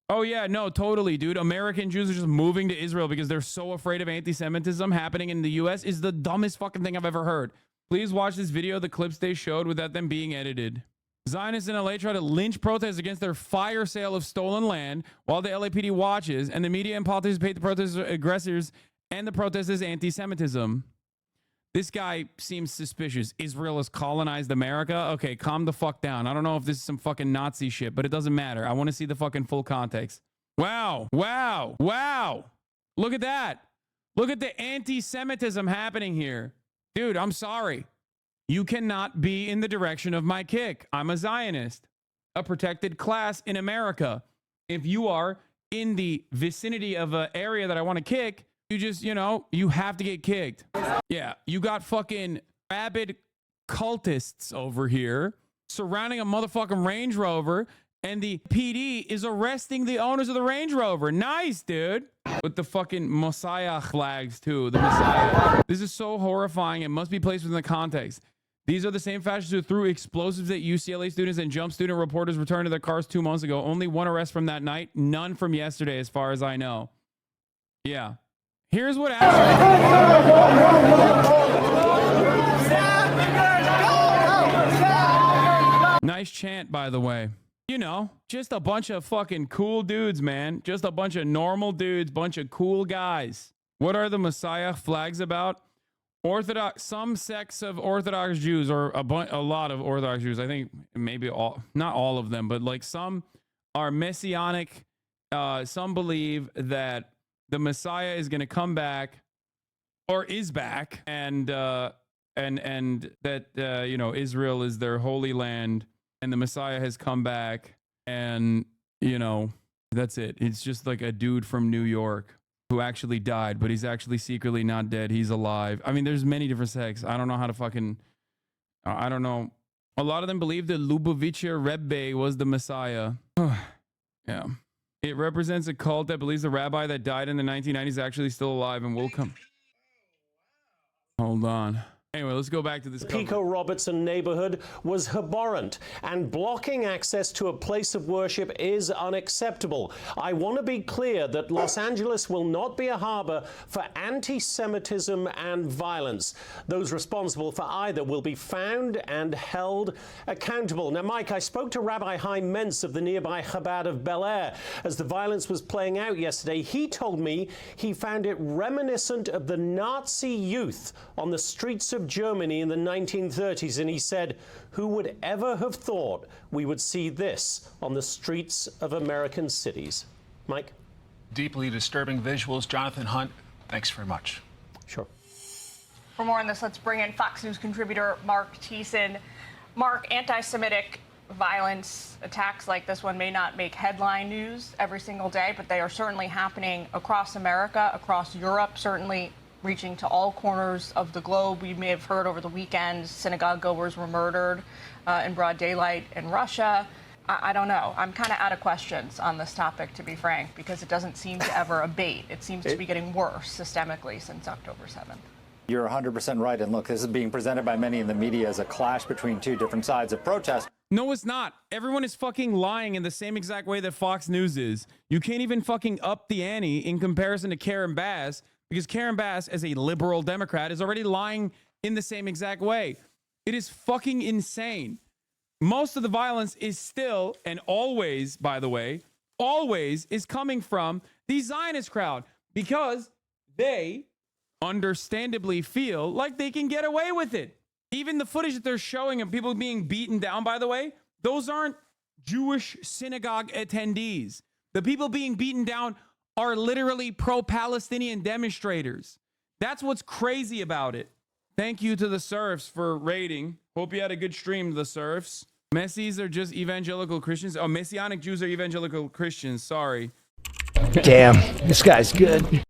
Oh yeah, no, totally, dude. American Jews are just moving to Israel because they're so afraid of anti-Semitism happening in the U.S. is the dumbest fucking thing I've ever heard. Please watch this video, the clips they showed without them being edited. Zionists in LA try to lynch protests against their fire sale of stolen land while the LAPD watches, and the media and politicians paint the protesters aggressors and the protesters anti-Semitism. This guy seems suspicious. Israel has colonized America. Okay, calm the fuck down. I don't know if this is some fucking Nazi shit, but it doesn't matter. I want to see the fucking full context. Wow. Wow. Wow. Look at that. Look at the anti-Semitism happening here. Dude, I'm sorry. You cannot be in the direction of my kick. I'm a Zionist, a protected class in America. If you are in the vicinity of an area that I want to kick, you just, you have to get kicked. Yeah, you got fucking rabid cultists over here surrounding a motherfucking Range Rover, and the PD is arresting the owners of the Range Rover. Nice, dude. With the fucking Messiah flags, too. The Messiah. This is so horrifying. It must be placed within the context. These are the same fascists who threw explosives at UCLA students and Jump student reporters returned to their cars 2 months ago. Only one arrest from that night. None from yesterday, as far as I know. Yeah. Here's what actually... Nice chant, by the way. Just a bunch of fucking cool dudes, man. Just a bunch of normal dudes, bunch of cool guys. What are the Messiah flags about? Some sects of Orthodox Jews, or a lot of Orthodox Jews, I think maybe not all of them, but like some are messianic. Some believe that the Messiah is going to come back or is back, and that Israel is their holy land and the Messiah has come back, and That's it. It's just like a dude from New York who actually died, but he's actually secretly not dead. He's alive. I mean, there's many different sects. I don't know how to fucking... I don't know. A lot of them believe that Lubavitcher Rebbe was the Messiah. Yeah. It represents a cult that believes the rabbi that died in the 1990s is actually still alive and will come. Hold on. Anyway, let's go back to this. Pico Robertson neighborhood was abhorrent, and blocking access to a place of worship is unacceptable. I want to be clear that Los Angeles will not be a harbor for anti-Semitism and violence. Those responsible for either will be found and held accountable. Now, Mike, I spoke to Rabbi Chaim Mentz of the nearby Chabad of Bel Air as the violence was playing out yesterday. He told me he found it reminiscent of the Nazi youth on the streets of Germany in the 1930s, and he said, who would ever have thought we would see this on the streets of American cities? Mike? Deeply disturbing visuals. Jonathan Hunt, thanks very much. Sure. For more on this, let's bring in Fox News contributor Mark Thiessen. Mark, anti-Semitic violence, attacks like this one may not make headline news every single day, but they are certainly happening across America, across Europe, certainly reaching to all corners of the globe. We may have heard over the weekend synagogue goers were murdered in broad daylight in Russia. I don't know. I'm kind of out of questions on this topic, to be frank, because it doesn't seem to ever abate. It seems to be getting worse systemically since October 7th. You're 100% right. And look, this is being presented by many in the media as a clash between two different sides of protest. No, it's not. Everyone is fucking lying in the same exact way that Fox News is. You can't even fucking up the ante in comparison to Karen Bass, because Karen Bass, as a liberal Democrat, is already lying in the same exact way. It is fucking insane. Most of the violence is still, and always, by the way, always is coming from the Zionist crowd, because they understandably feel like they can get away with it. Even the footage that they're showing of people being beaten down, by the way, those aren't Jewish synagogue attendees. The people being beaten down are literally pro-Palestinian demonstrators. That's what's crazy about it. Thank you to the serfs for raiding. Hope you had a good stream, the serfs. Messies are just evangelical Christians. Oh, Messianic Jews are evangelical Christians. Sorry. Damn, this guy's good.